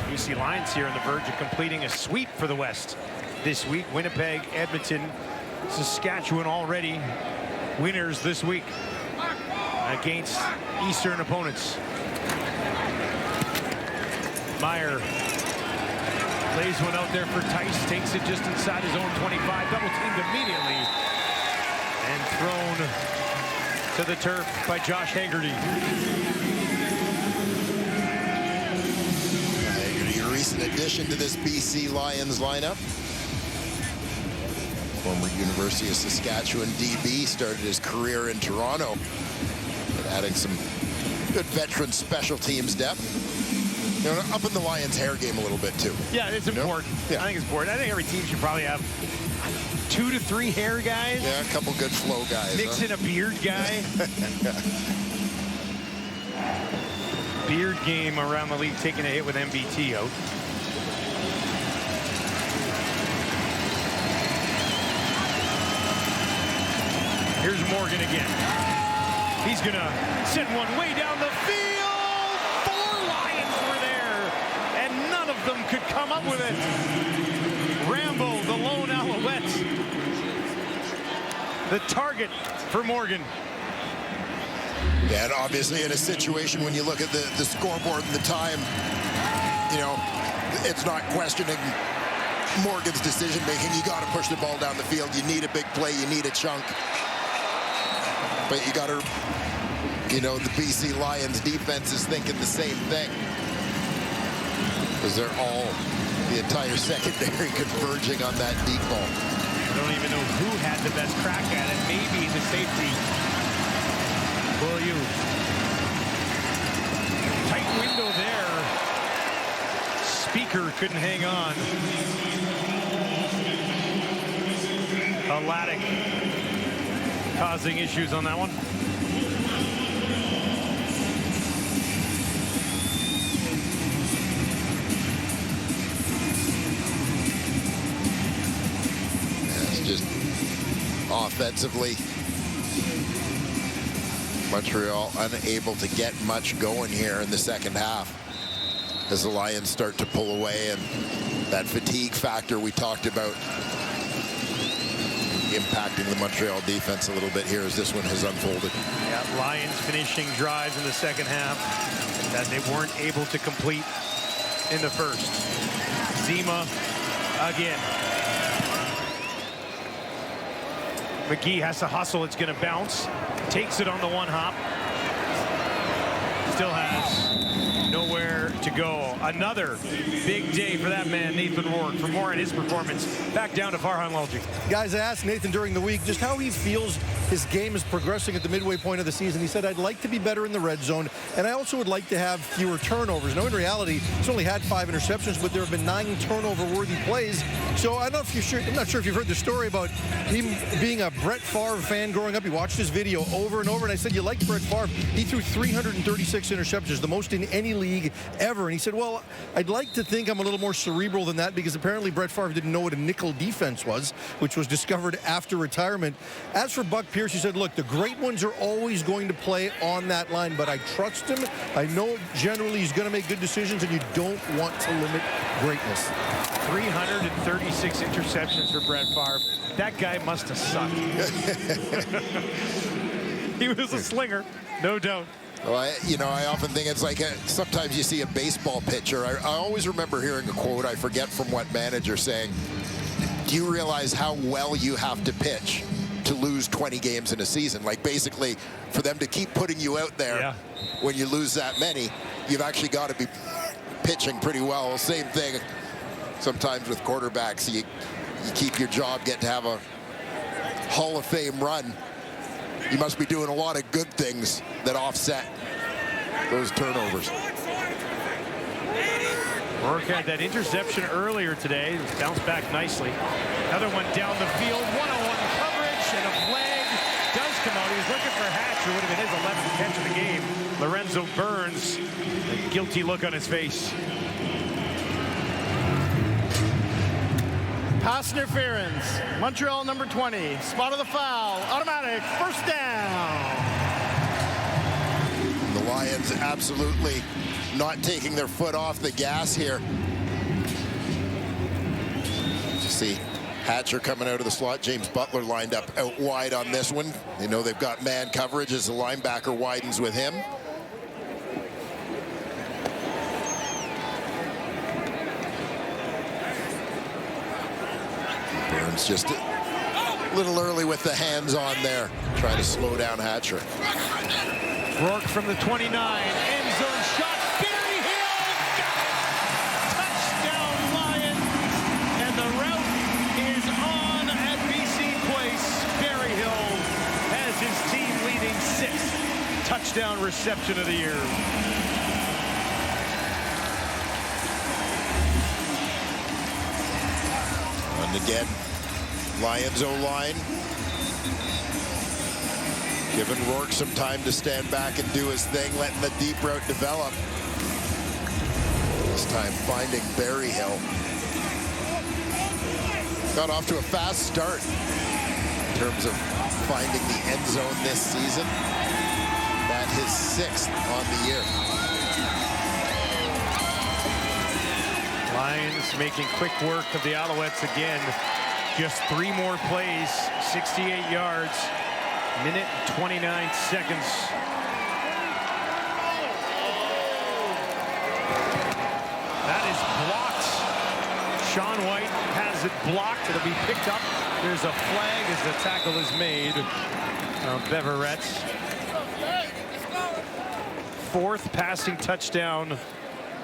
BC Lions here on the verge of completing a sweep for the West this week. Winnipeg, Edmonton, Saskatchewan already winners this week against Eastern opponents. Meyer lays one out there for Tice, takes it just inside his own 25, double teamed immediately, and thrown to the turf by Josh Haggerty. Haggerty, a recent addition to this BC Lions lineup. Former University of Saskatchewan DB, started his career in Toronto, but adding some good veteran special teams depth. You know, up in the Lions' hair game a little bit too. Yeah, it's important. Yeah. I think it's important. I think every team should probably have 2 to 3 hair guys. Yeah, a couple good flow guys. Mix in a beard guy. Beard game around the league, taking a hit with MBT out. Here's Morgan again. He's gonna send one way down the field. 4 Lions were there, and none of them could come up with it. Rambo, the lone Alouette, the target for Morgan. Yeah, and obviously in a situation when you look at the scoreboard and the time, you know, it's not questioning Morgan's decision making. You got to push the ball down the field. You need a big play. You need a chunk. But you got to, you know, the BC Lions defense is thinking the same thing. Because they're all, the entire secondary converging on that deep ball. I don't even know who had the best crack at it. Maybe the safety. Will you? Tight window there. Speaker couldn't hang on. Alatic causing issues on that one. It's just offensively, Montreal unable to get much going here in the second half as the Lions start to pull away, and that fatigue factor we talked about impacting the Montreal defense a little bit here as this one has unfolded. Yeah, Lions finishing drives in the second half that they weren't able to complete in the first. Zima again. McGee has to hustle. It's going to bounce. Takes it on the one hop. Still has nowhere to go. Another big day for that man, Nathan Rourke. For more on his performance, back down to Farhan Lalji. Guys, I asked Nathan during the week just how he feels his game is progressing at the midway point of the season. He said, I'd like to be better in the red zone, and I also would like to have fewer turnovers. Now, in reality, he's only had 5 interceptions, but there have been 9 turnover-worthy plays. So I'm not sure if you've heard the story about him being a Brett Favre fan growing up. He watched his video over and over, and I said, you like Brett Favre? He threw 336 interceptions, the most in any league ever. And he said, well, I'd like to think I'm a little more cerebral than that, because apparently Brett Favre didn't know what a nickel defense was, which was discovered after retirement. As for Buck Pierce, he said, look, the great ones are always going to play on that line, but I trust him. I know generally he's going to make good decisions, and you don't want to limit greatness. 336 interceptions for Brett Favre. That guy must have sucked. He was a slinger, no doubt. Well, I often think it's like sometimes you see a baseball pitcher. I always remember hearing a quote, I forget from what manager, saying, do you realize how well you have to pitch to lose 20 games in a season? Like, basically, for them to keep putting you out there, when you lose that many, you've actually got to be pitching pretty well. Same thing sometimes with quarterbacks. You keep your job, get to have a Hall of Fame run. You must be doing a lot of good things that offset those turnovers. Rourke had that interception earlier today. Bounced back nicely. Another one down the field. One-on-one coverage, and a flag does come out. He was looking for Hatcher. Would have been his 11th catch of the game. Lorenzo Burns, a guilty look on his face. Pass interference. Montreal number 20. Spot of the foul. Automatic. First down. The Lions absolutely not taking their foot off the gas here. You see Hatcher coming out of the slot. James Butler lined up out wide on this one. They know they've got man coverage as the linebacker widens with him. Burns just a little early with the hands on there, trying to slow down Hatcher. Rourke from the 29, end zone shot, Barry Hill, got it! Touchdown Lions, and the route is on at BC Place. Barry Hill has his team-leading 6th touchdown reception of the year. And again, Lions O-line giving Rourke some time to stand back and do his thing, letting the deep route develop. This time finding Barry Hill. Got off to a fast start in terms of finding the end zone this season. That his 6th on the year. Lions making quick work of the Alouettes again. Just 3 more plays, 68 yards, minute and 29 seconds. That is blocked. Sean White has it blocked. It'll be picked up. There's a flag as the tackle is made. Beveretz. 4th passing touchdown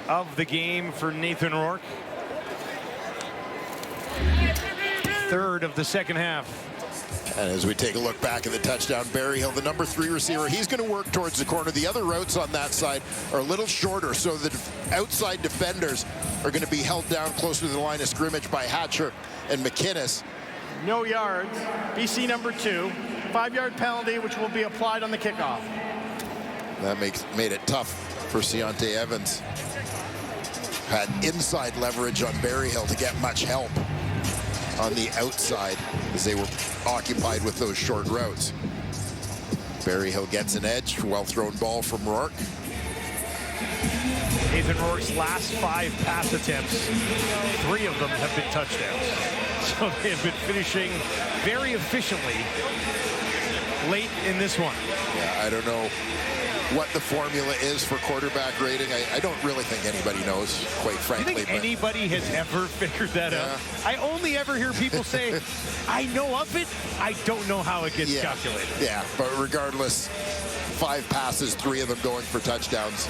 of the game for Nathan Rourke. 3rd of the second half. And as we take a look back at the touchdown, Barry Hill, the number 3 receiver, he's going to work towards the corner. The other routes on that side are a little shorter, so the outside defenders are going to be held down closer to the line of scrimmage by Hatcher and McInnes. No yards. BC number 2. 5-yard penalty, which will be applied on the kickoff. That made it tough for Ciante Evans. Had inside leverage on Barry Hill to get much help on the outside as they were occupied with those short routes. Barry Hill gets an edge. Well thrown ball from Rourke. Nathan Rourke's last 5 pass attempts, 3 of them have been touchdowns. So they have been finishing very efficiently late in this one. Yeah, I don't know what the formula is for quarterback rating. I don't really think anybody knows, quite frankly. Do you think anybody has ever figured that out? I only ever hear people say, I know of it, I don't know how it gets calculated. Yeah, but regardless, 5 passes, 3 of them going for touchdowns.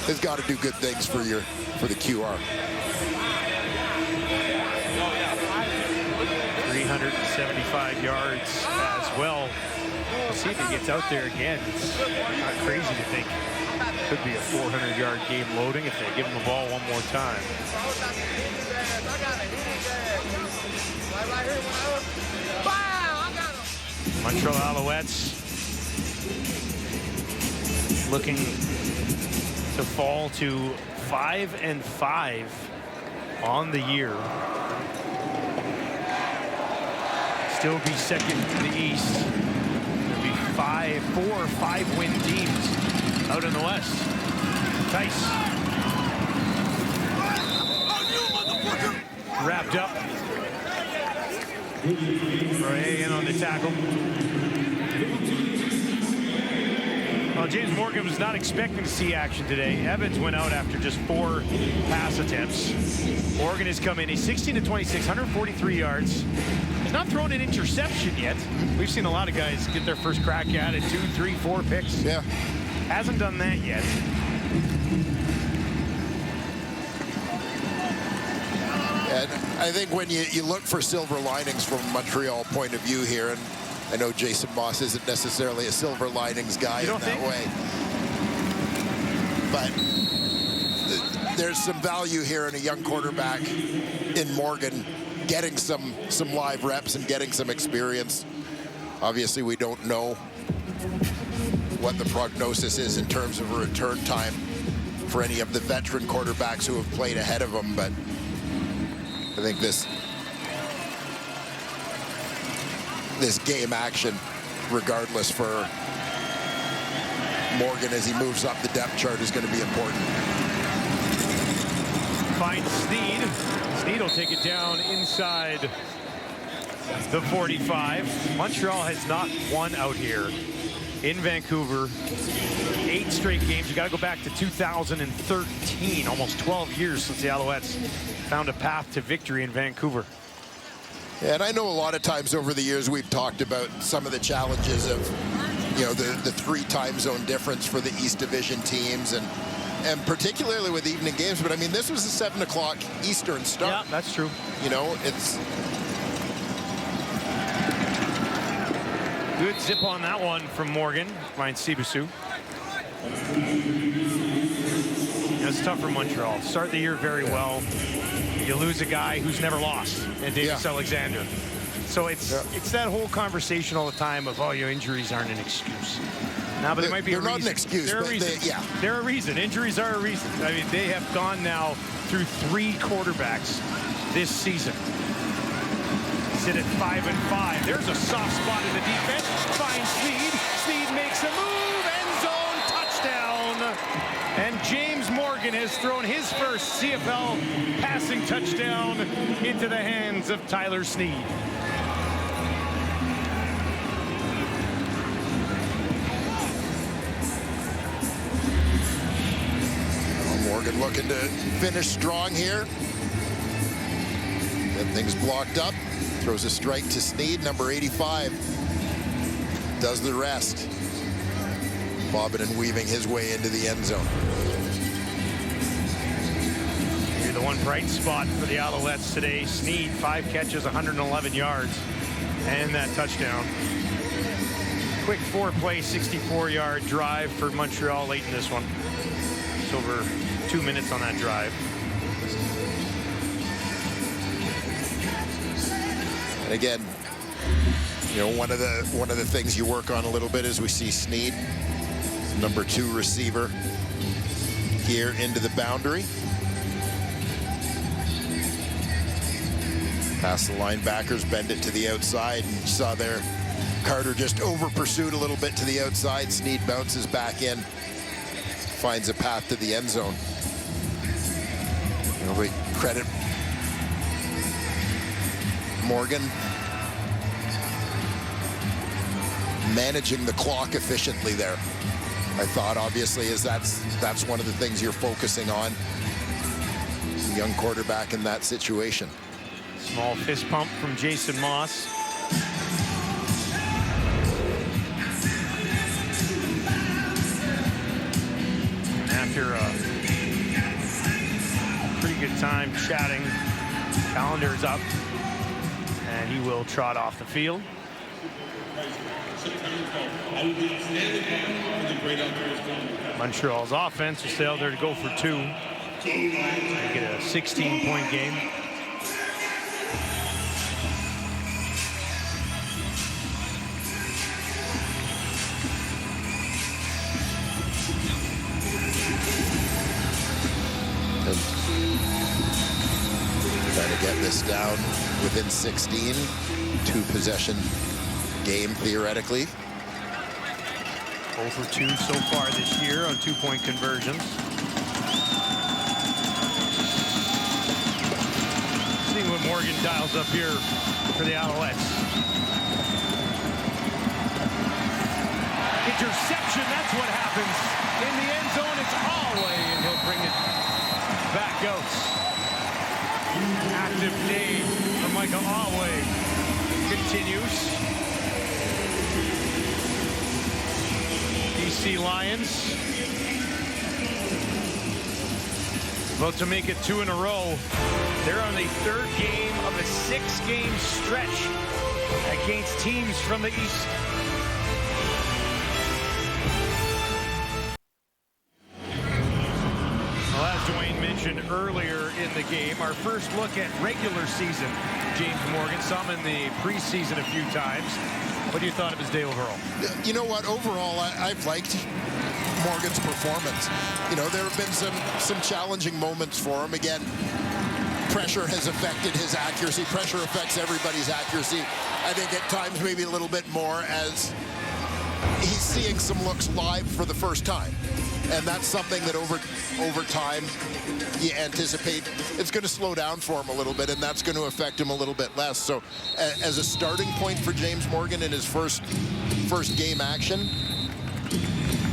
Has got to do good things for the QR. 375 yards as well. We'll see if he gets out there again. It's not crazy to think it could be a 400-yard game loading if they give him the ball one more time. Montreal Alouettes looking to fall to 5-5 on the year. Still be second in the East. There'll be 4 or 5 win teams out in the West. Tice. Wrapped up. Roy in on the tackle. Well, James Morgan was not expecting to see action today. Evans went out after just 4 pass attempts. Morgan has come in. He's 16 to 26, 143 yards. He's not thrown an interception yet. We've seen a lot of guys get their first crack at it, 2, 3, 4 picks. Yeah. Hasn't done that yet. And I think when you look for silver linings from a Montreal point of view here, and I know Jason Moss isn't necessarily a silver linings guy in that way, but there's some value here in a young quarterback in Morgan getting some live reps and getting some experience. Obviously, we don't know what the prognosis is in terms of a return time for any of the veteran quarterbacks who have played ahead of him, but I think this game action, regardless for Morgan as he moves up the depth chart, is going to be important. Finds Sneed. Sneed will take it down inside the 45. Montreal has not won out here in Vancouver. 8 straight games. You got to go back to 2013, almost 12 years since the Alouettes found a path to victory in Vancouver. And I know a lot of times over the years we've talked about some of the challenges of, the 3 time zone difference for the East Division teams, and particularly with evening games. But I mean, this was a 7 o'clock Eastern start. Yeah, that's true. It's good zip on that one from Morgan. Finds Sibasu. It's tough for Montreal. Start the year very well. You lose a guy who's never lost, and Davis Alexander. So it's that whole conversation all the time of, your injuries aren't an excuse. Now, but there might be a reason. They're not an excuse, They're a reason. They're a reason. Injuries are a reason. I mean, they have gone now through 3 quarterbacks this season. Sit at 5-5. There's a soft spot in the defense. Finds Sneed. Sneed makes a move. End zone touchdown. And James Morgan has thrown his first CFL passing touchdown into the hands of Tyler Sneed. Morgan looking to finish strong here. Then things blocked up. Throws a strike to Sneed, number 85. Does the rest. Bobbing and weaving his way into the end zone. You're the one bright spot for the Alouettes today. Sneed, 5 catches, 111 yards, and that touchdown. Quick 4-play, 64-yard drive for Montreal late in this one. It's over 2 minutes on that drive. And again, one of the things you work on a little bit is we see Sneed, number 2 receiver, here into the boundary. Past the linebackers, bend it to the outside, and you saw there Carter just over pursued a little bit to the outside. Sneed bounces back in, finds a path to the end zone. We credit Morgan managing the clock efficiently there. I thought, obviously, that's one of the things you're focusing on. Young quarterback in that situation. Small fist pump from Jason Moss. And after a pretty good time chatting, calendar's up, and he will trot off the field. Montreal's offense will stay out there to go for 2. Make it a 16-point game. Trying to get this down within 16. 2-possession game, theoretically. 0 for 2 so far this year on 2-point conversions. Seeing what Morgan dials up here for the Alouettes. Interception, that's what happens. In the end zone, it's Alouette, and he'll bring it back out. Active day for Michael Alouette continues. BC Lions about to make it 2 in a row. They're on the 3rd game of a 6-game stretch against teams from the East. Well, as Dwayne mentioned earlier in the game, our first look at regular season. James Morgan, some in the preseason a few times. What do you thought of his day overall? You know what? Overall, I've liked Morgan's performance. There have been some challenging moments for him. Again, pressure has affected his accuracy. Pressure affects everybody's accuracy. I think at times maybe a little bit more as he's seeing some looks live for the first time. And that's something that over time you anticipate it's going to slow down for him a little bit, and that's going to affect him a little bit less. So as a starting point for James Morgan in his first game action,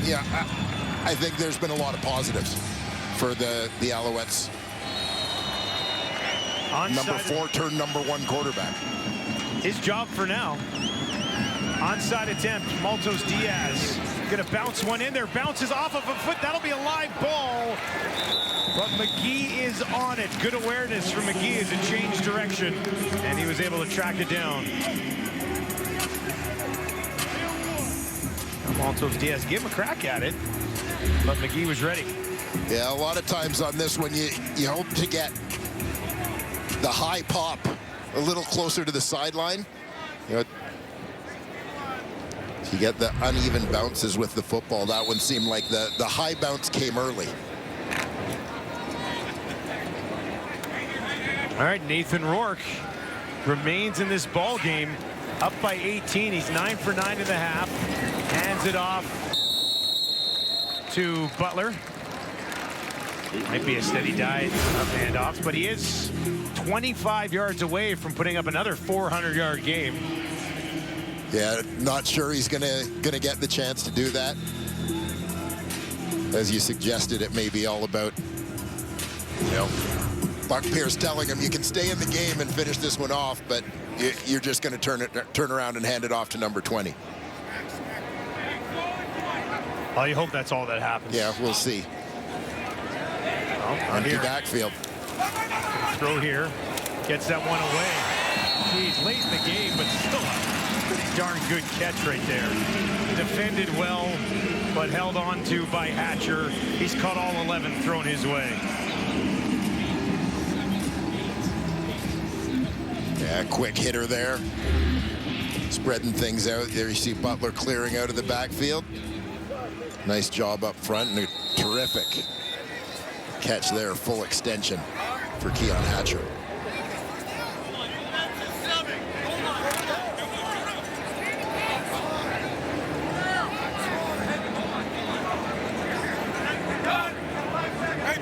yeah, I think there's been a lot of positives for the Alouettes. Number 4 turned number 1 quarterback. His job for now. Onside attempt, Maltos Diaz gonna bounce one in there, bounces off of a foot. That'll be a live ball, but McGee is on it. Good awareness from McGee as it changed direction, and he was able to track it down. Maltos Diaz gave him a crack at it, but McGee was ready. Yeah, a lot of times on this one, you hope to get the high pop a little closer to the sideline. You know, you get the uneven bounces with the football. That one seemed like the high bounce came early. All right, Nathan Rourke remains in this ball game, up by 18. He's 9 for 9 in the half. Hands it off to Butler. Might be a steady diet of handoffs, but he is 25 yards away from putting up another 400-yard game. Yeah, not sure he's gonna get the chance to do that. As you suggested, it may be all about, you know, Buck Pierce telling him you can stay in the game and finish this one off, but you're just going to turn around and hand it off to number 20. Well, you hope that's all that happens. Yeah, we'll see. Oh, empty backfield. Throw here, gets that one away. He's late in the game, but still a pretty darn good catch right there. Defended well, but held on to by Hatcher. He's caught all 11 thrown his way. Yeah, quick hitter there. Spreading things out. There you see Butler clearing out of the backfield. Nice job up front and a terrific catch there, full extension for Keon Hatcher.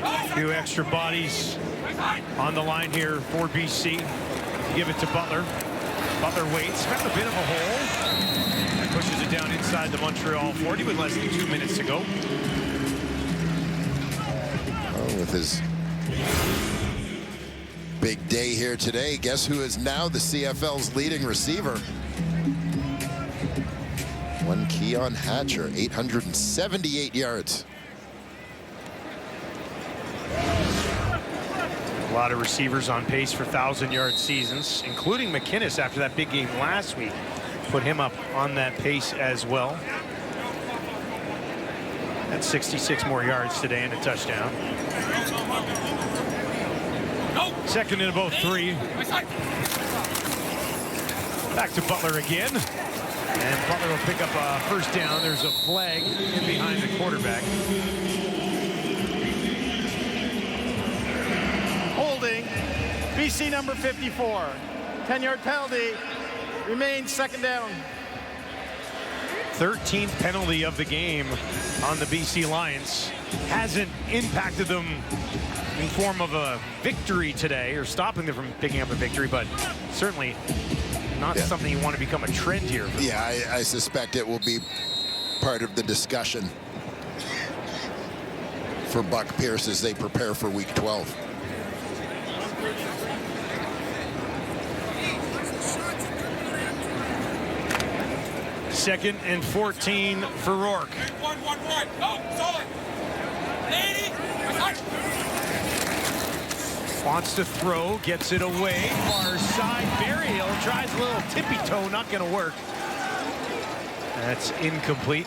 A few extra bodies on the line here for BC. Give it to Butler. Butler waits, found a bit of a hole. And pushes it down inside the Montreal 40 with less than 2 minutes to go. Oh, with his big day here today, guess who is now the CFL's leading receiver? One Keon Hatcher, 878 yards. A lot of receivers on pace for 1,000-yard seasons, including McInnes after that big game last week. Put him up on that pace as well. That's 66 more yards today and a touchdown. Second and about 3. Back to Butler again. And Butler will pick up a first down. There's a flag in behind the quarterback. Holding, BC number 54. 10-yard penalty, remains second down. 13th penalty of the game on the BC Lions. Hasn't impacted them in form of a victory today or stopping them from picking up a victory, but certainly not something you want to become a trend here. Yeah, I suspect it will be part of the discussion for Buck Pierce as they prepare for week 12. Second and 14 for Rourke. Wants to throw, gets it away. Far side, Berryhill tries a little tippy toe, not going to work. That's incomplete.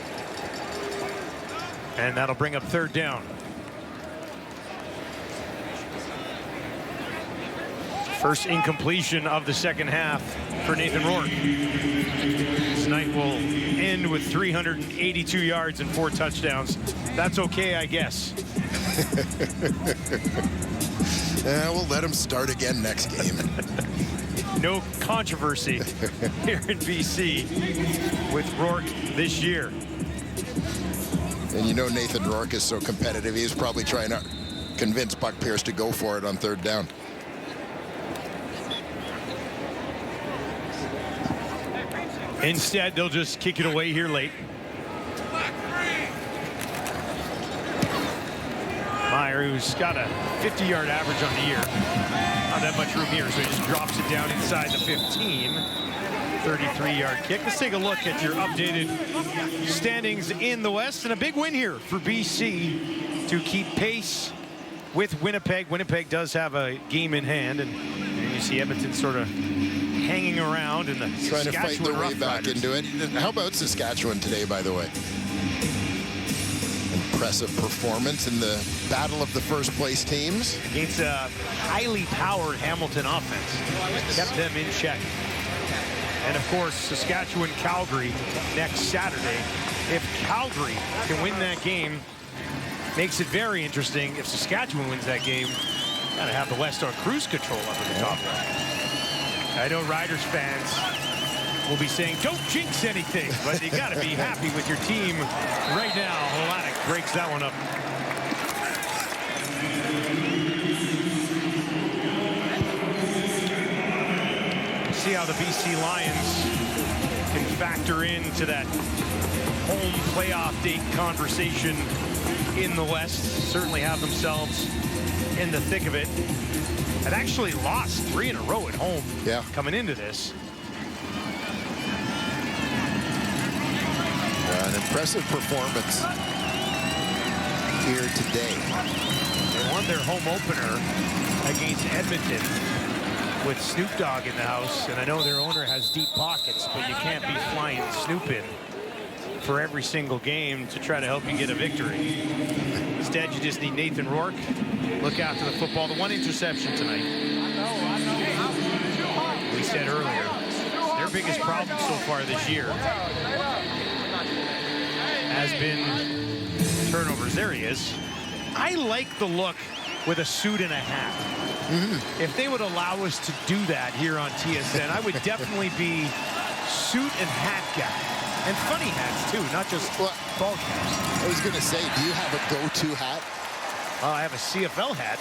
And that'll bring up third down. First incompletion of the second half for Nathan Rourke. This night will end with 382 yards and 4 touchdowns. That's okay, I guess. Yeah, we'll let him start again next game. No controversy here in BC with Rourke this year. And you know Nathan Rourke is so competitive, he's probably trying to convince Buck Pierce to go for it on 3rd down. Instead, they'll just kick it away here late. Meyer, who's got a 50-yard average on the year. Not that much room here, so he just drops it down inside the 15. 33-yard kick. Let's take a look at your updated standings in the West. And a big win here for BC to keep pace with Winnipeg. Winnipeg does have a game in hand, and you see Edmonton sort of hanging around in the trying to fight their way back Riders. into it. How about Saskatchewan today, by the way? Impressive performance in the battle of the first-place teams. Against a highly powered Hamilton offense. Kept them in check. And, of course, Saskatchewan-Calgary next Saturday. If Calgary can win that game, makes it very interesting. If Saskatchewan wins that game, gotta have the West on cruise control up at the top. I know Riders fans will be saying, don't jinx anything, but you gotta be happy with your team right now. Holanek breaks that one up. See how the BC Lions can factor into that home playoff date conversation in the West. Certainly have themselves in the thick of it. And actually lost 3 in a row at home coming into this. An impressive performance here today. They won their home opener against Edmonton with Snoop Dogg in the house. And I know their owner has deep pockets, but you can't be flying Snoop in for every single game to try to help you get a victory. Instead, you just need Nathan Rourke. Look after the football. The one interception tonight. We said earlier, their biggest problem so far this year has been turnovers. There he is. I like the look with a suit and a hat. If they would allow us to do that here on TSN, I would definitely be suit and hat guy. And funny hats, too, not just ball caps. I was going to say, do you have a go-to hat? I have a CFL hat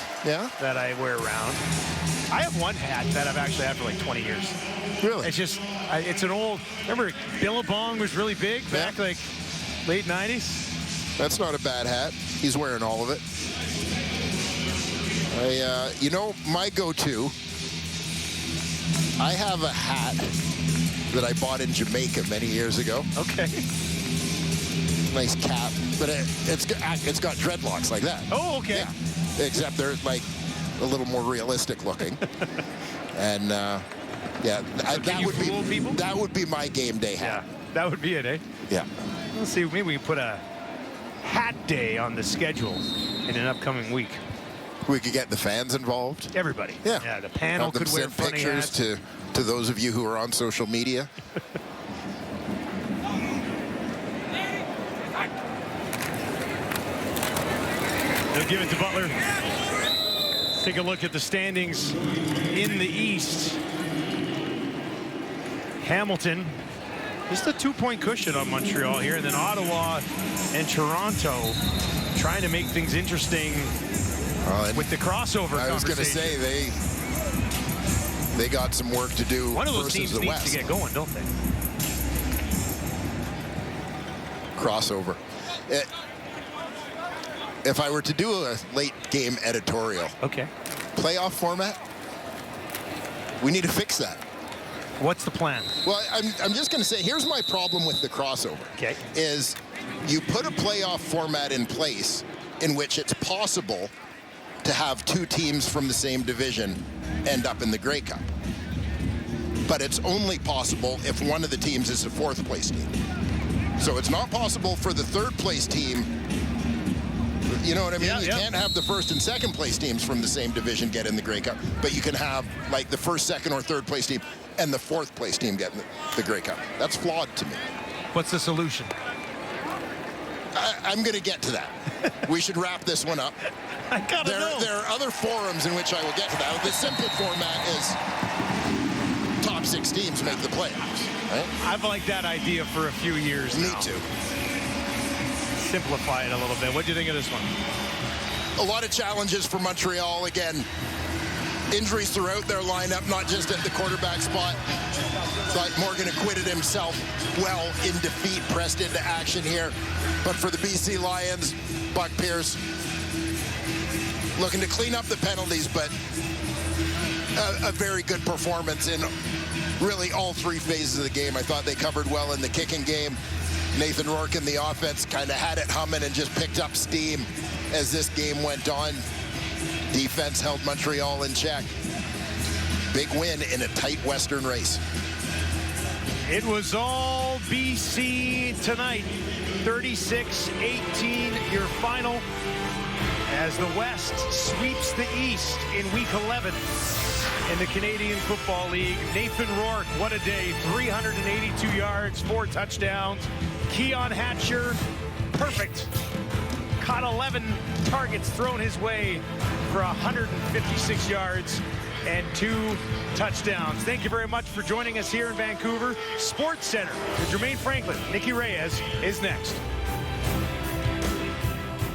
that I wear around. I have one hat that I've actually had for like 20 years. Really? It's just, it's an old, remember Billabong was really big back like late 90s? That's not a bad hat. He's wearing all of it. You know, my go-to, I have a hat that I bought in Jamaica many years ago. Okay. Nice cap, but it's got dreadlocks like that. Oh, okay. Yeah. Except they're like a little more realistic looking. And that would be my game day hat. Yeah, that would be it, eh? Yeah. Let's see, maybe we can put a hat day on the schedule in an upcoming week. We could get the fans involved. Everybody. Yeah, the panel Have them could wear send funny pictures hats. to those of you who are on social media. They'll give it to Butler. Let's take a look at the standings in the East. Hamilton, just a 2-point cushion on Montreal here, and then Ottawa and Toronto trying to make things interesting with the crossover I was going to conversation. say they got some work to do. One of those versus teams the needs West. to get going, don't they? Crossover. If I were to do a late game editorial, playoff format, we need to fix that. What's the plan? Well, I'm just going to say, here's my problem with the crossover. Okay. Is you put a playoff format in place in which it's possible to have 2 teams from the same division end up in the Grey Cup. But it's only possible if one of the teams is a 4th place team. So it's not possible for the 3rd place team. You know what I mean? You can't have the 1st and 2nd place teams from the same division get in the Grey Cup, but you can have like the 1st, 2nd, or 3rd place team and the 4th place team get in the Grey Cup. That's flawed to me. What's the solution? I'm going to get to that. We should wrap this one up. I gotta know. There are other forums in which I will get to that. The simple format is top 6 teams make the playoffs. Right? I've liked that idea for a few years now. Me too. simplify it a little bit. What do you think of this one? A lot of challenges for Montreal again. Injuries throughout their lineup, not just at the quarterback spot. But Morgan acquitted himself well in defeat, pressed into action here. But for the BC Lions, Buck Pierce looking to clean up the penalties, but a very good performance in really all three phases of the game. I thought they covered well in the kicking game. Nathan Rourke in the offense kind of had it humming and just picked up steam as this game went on. Defense held Montreal in check. Big win in a tight Western race. It was all BC tonight. 36-18, your final, as the West sweeps the East in Week 11 in the Canadian Football League. Nathan Rourke, what a day. 382 yards, 4 touchdowns. Keon Hatcher, perfect. Caught 11 targets thrown his way for 156 yards and 2 touchdowns. Thank you very much for joining us here in Vancouver. Sports Center with Jermaine Franklin. Nikki Reyes is next.